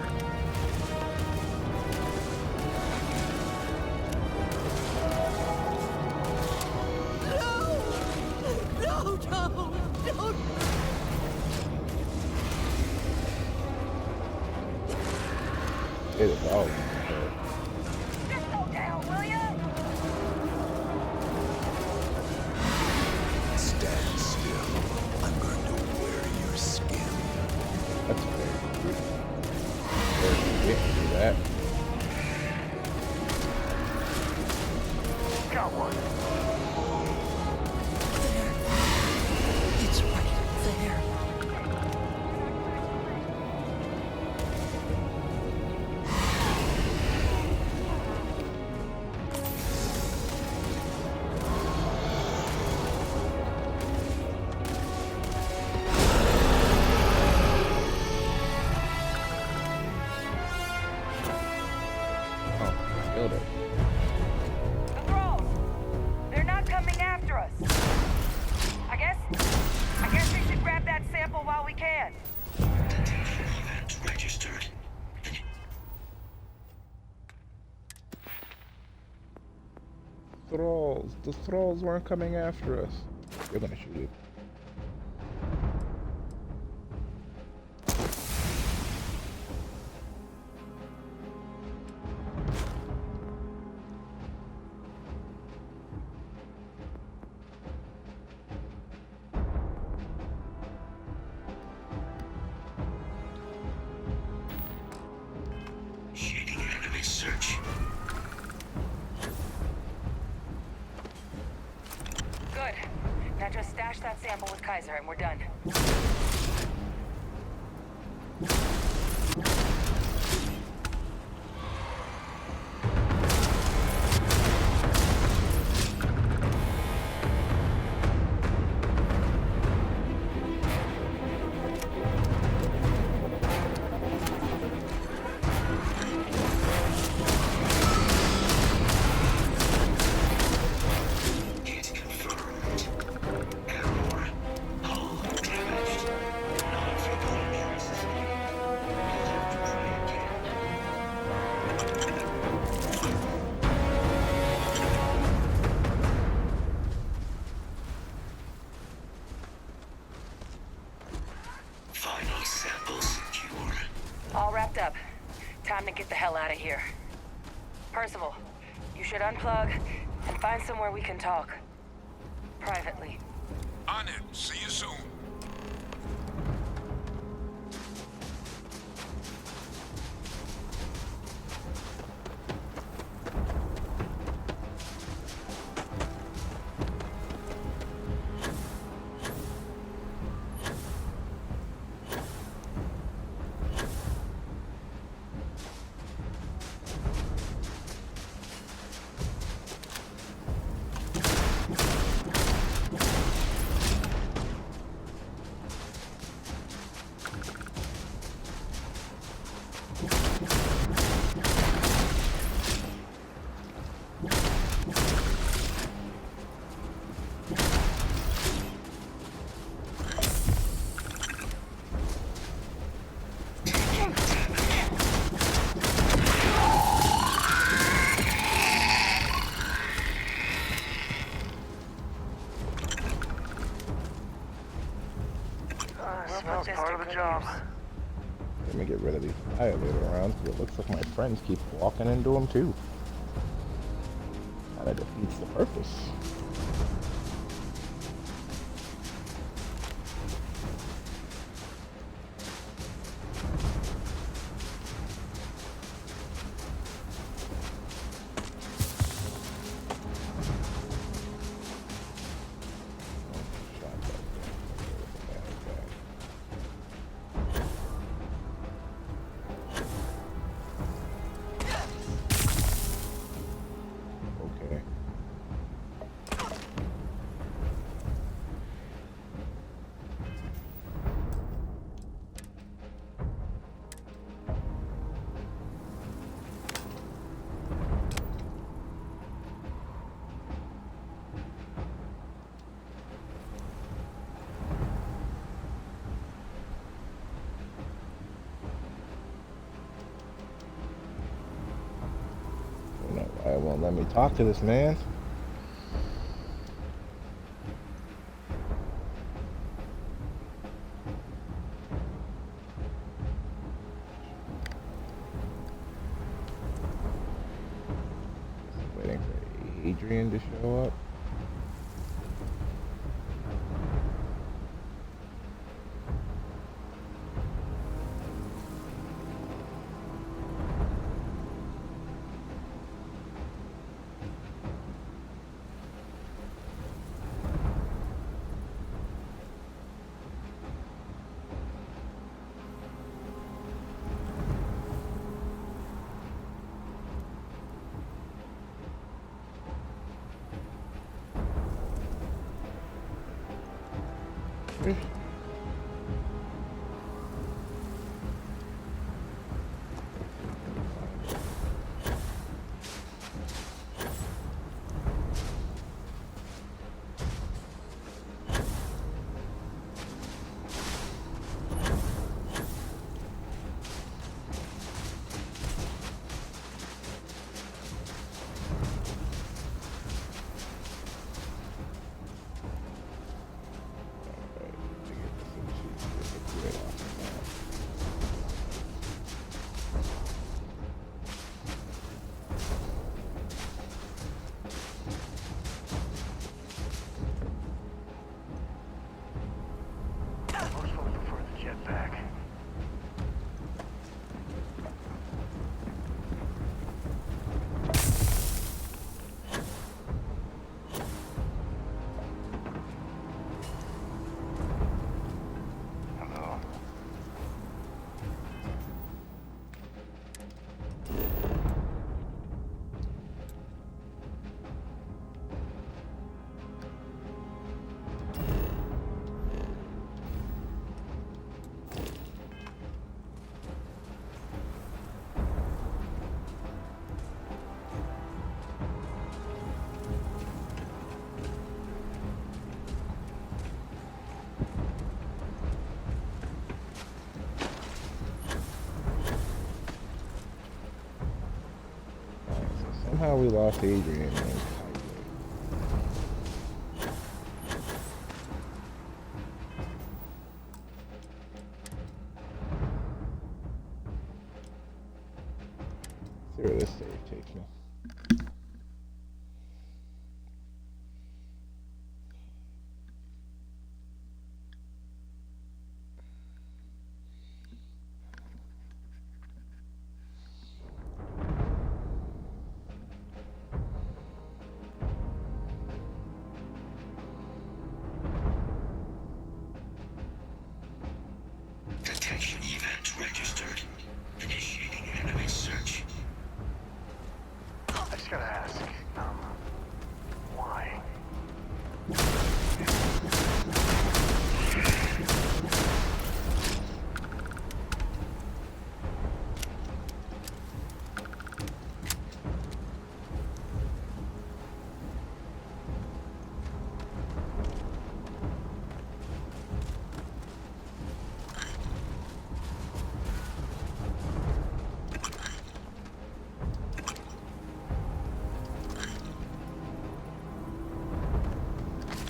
No, don't. It is all. Just go down, will ya? Stand still. I'm going to wear your skin. That's very good. Very good to do that. Got one. It's right there. Oh, killed it. The thralls! They're not coming after us. I guess we should grab that sample while we can. Event registered. Thralls. The thralls weren't coming after us. You're gonna shoot it. Shading enemy search. Good. Now just stash that sample with Kaiser and we're done. Time to get the hell out of here. Percival, you should unplug and find somewhere we can talk. Privately. On it. See you soon. Smells part of the job. Let me get rid of these violator rounds, because it looks like my friends keep walking into them too. Kinda defeats the purpose. Why it won't let me talk to this man? Waiting for Adrian to show up. Somehow we lost Adrian. See where this save takes me. Detection event registered. Initiating enemy search. I just gotta ask, why?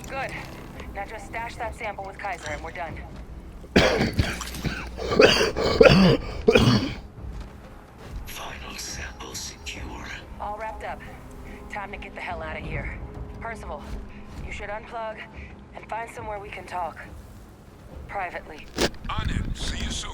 Good. Now just stash that sample with Kaiser and we're done. Final sample secure. All wrapped up. Time to get the hell out of here. Percival, you should unplug and find somewhere we can talk. Privately. On it. See you soon.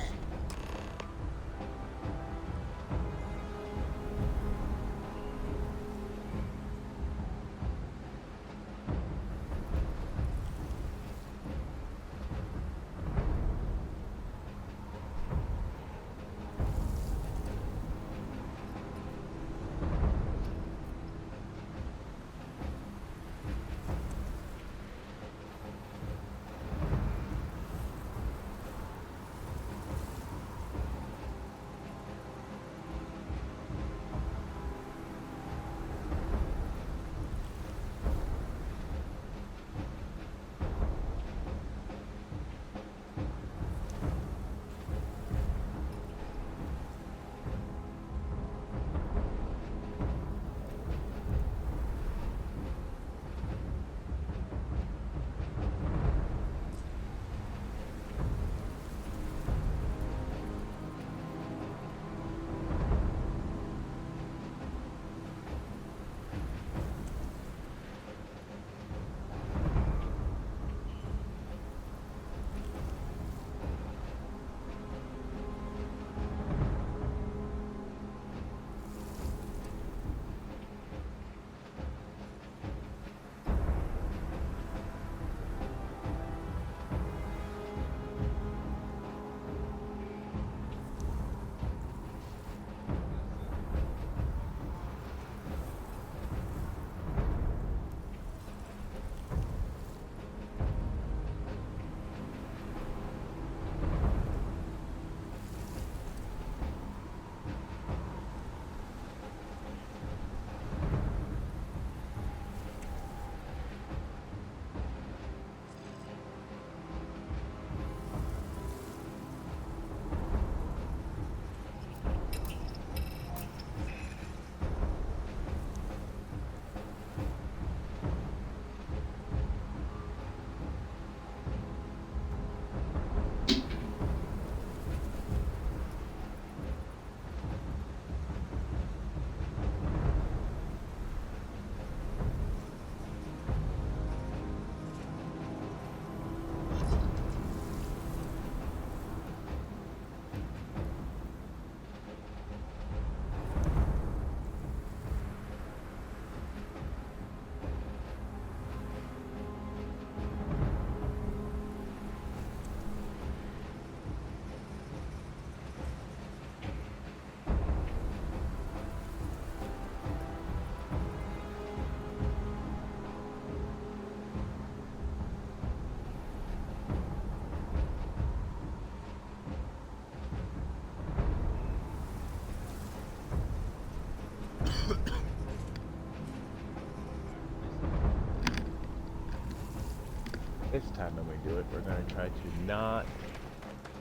This time when we do it, we're going to try to not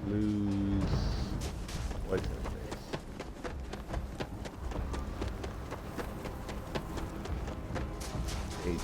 lose... What's his face? Eight.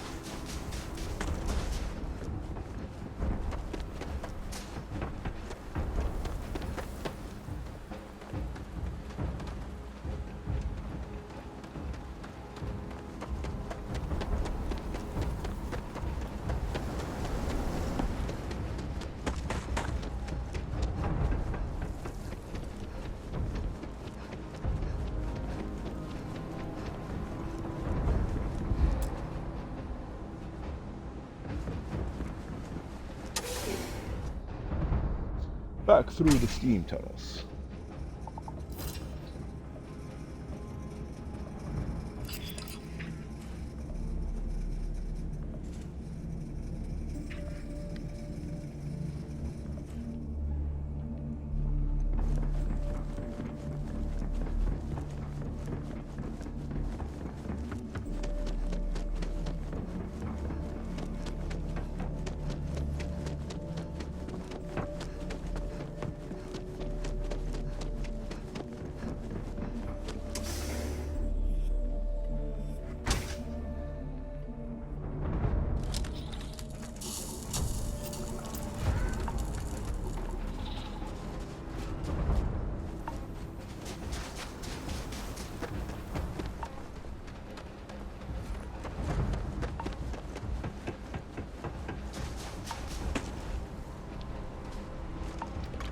back through the steam tunnels.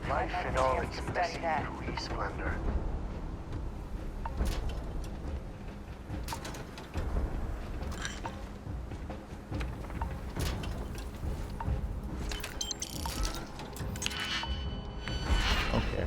Life in all its messy gooey splendor. Okay.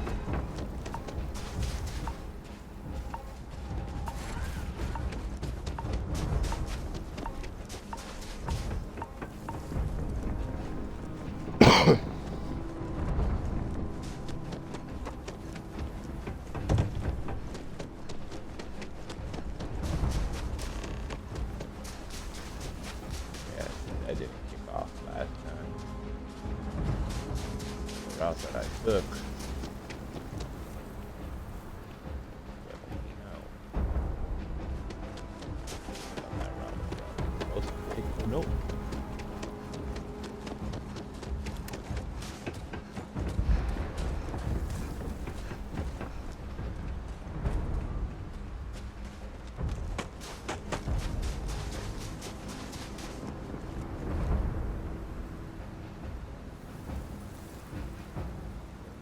That didn't kick off last time. The route that I took. Nope.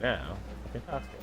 Now, I can talk to him.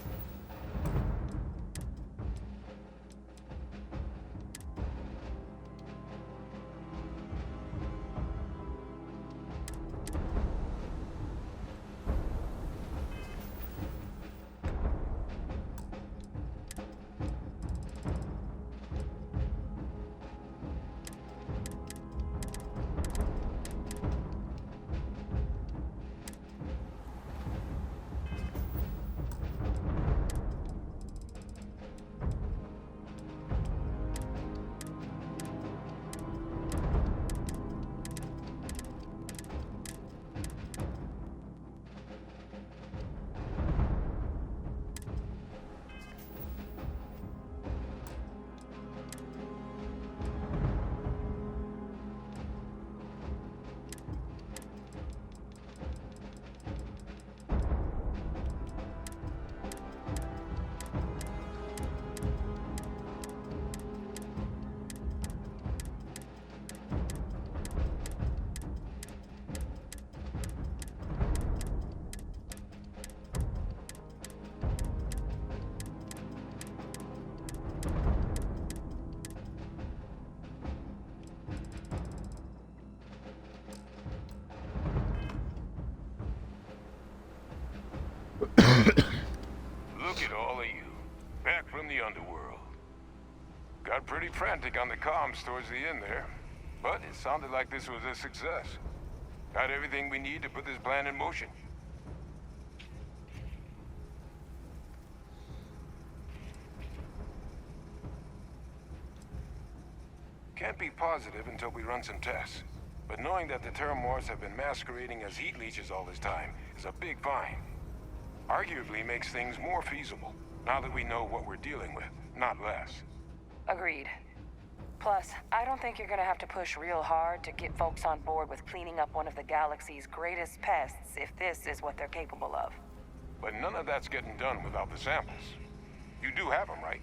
Look at all of you, back from the underworld. Got pretty frantic on the comms towards the end there, but it sounded like this was a success. Got everything we need to put this plan in motion. Can't be positive until we run some tests, but knowing that the Terramorphs have been masquerading as heat leeches all this time is a big find. Arguably makes things more feasible, now that we know what we're dealing with, not less. Agreed. Plus, I don't think you're gonna have to push real hard to get folks on board with cleaning up one of the galaxy's greatest pests if this is what they're capable of. But none of that's getting done without the samples. You do have them, right?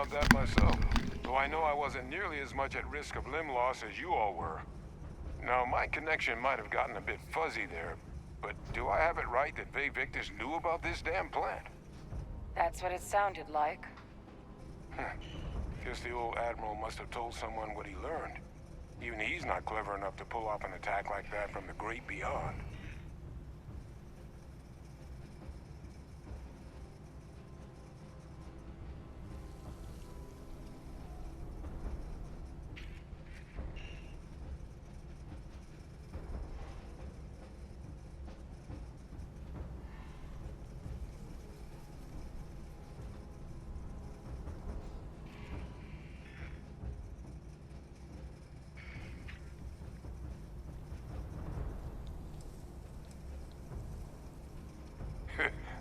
about that myself, though I know I wasn't nearly as much at risk of limb loss as you all were. Now, my connection might have gotten a bit fuzzy there, but do I have it right that Vay Victus knew about this damn plant? That's what it sounded like. Guess the old Admiral must have told someone what he learned. Even he's not clever enough to pull off an attack like that from the great beyond.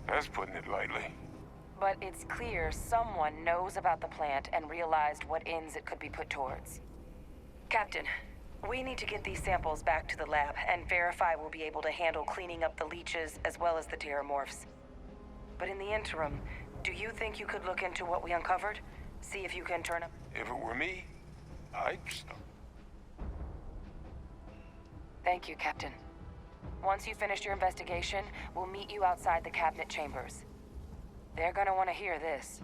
That's putting it lightly. But it's clear someone knows about the plant and realized what ends it could be put towards. Captain, we need to get these samples back to the lab and verify we'll be able to handle cleaning up the leeches as well as the terramorphs. But in the interim, do you think you could look into what we uncovered? See if you can turn up... If it were me, I'd... Thank you, Captain. Once you finish your investigation, we'll meet you outside the cabinet chambers. They're gonna want to hear this.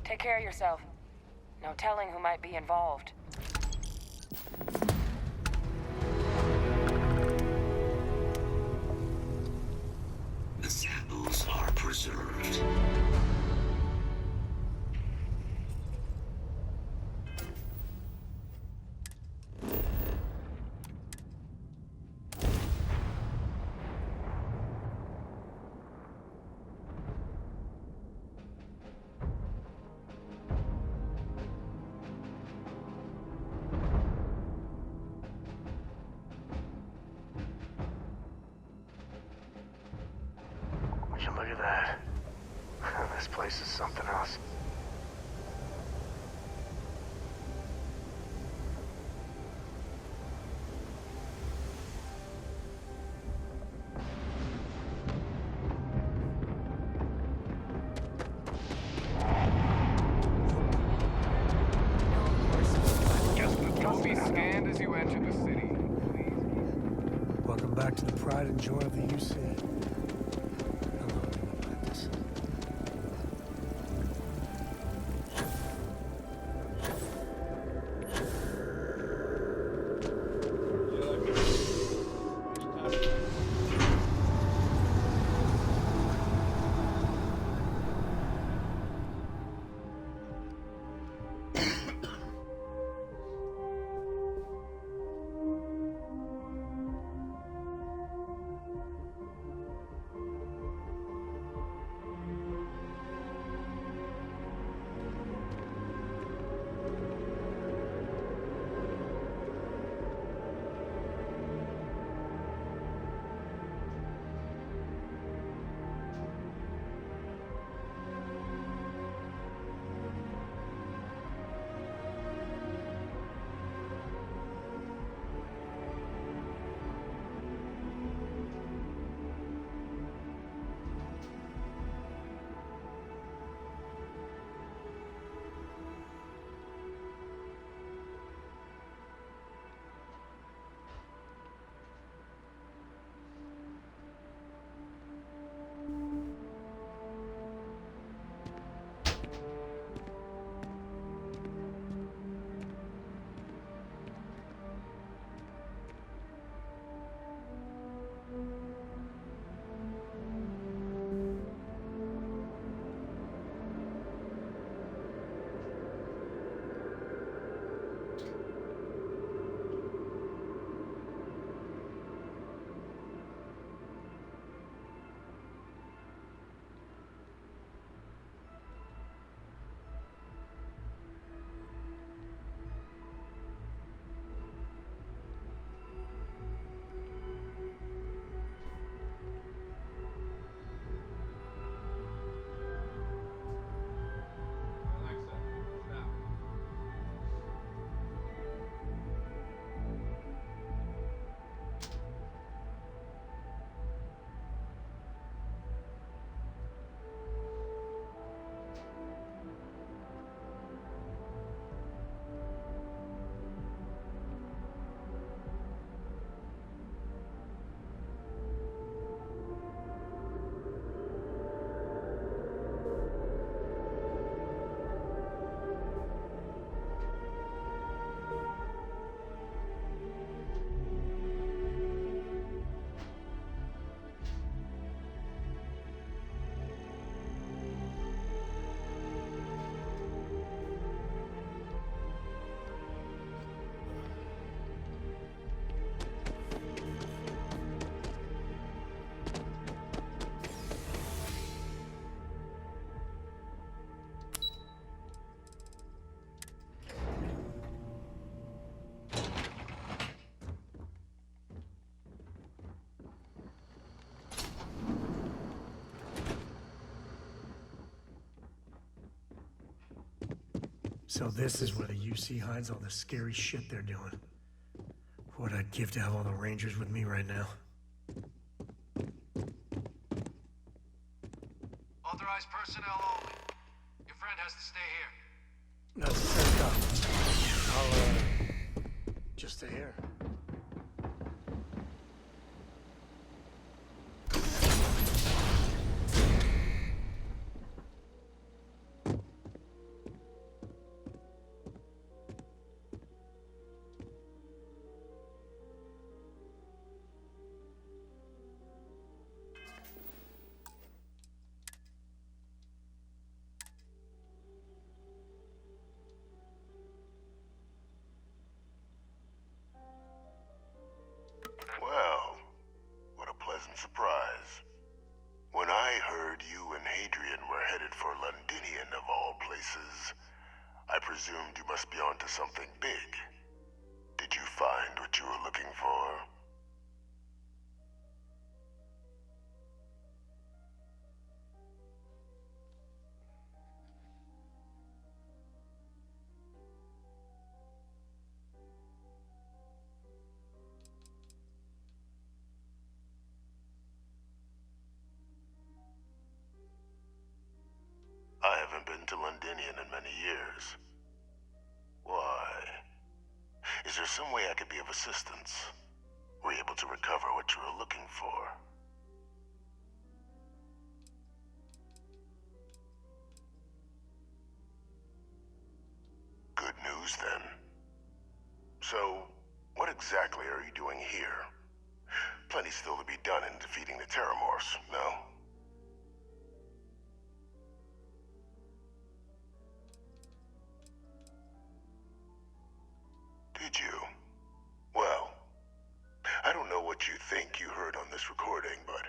Take care of yourself. No telling who might be involved. The samples are preserved. Look at that. This place is something else. Just be scanned as you enter the city. Welcome back to the pride and joy of the UC. So this is where the UC hides all the scary shit they're doing. What I'd give to have all the Rangers with me right now. Authorized personnel only. Your friend has to stay here. That's fair enough. I'll, just stay here. Well, what a pleasant surprise. When I heard you and Hadrian were headed for Londinian of all places, I presumed you must be onto something big. Did you find what you were looking for? I haven't been to Londinian in many years. Why? Is there some way I could be of assistance? Were you able to recover what you were looking for? Good news, then. So, what exactly are you doing here? Plenty still to be done in defeating the Terramorphs, no? Did you? Well, I don't know what you think you heard on this recording, but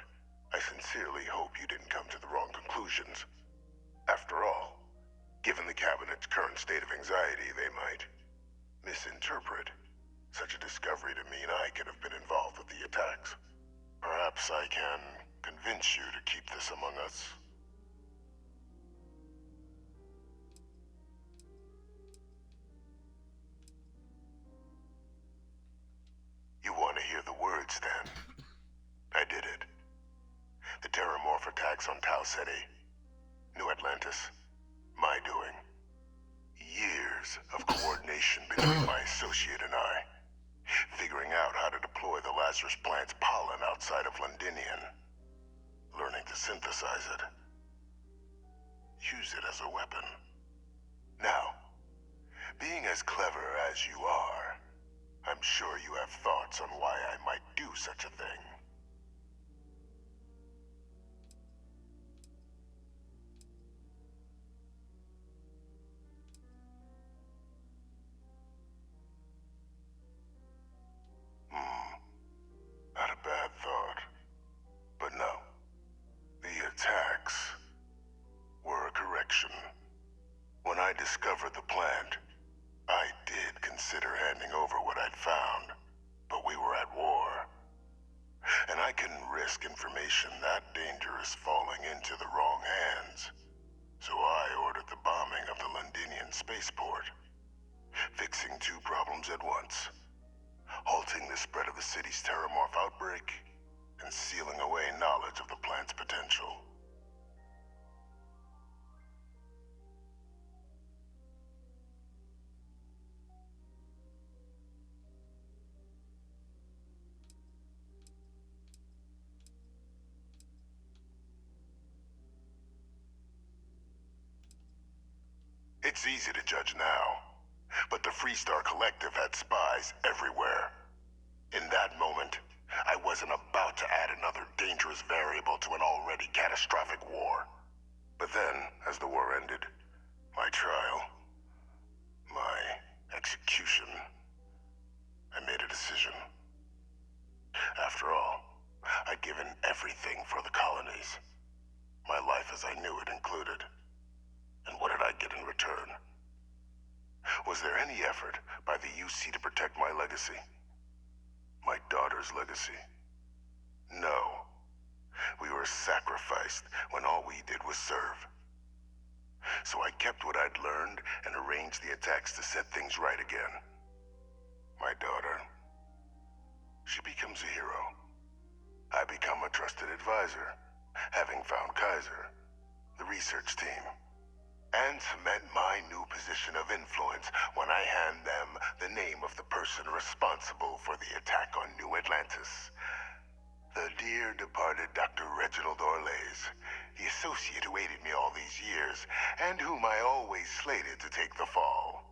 I sincerely hope you didn't come to the wrong conclusions. After all, given the Cabinet's current state of anxiety, they might misinterpret such a discovery to mean I could have been involved with the attacks. Perhaps I can convince you to keep this among us. You want to hear the words, then? I did it. The Terramorph attacks on Tau Ceti, New Atlantis, my doing. Years of coordination between my associate and I, figuring out how to deploy the Lazarus plant's pollen outside of Londinian, learning to synthesize it, use it as a weapon. Now, being as clever as you are, I'm sure you have thoughts on why I might do such a thing. Not a bad thought. But no. The attacks were a correction. When I discovered the plant, I did consider handing over what I'd found, but we were at war. And I couldn't risk information that dangerous falling into the wrong hands. So I ordered the bombing of the Londinian spaceport, fixing two problems at once. Halting the spread of the city's Terramorph outbreak, and sealing away knowledge of the plant's potential. It's easy to judge now, but the Freestar Collective had spies everywhere. In that moment, I wasn't about to add another dangerous variable to an already catastrophic war. But then, as the war ended, my trial, my execution, I made a decision. After all, I'd given everything for the colonies. My life as I knew it included. And what did I get in return? Was there any effort by the UC to protect my legacy? My daughter's legacy? No. We were sacrificed when all we did was serve. So I kept what I'd learned and arranged the attacks to set things right again. My daughter, she becomes a hero. I become a trusted advisor, having found Kaiser, the research team, and cement my new position of influence when I hand them the name of the person responsible for the attack on New Atlantis. The dear departed Dr. Reginald Orlais, the associate who aided me all these years, and whom I always slated to take the fall.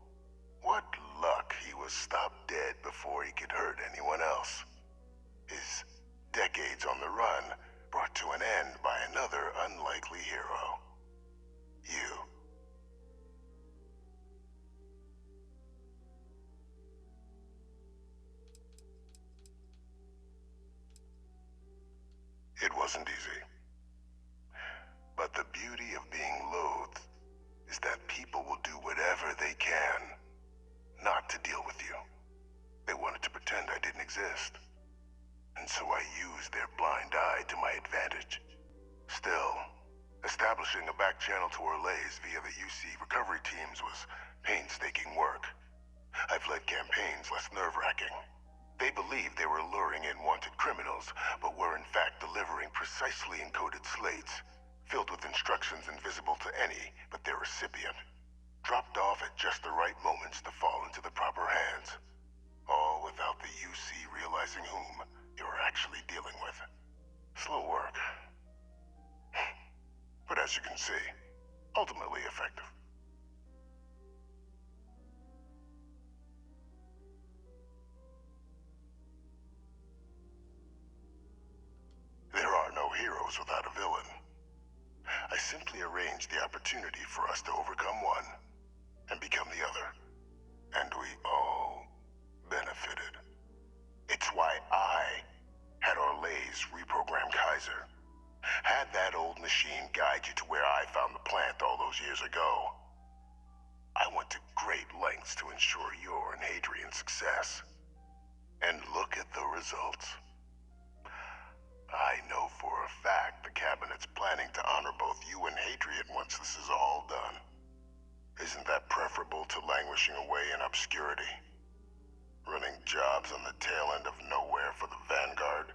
What luck he was stopped dead before he could hurt anyone else. His decades on the run brought to an end by another unlikely hero. You. It wasn't easy. But the beauty of being loathed is that people will do whatever they can not to deal with you. They wanted to pretend I didn't exist. And so I used their blind eye to my advantage. Still, establishing a back channel to Orlais via the UC recovery teams was painstaking work. I've led campaigns less nerve-wracking. They believed they were luring in wanted criminals, but were in fact delivering precisely encoded slates, filled with instructions invisible to any but their recipient, dropped off at just the right moments to fall into the proper hands. All without the UC realizing whom they were actually dealing with. Slow work. But as you can see, ultimately effective. There are no heroes without a villain. I simply arranged the opportunity for us to overcome one and become the other. And we all benefited. It's why I had Orlais reprogram Kaiser. Had that old machine guide you to where I found the plant all those years ago. I went to great lengths to ensure your and Hadrian's success. And look at the results. I know for a fact the Cabinet's planning to honor both you and Hadrian once this is all done. Isn't that preferable to languishing away in obscurity? Running jobs on the tail end of nowhere for the Vanguard?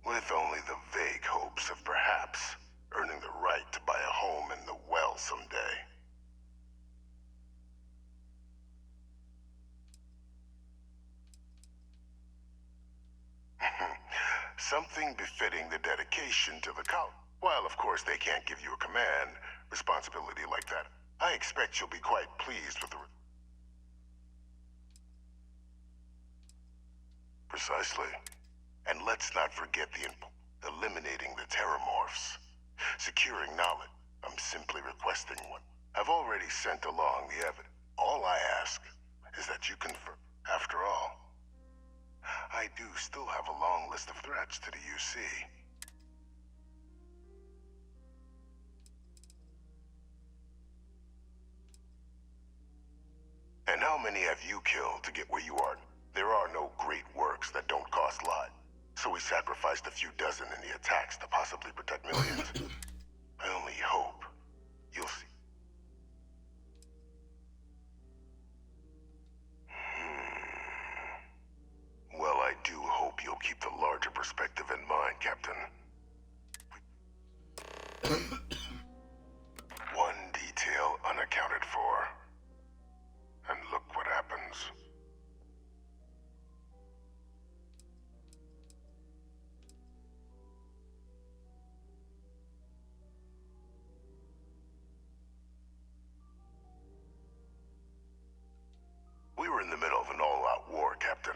With only the vague hopes of perhaps earning the right to buy a home in the well someday. Something befitting the dedication to the cult. While of course they can't give you a command responsibility like that, I expect you'll be quite pleased with the... Precisely. And let's not forget eliminating the Terramorphs. Securing knowledge. I'm simply requesting one. I've already sent along the evidence. All I ask is that you confirm. After all, I do still have a long list of threats to the UC. And how many have you killed to get where you are? There are no great works that don't cost a lot. So we sacrificed a few dozen in the attacks to possibly protect millions. I only hope you'll see. Well, I do hope you'll keep the larger perspective in mind, Captain. One detail unaccounted for. And look what happens. We were in the middle of an all-out war, Captain.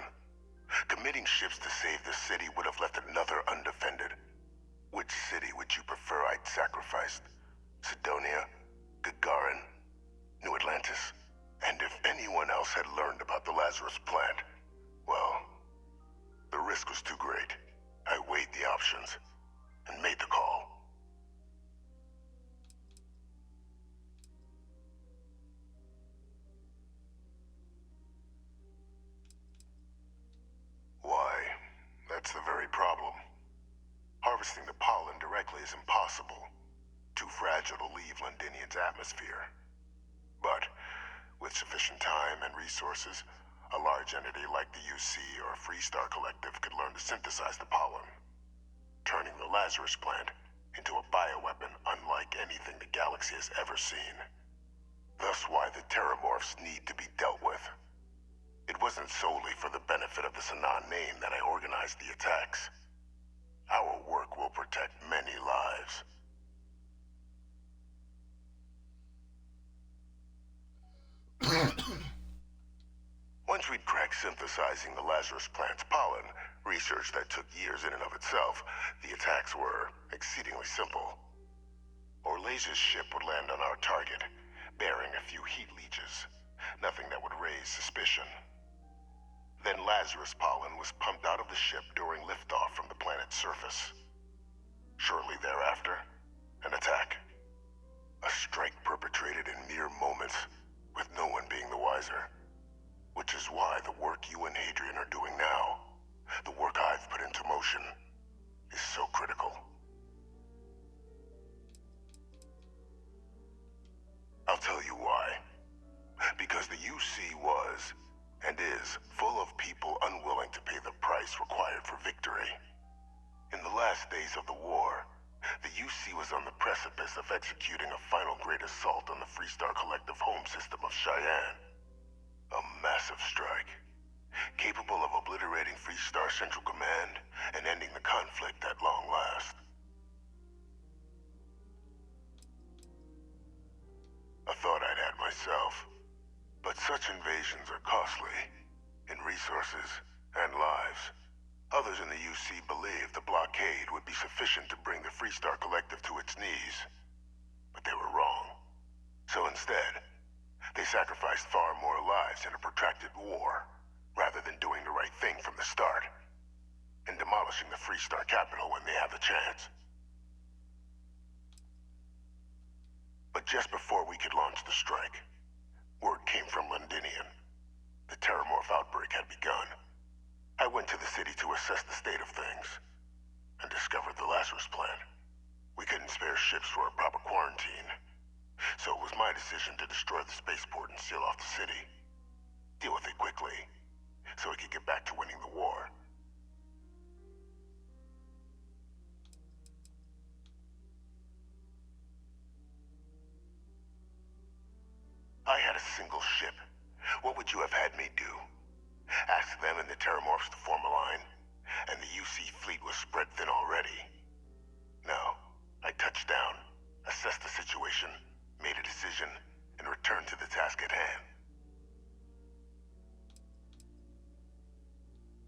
Committing ships to save the city would have left another undefended. Which city would you prefer I'd sacrificed? Sidonia? Gagarin? New Atlantis? And if anyone else had learned about the Lazarus plant, well, the risk was too great. I weighed the options and made the call. Why, that's the very problem. Harvesting the pollen directly is impossible. too fragile to leave Londinian's atmosphere. But with sufficient time and resources, a large entity like the UC or Freestar Collective could learn to synthesize the pollen, turning the Lazarus plant into a bioweapon unlike anything the galaxy has ever seen. Thus why the Terramorphs need to be dealt with. It wasn't solely for the benefit of the Sanan name that I organized the attacks. Our work will protect many lives. Once we'd cracked synthesizing the Lazarus plant's pollen, research that took years in and of itself, the attacks were exceedingly simple. Orlaze's ship would land on our target, bearing a few heat leeches, nothing that would raise suspicion. Then Lazarus pollen was pumped out of the ship during liftoff from the planet's surface. Shortly thereafter, an attack. A strike perpetrated in mere moments, with no one being the wiser. Which is why the work you and Hadrian are doing now, the work I've put into motion, is so critical. I'll tell you why. Because the UC was, and is, full of people unwilling to pay the price required for victory. In the last days of the war, the UC was on the precipice of executing a final great assault on the Freestar Collective home system of Cheyenne. A massive strike, capable of obliterating Freestar Central Command and ending the conflict at long last. A thought I'd had myself, but such invasions are costly, in resources and lives. Others in the UC believed the blockade would be sufficient to bring the Freestar Collective to its knees, but they were wrong. So instead, they sacrificed far more lives in a protracted war, rather than doing the right thing from the start, and demolishing the Freestar capital when they have the chance. But just before we could launch the strike, word came from Londinian. The Terramorph outbreak had begun. I went to the city to assess the state of things, and discovered the Lazarus plant. We couldn't spare ships for a proper quarantine, so it was my decision to destroy the spaceport and seal off the city. Deal with it quickly, so we could get back to winning the war. I had a single ship. What would you have had me do? Ask them and the Terramorphs to form a line, and the UC fleet was spread thin already. No, I touched down, assessed the situation, made a decision, and returned to the task at hand.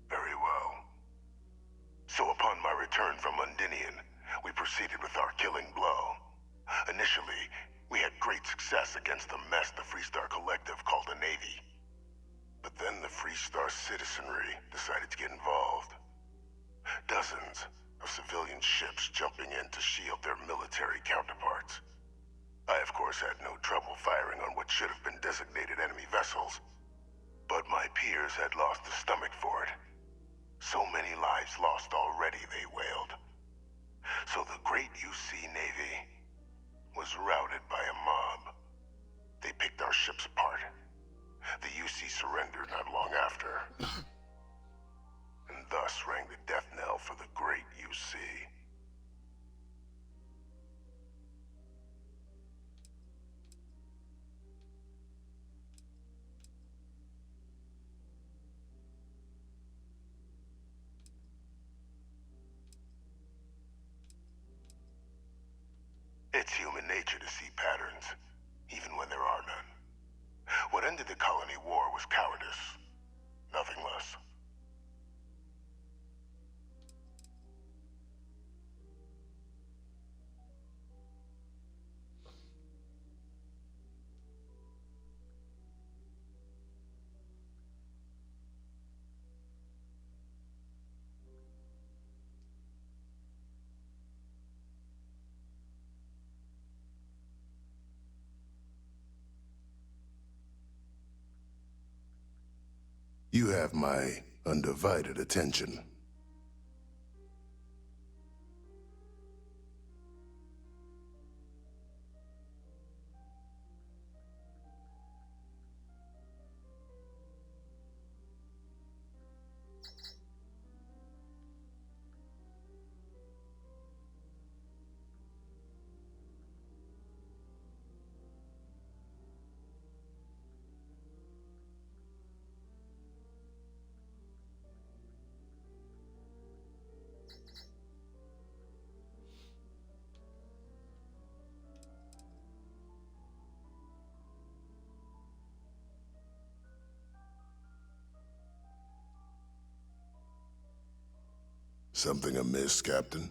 Very well. So upon my return from Londinian, we proceeded with our killing blow. Initially, we had great success against the mess the Freestar Collective called a navy. But then the Freestar citizenry decided to get involved. Dozens of civilian ships jumping in to shield their military counterparts. I, of course, had no trouble firing on what should have been designated enemy vessels. But my peers had lost the stomach for it. So many lives lost already, they wailed. So the great UC Navy was routed by a mob. They picked our ships apart. The UC surrendered not long after. And thus rang the death knell for the great UC. It's human nature to see patterns, even when there are none. What ended the colony war was cowardice, nothing less. You have my undivided attention. Something amiss, Captain?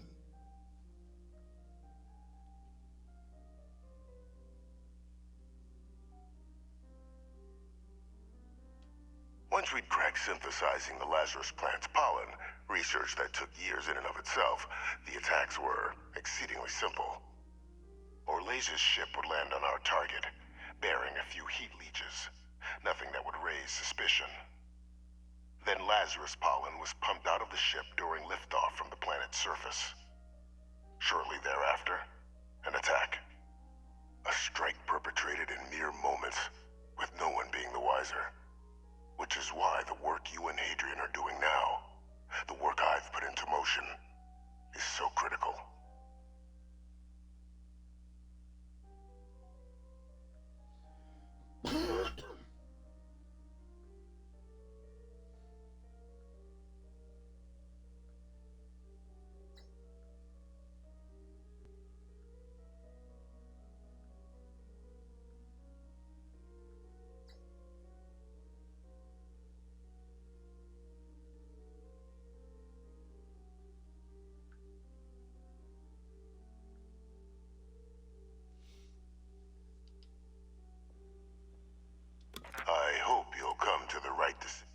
Once we'd cracked synthesizing the Lazarus plant's pollen, research that took years in and of itself, the attacks were exceedingly simple. Orlais' ship would land on our target, bearing a few heat leeches. Nothing that would raise suspicion. Then Lazarus pollen was pumped out of the ship during liftoff from the planet's surface. Shortly thereafter, an attack. A strike perpetrated in mere moments, with no one being the wiser. Which is why the work you and Adrian are doing now, the work I've put into motion, is so critical. I hope you'll come to the right decision.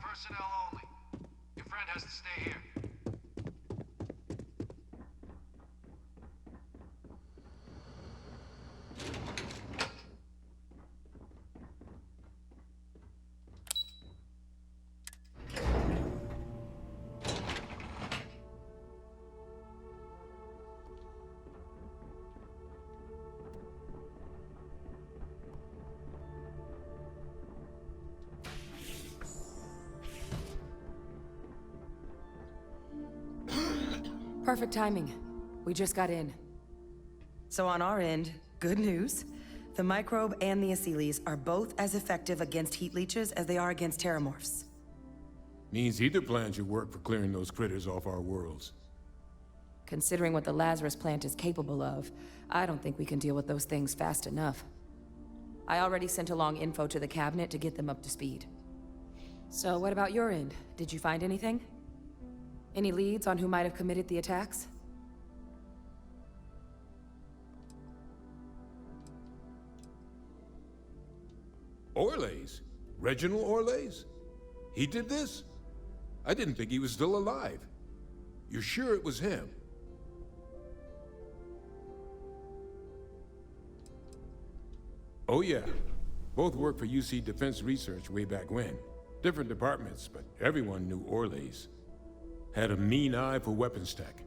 Personnel only. Your friend has to stay here. Perfect timing. We just got in. So on our end, good news. The microbe and the Asylees are both as effective against heat leeches as they are against terramorphs. Means either plan should work for clearing those critters off our worlds. Considering what the Lazarus plant is capable of, I don't think we can deal with those things fast enough. I already sent along info to the cabinet to get them up to speed. So what about your end? Did you find anything? Any leads on who might have committed the attacks? Orlais? Reginald Orlais? He did this? I didn't think he was still alive. You're sure it was him? Oh yeah. Both worked for UC Defense Research way back when. Different departments, but everyone knew Orlais. Had a mean eye for weapons tech.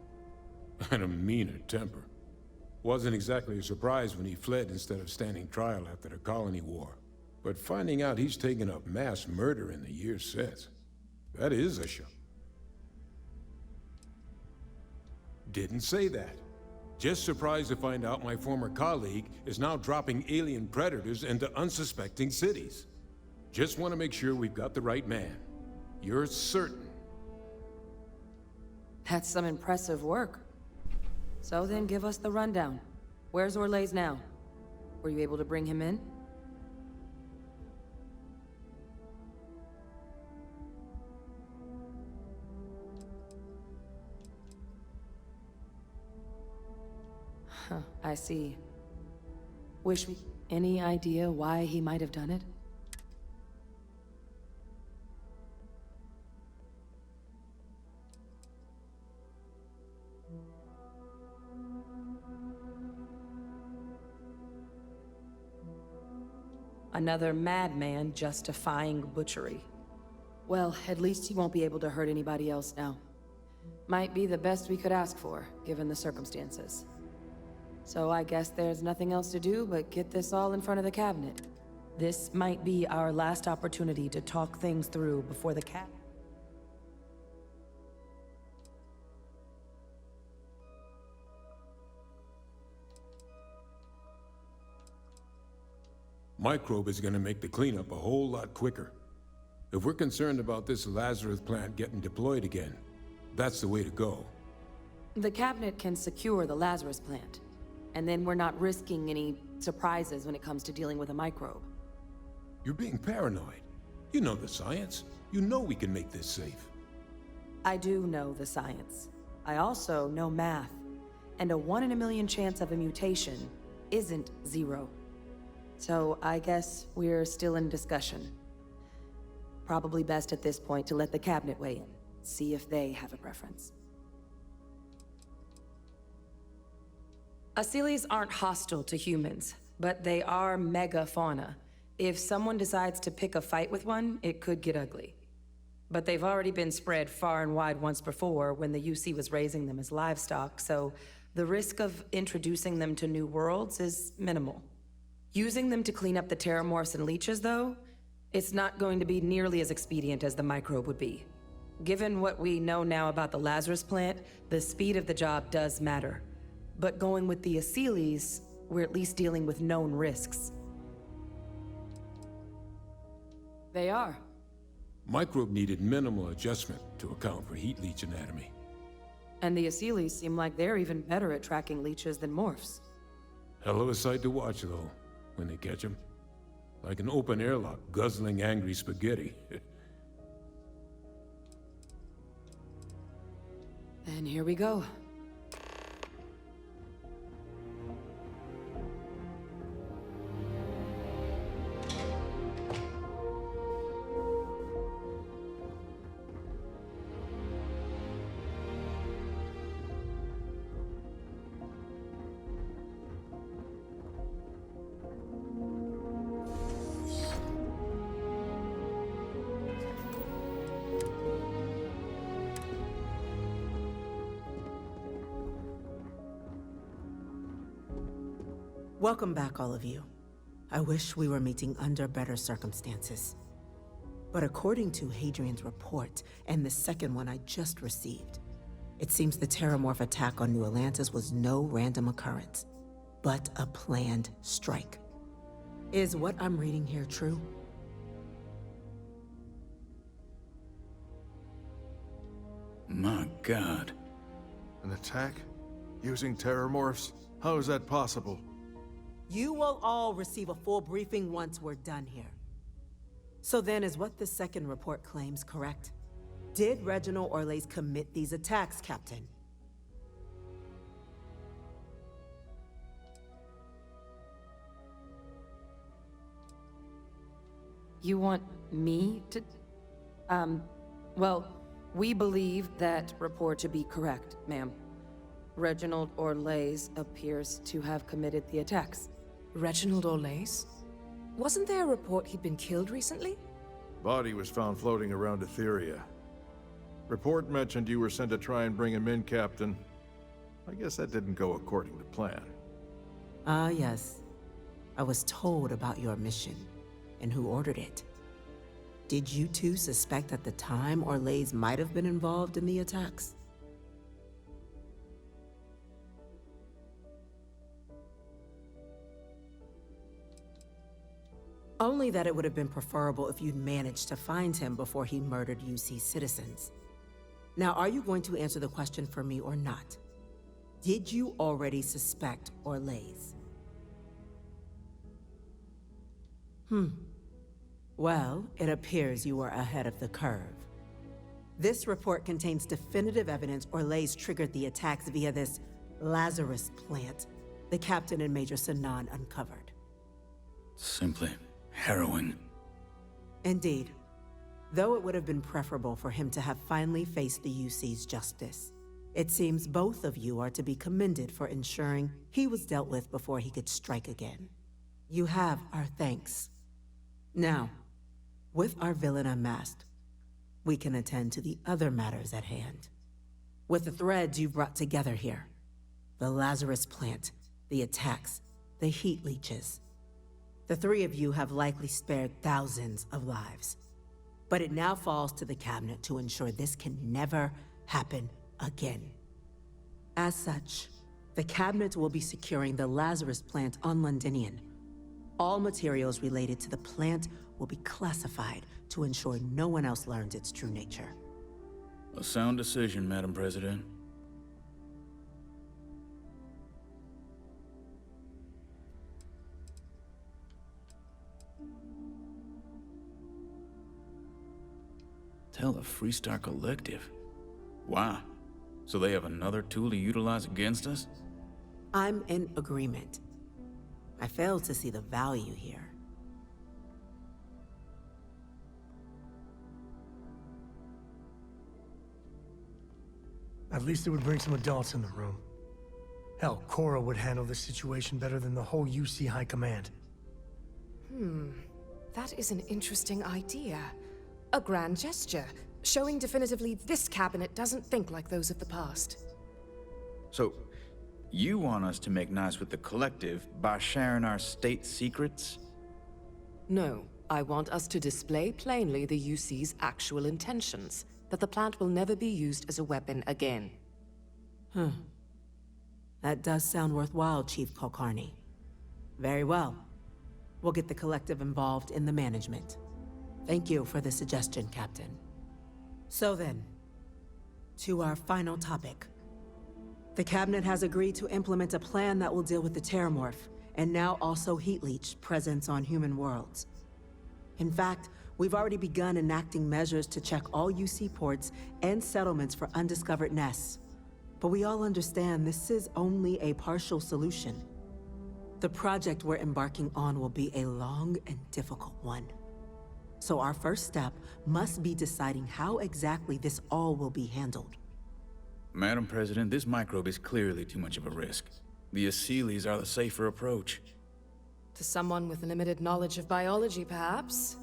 And a meaner temper. Wasn't exactly a surprise when he fled instead of standing trial after the colony war. But finding out he's taken up mass murder in the years since, that is a shock. Didn't say that. Just surprised to find out my former colleague is now dropping alien predators into unsuspecting cities. Just want to make sure we've got the right man. You're certain? That's some impressive work. So then give us the rundown. Where's Orlais now? Were you able to bring him in? Huh, I see. Wish we... Any idea why he might have done it? Another madman justifying butchery. Well, at least he won't be able to hurt anybody else now. Might be the best we could ask for, given the circumstances. So I guess there's nothing else to do but get this all in front of the cabinet. This might be our last opportunity to talk things through before the Microbe is gonna make the cleanup a whole lot quicker. If we're concerned about this Lazarus plant getting deployed again, that's the way to go. The cabinet can secure the Lazarus plant, and then we're not risking any surprises when it comes to dealing with a microbe. You're being paranoid. You know the science. You know we can make this safe. I do know the science. I also know math, and a 1 in a million chance of a mutation isn't 0. So I guess we're still in discussion. Probably best at this point to let the cabinet weigh in, see if they have a preference. Asylees aren't hostile to humans, but they are megafauna. If someone decides to pick a fight with one, it could get ugly. But they've already been spread far and wide once before when the UC was raising them as livestock, so the risk of introducing them to new worlds is minimal. Using them to clean up the terramorphs and leeches, though, it's not going to be nearly as expedient as the microbe would be. Given what we know now about the Lazarus plant, the speed of the job does matter. But going with the Asylees, we're at least dealing with known risks. They are. Microbe needed minimal adjustment to account for heat leech anatomy. And the Asylees seem like they're even better at tracking leeches than morphs. Hell of a sight to watch, though, when they catch them. Like an open airlock guzzling angry spaghetti. And here we go. Welcome back, all of you. I wish we were meeting under better circumstances. But according to Hadrian's report, and the second one I just received, it seems the Terramorph attack on New Atlantis was no random occurrence, but a planned strike. Is what I'm reading here true? My God. An attack? Using Terramorphs? How is that possible? You will all receive a full briefing once we're done here. So then, is what the second report claims correct? Did Reginald Orlais commit these attacks, Captain? You want me to... Well, we believe that report to be correct, ma'am. Reginald Orlais appears to have committed the attacks. Reginald Orlais? Wasn't there a report he'd been killed recently? Body was found floating around Etheria. Report mentioned you were sent to try and bring him in, Captain. I guess that didn't go according to plan. Ah, yes. I was told about your mission, and who ordered it. Did you two suspect at the time Orlais might have been involved in the attacks? Only that it would have been preferable if you'd managed to find him before he murdered UC citizens. Now, are you going to answer the question for me or not? Did you already suspect Orlais? Well, it appears you were ahead of the curve. This report contains definitive evidence Orlais triggered the attacks via this Lazarus plant the Captain and Major Sinan uncovered. Simply heroin. Indeed. Though it would have been preferable for him to have finally faced the UC's justice, it seems both of you are to be commended for ensuring he was dealt with before he could strike again. You have our thanks. Now, with our villain unmasked, we can attend to the other matters at hand. With the threads you've brought together here, the Lazarus plant, the attacks, the heat leeches, the three of you have likely spared thousands of lives. But it now falls to the Cabinet to ensure this can never happen again. As such, the Cabinet will be securing the Lazarus plant on Londinian. All materials related to the plant will be classified to ensure no one else learns its true nature. A sound decision, Madam President. Tell the Freestar Collective. Wow. So they have another tool to utilize against us? I'm in agreement. I fail to see the value here. At least it would bring some adults in the room. Hell, Cora would handle this situation better than the whole UC High Command. That is an interesting idea. A grand gesture, showing definitively this cabinet doesn't think like those of the past. So, you want us to make nice with the Collective by sharing our state secrets? No, I want us to display plainly the UC's actual intentions, that the plant will never be used as a weapon again. That does sound worthwhile, Chief Kulkarni. Very well. We'll get the Collective involved in the management. Thank you for the suggestion, Captain. So then, to our final topic. The Cabinet has agreed to implement a plan that will deal with the Terramorph, and now also Heat Leech presence on human worlds. In fact, we've already begun enacting measures to check all UC ports and settlements for undiscovered nests. But we all understand this is only a partial solution. The project we're embarking on will be a long and difficult one. So our first step must be deciding how exactly this all will be handled. Madam President, this microbe is clearly too much of a risk. The Aseles are the safer approach. To someone with limited knowledge of biology, perhaps?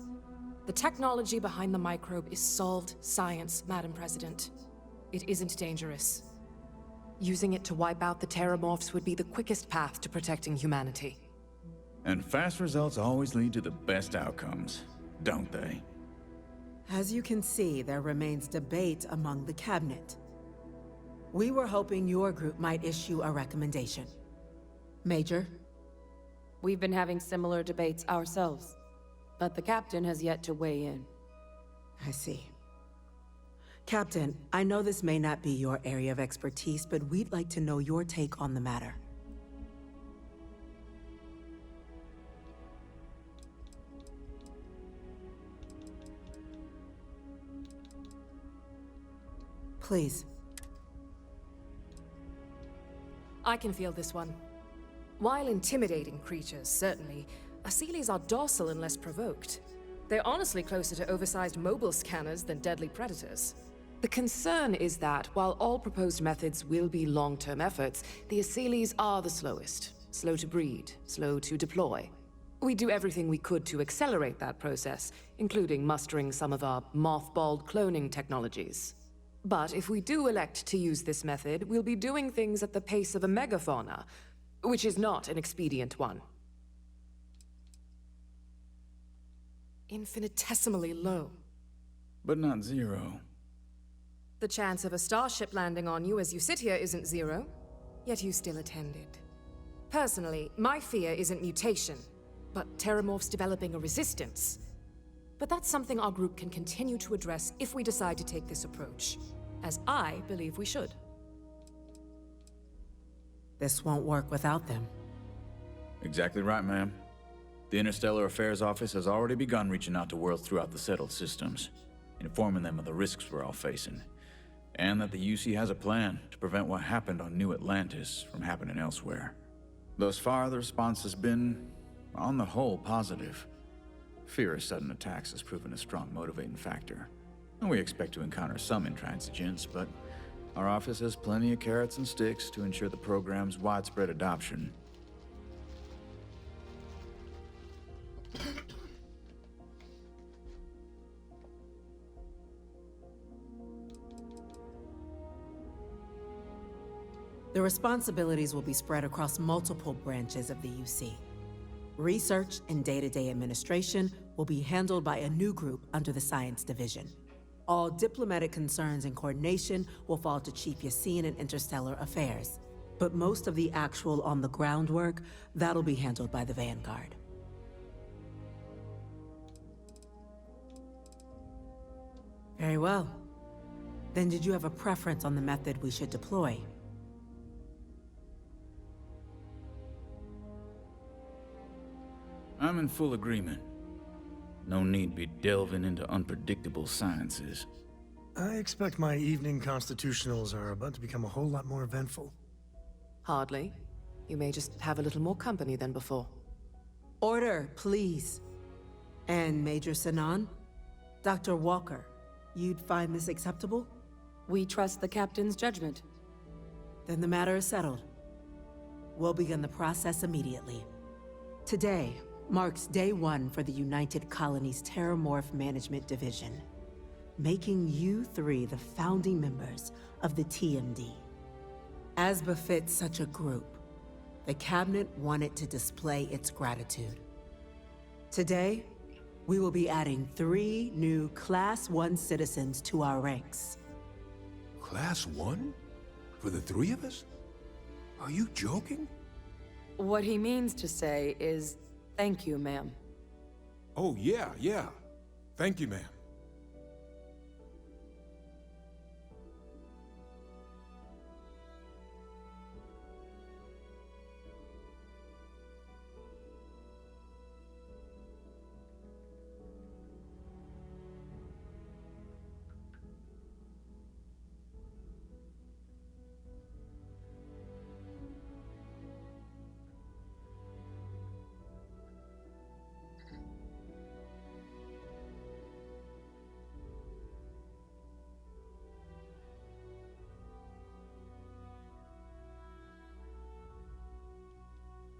The technology behind the microbe is solved science, Madam President. It isn't dangerous. Using it to wipe out the Terramorphs would be the quickest path to protecting humanity. And fast results always lead to the best outcomes, don't they? As you can see, there remains debate among the Cabinet. We were hoping your group might issue a recommendation. Major? We've been having similar debates ourselves, but the Captain has yet to weigh in. I see. Captain, I know this may not be your area of expertise, but we'd like to know your take on the matter. Please. I can feel this one. While intimidating creatures, certainly, Aseles are docile unless provoked. They're honestly closer to oversized mobile scanners than deadly predators. The concern is that, while all proposed methods will be long-term efforts, the Aseles are the slowest. Slow to breed, slow to deploy. We do everything we could to accelerate that process, including mustering some of our mothballed cloning technologies. But if we do elect to use this method, we'll be doing things at the pace of a megafauna, which is not an expedient one. Infinitesimally low. But not zero. The chance of a starship landing on you as you sit here isn't zero, yet you still attended. Personally, my fear isn't mutation, but Terramorphs developing a resistance. But that's something our group can continue to address if we decide to take this approach, as I believe we should. This won't work without them. Exactly right, ma'am. The Interstellar Affairs Office has already begun reaching out to worlds throughout the settled systems, informing them of the risks we're all facing, and that the UC has a plan to prevent what happened on New Atlantis from happening elsewhere. Thus far, the response has been, on the whole, positive. Fear of sudden attacks has proven a strong motivating factor, and we expect to encounter some intransigence, but our office has plenty of carrots and sticks to ensure the program's widespread adoption. The responsibilities will be spread across multiple branches of the UC. Research and day-to-day administration will be handled by a new group under the Science Division. All diplomatic concerns and coordination will fall to Chief Yassine and Interstellar Affairs. But most of the actual on-the-ground work, that'll be handled by the Vanguard. Very well. Then did you have a preference on the method we should deploy? I'm in full agreement. No need be delving into unpredictable sciences. I expect my evening constitutionals are about to become a whole lot more eventful. Hardly. You may just have a little more company than before. Order, please. And Major Sinan? Dr. Walker, you'd find this acceptable? We trust the captain's judgment. Then the matter is settled. We'll begin the process immediately. Today marks day 1 for the United Colonies Terramorph Management Division, making you 3 the founding members of the TMD. As befits such a group, the Cabinet wanted to display its gratitude. Today, we will be adding 3 new Class 1 citizens to our ranks. Class 1? For the 3 of us? Are you joking? What he means to say is, thank you, ma'am. Oh, yeah. Thank you, ma'am.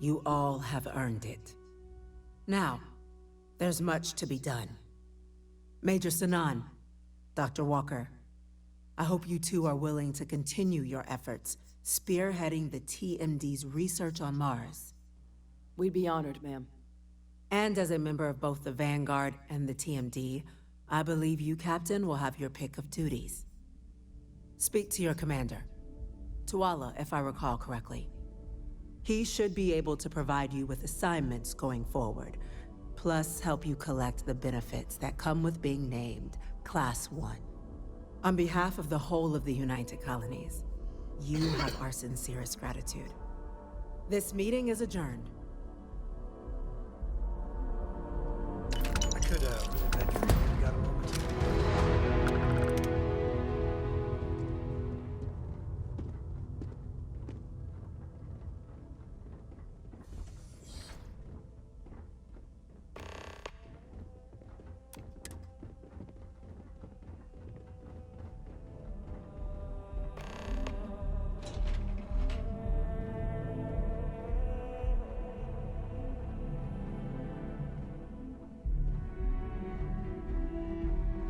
You all have earned it. Now, there's much to be done. Major Sinan, Dr. Walker, I hope you two are willing to continue your efforts spearheading the TMD's research on Mars. We'd be honored, ma'am. And as a member of both the Vanguard and the TMD, I believe you, Captain, will have your pick of duties. Speak to your commander, Tuala, if I recall correctly. He should be able to provide you with assignments going forward, plus help you collect the benefits that come with being named Class 1. On behalf of the whole of the United Colonies, you have our sincerest gratitude. This meeting is adjourned. I could, really beg you, you got a moment?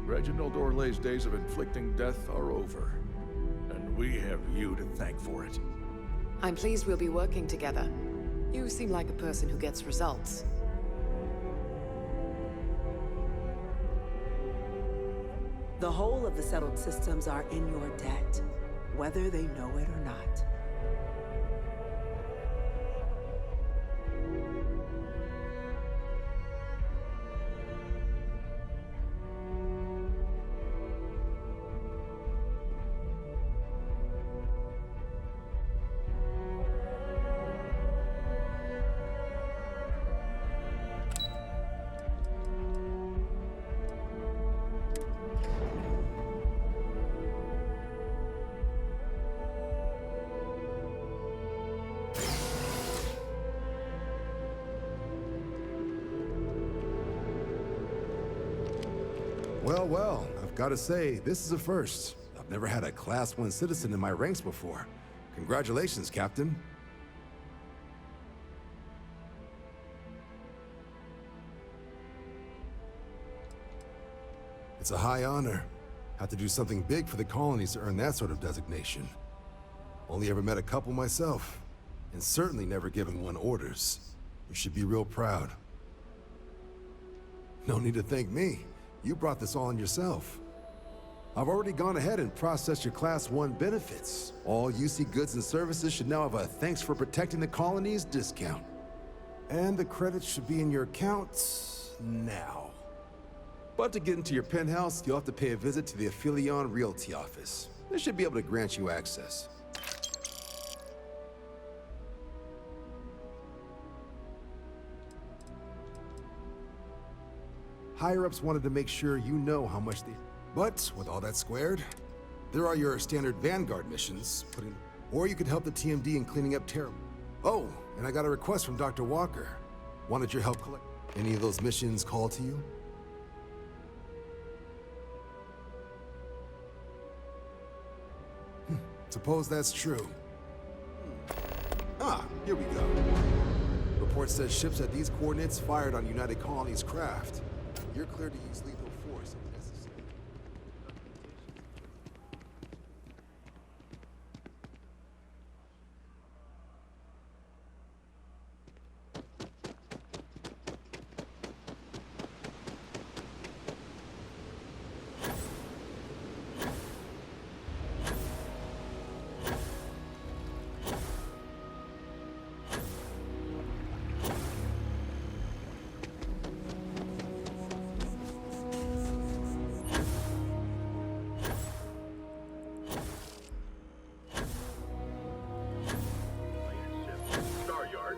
Reginald Orlay's days of inflicting death are over. And we have you to thank for it. I'm pleased we'll be working together. You seem like a person who gets results. The whole of the settled systems are in your debt, whether they know it or not. Well, I've got to say, this is a first. I've never had a Class 1 citizen in my ranks before. Congratulations, Captain. It's a high honor. Have to do something big for the colonies to earn that sort of designation. Only ever met a couple myself, and certainly never given one orders. You should be real proud. No need to thank me. You brought this on yourself. I've already gone ahead and processed your Class 1 benefits. All UC goods and services should now have a thanks for protecting the colonies discount. And the credits should be in your accounts now. But to get into your penthouse, you'll have to pay a visit to the Aphelion Realty office. They should be able to grant you access. Higher-ups wanted to make sure you know how much they... But, with all that squared, there are your standard Vanguard missions, or you could help the TMD in cleaning up Terra. Oh, and I got a request from Dr. Walker. Wanted your help collect... Any of those missions call to you? Suppose that's true. Ah, here we go. Report says ships at these coordinates fired on United Colony's craft. You're cleared to use lethal force if necessary.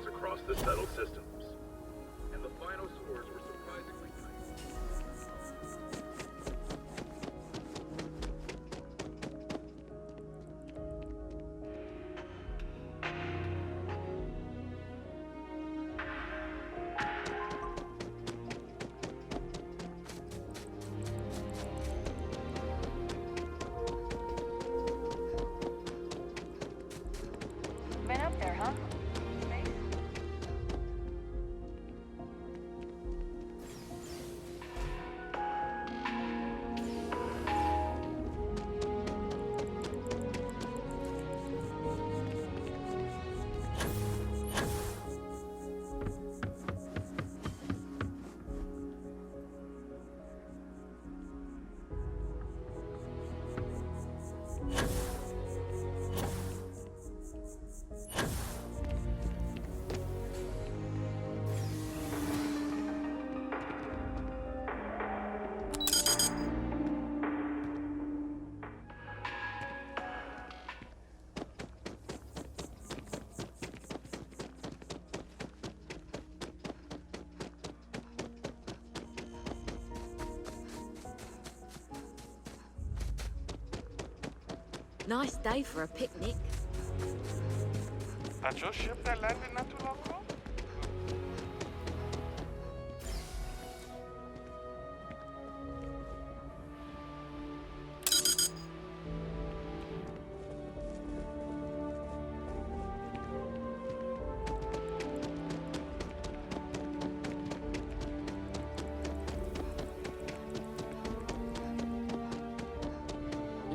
Across the settled systems. And the final scores were surprisingly Been up there, huh? Nice day for a picnic. That's your ship that landed not too long ago?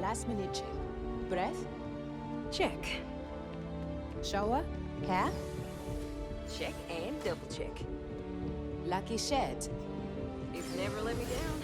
Last minute check. Breath? Check. Shower? Cap? Check and double check. Lucky shed? You've never let me down.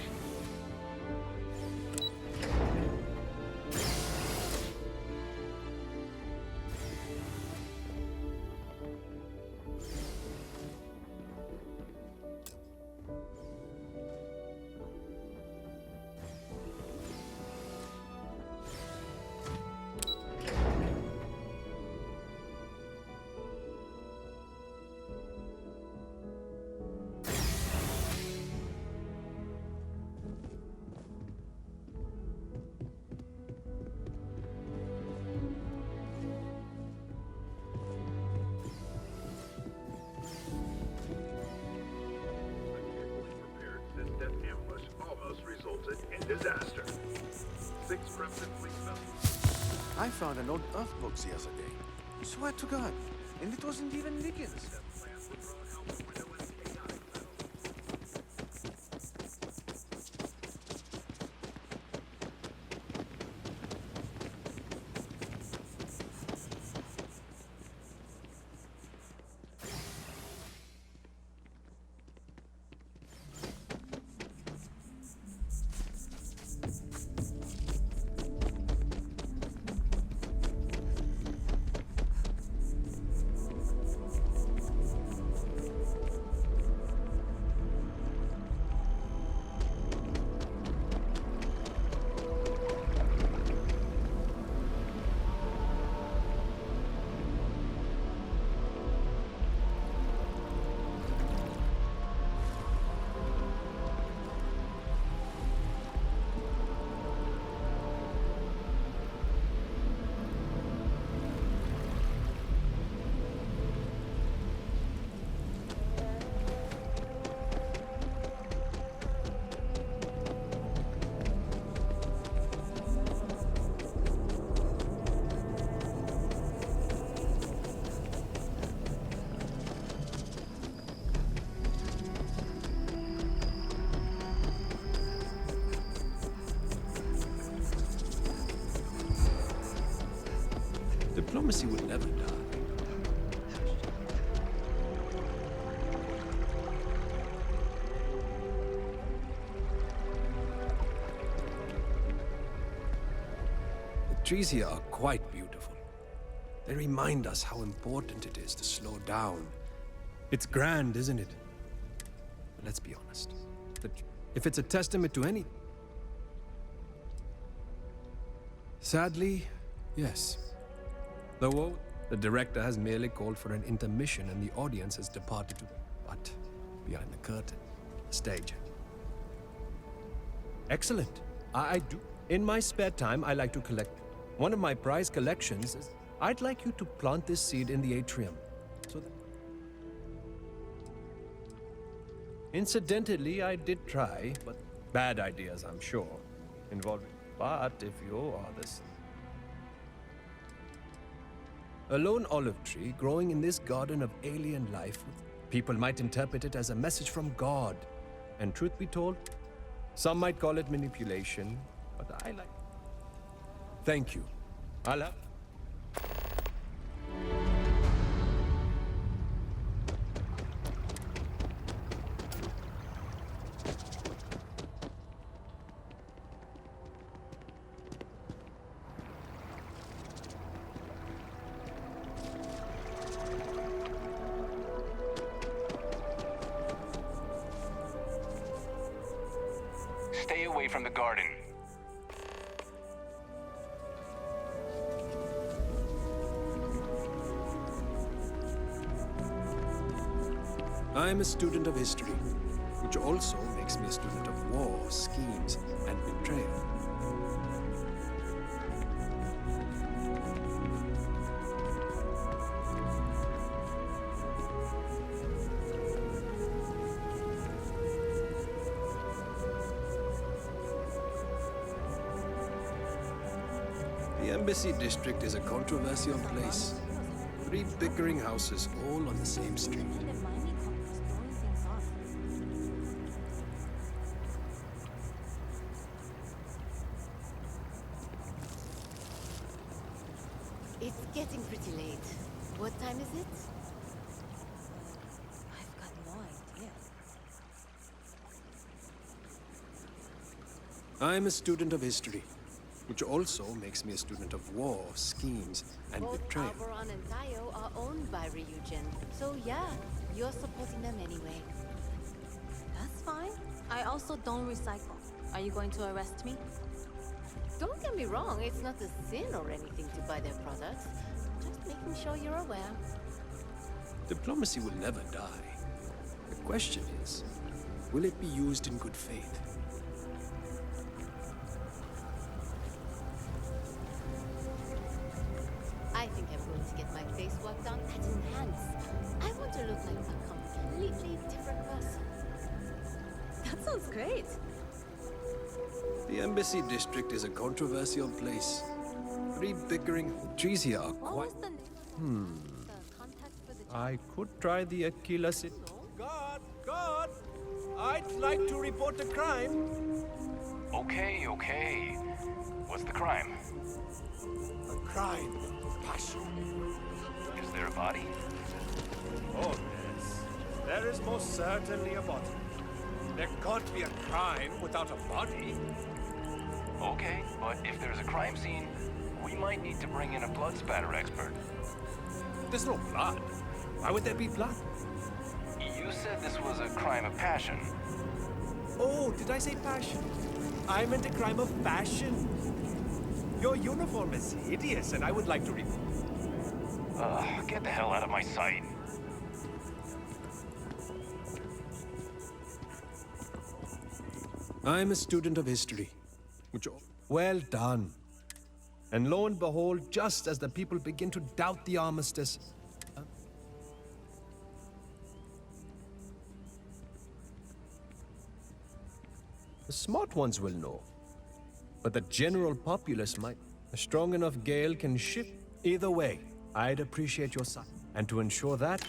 Disaster. 6 Crimson Fleet vessels. I found an old Earth book the other day. Swear to God. And it wasn't even Nickens. Diplomacy would never die. The trees here are quite beautiful. They remind us how important it is to slow down. It's grand, isn't it? But let's be honest. If it's a testament to any... Sadly, yes. Though the director has merely called for an intermission and the audience has departed to... But behind the curtain, the stage. Excellent. I do. In my spare time, I like to collect. One of my prize collections is... I'd like you to plant this seed in the atrium. So that... Incidentally, I did try, but bad ideas, I'm sure, involving... But if you are this... A lone olive tree growing in this garden of alien life, people might interpret it as a message from God. And truth be told, some might call it manipulation, but I like... Thank you. I'll have... Stay away from the garden. I'm a student of history, which also makes me a student of war, schemes, and betrayal. The Embassy District is a controversial place. 3 bickering houses all on the same street. It's getting pretty late. What time is it? I've got no idea. I'm a student of history, which also makes me a student of war, schemes, and Both betrayal. Alboron and Tayo are owned by Ryujin. So yeah, you're supporting them anyway. That's fine. I also don't recycle. Are you going to arrest me? Don't get me wrong, it's not a sin or anything to buy their products. Just making sure you're aware. Diplomacy will never die. The question is, will it be used in good faith? I think I'm going to get my face worked on and enhanced. I want to look like a completely different person. That sounds great. The Embassy District is a controversial place. 3 bickering trees here are quite... I could try the Aquila City. God! I'd like to report a crime. Okay, okay. What's the crime? A crime of passion. Is there a body? Oh, yes. There is most certainly a body. There can't be a crime without a body. Okay, but if there's a crime scene, we might need to bring in a blood spatter expert. There's no blood. Why would there be blood? You said this was a crime of passion. Oh, did I say passion? I meant a crime of fashion. Your uniform is hideous, and I would like to Get the hell out of my sight. I'm a student of history, which... Well done. And lo and behold, just as the people begin to doubt the armistice... The smart ones will know. But the general populace might... A strong enough gale can shift. Either way, I'd appreciate your side. And to ensure that...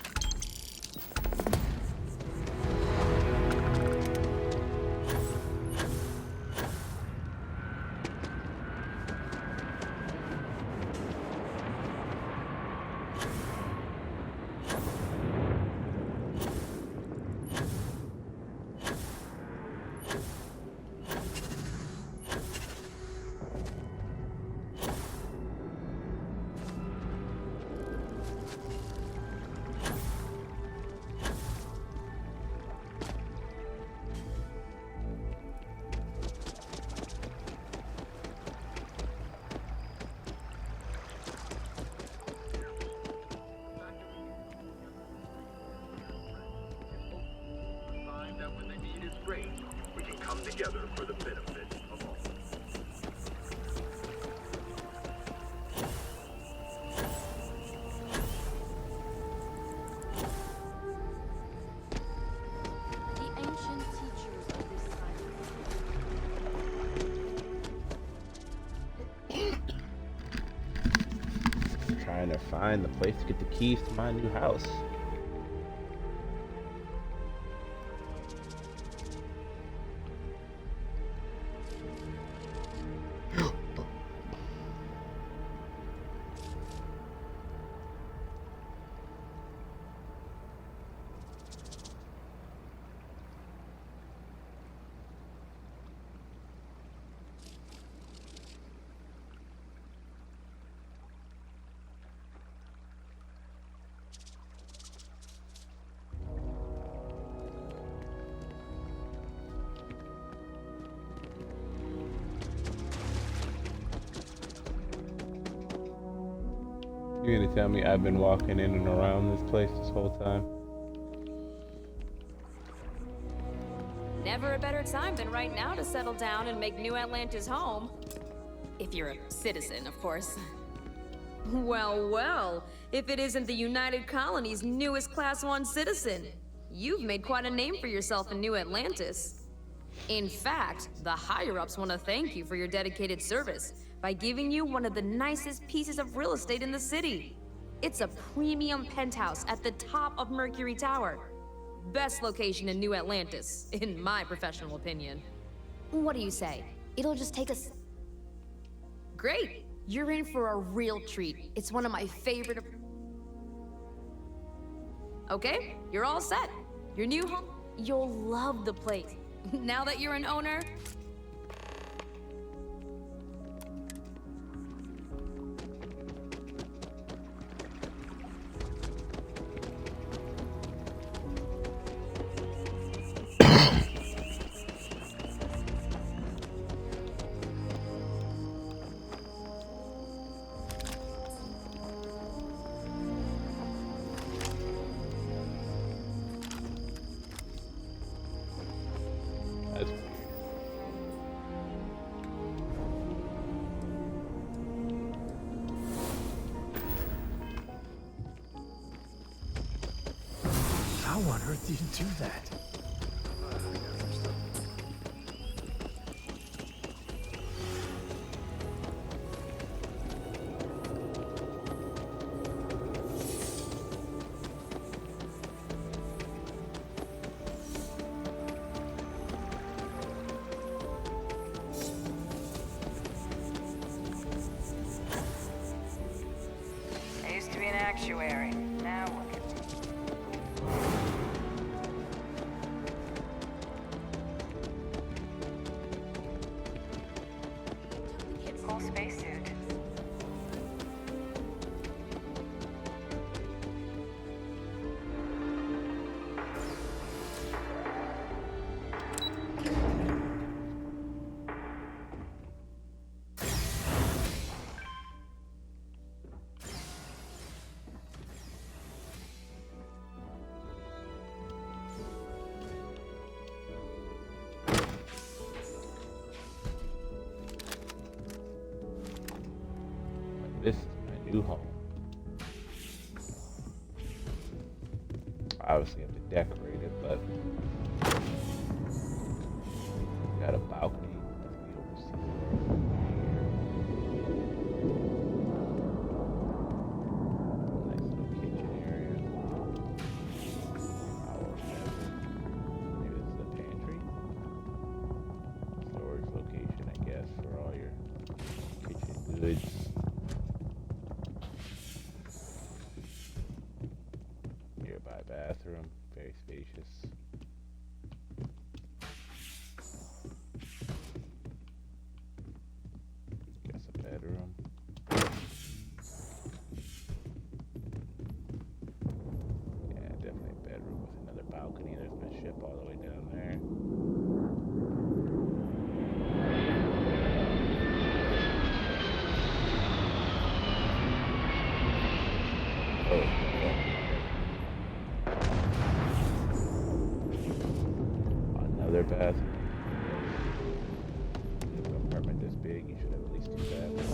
restraint, we can come together for the benefit of all. The ancient teachers of this Trying to find the place to get the keys to my new house. You're gonna tell me I've been walking in and around this place this whole time? Never a better time than right now to settle down and make New Atlantis home. If you're a citizen, of course. Well, well, if it isn't the United Colony's newest Class 1 citizen. You've made quite a name for yourself in New Atlantis. In fact, the higher-ups want to thank you for your dedicated service by giving you one of the nicest pieces of real estate in the city. It's a premium penthouse at the top of Mercury Tower. Best location in New Atlantis, in my professional opinion. What do you say? It'll just take us... Great! You're in for a real treat. It's one of my favorite... Okay, you're all set. Your new home... You'll love the place. Now that you're an owner... That's weird. How on earth do you do that? I used to be an actuary. Now look at me. Cool spacesuit. This is my new home. Obviously, I have to decorate it, but got a balcony. That's the overseas. Nice little kitchen area. Our bedroom. Maybe this is a pantry. Storage location, I guess, for all your kitchen goods. Nearby bathroom, very spacious. Guess a bedroom. Yeah, definitely a bedroom with another balcony. There's my ship all the way down there. Another shower bath. If an apartment this big, you should have at least 2 baths.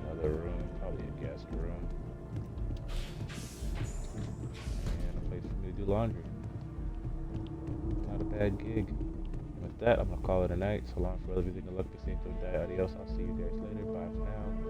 Another room, probably a guest room. And a place for me to do laundry. Not a bad gig. With that, I'm gonna call it a night. So long for everything. Good luck to see you. Adios. I'll see you guys later. Bye for now.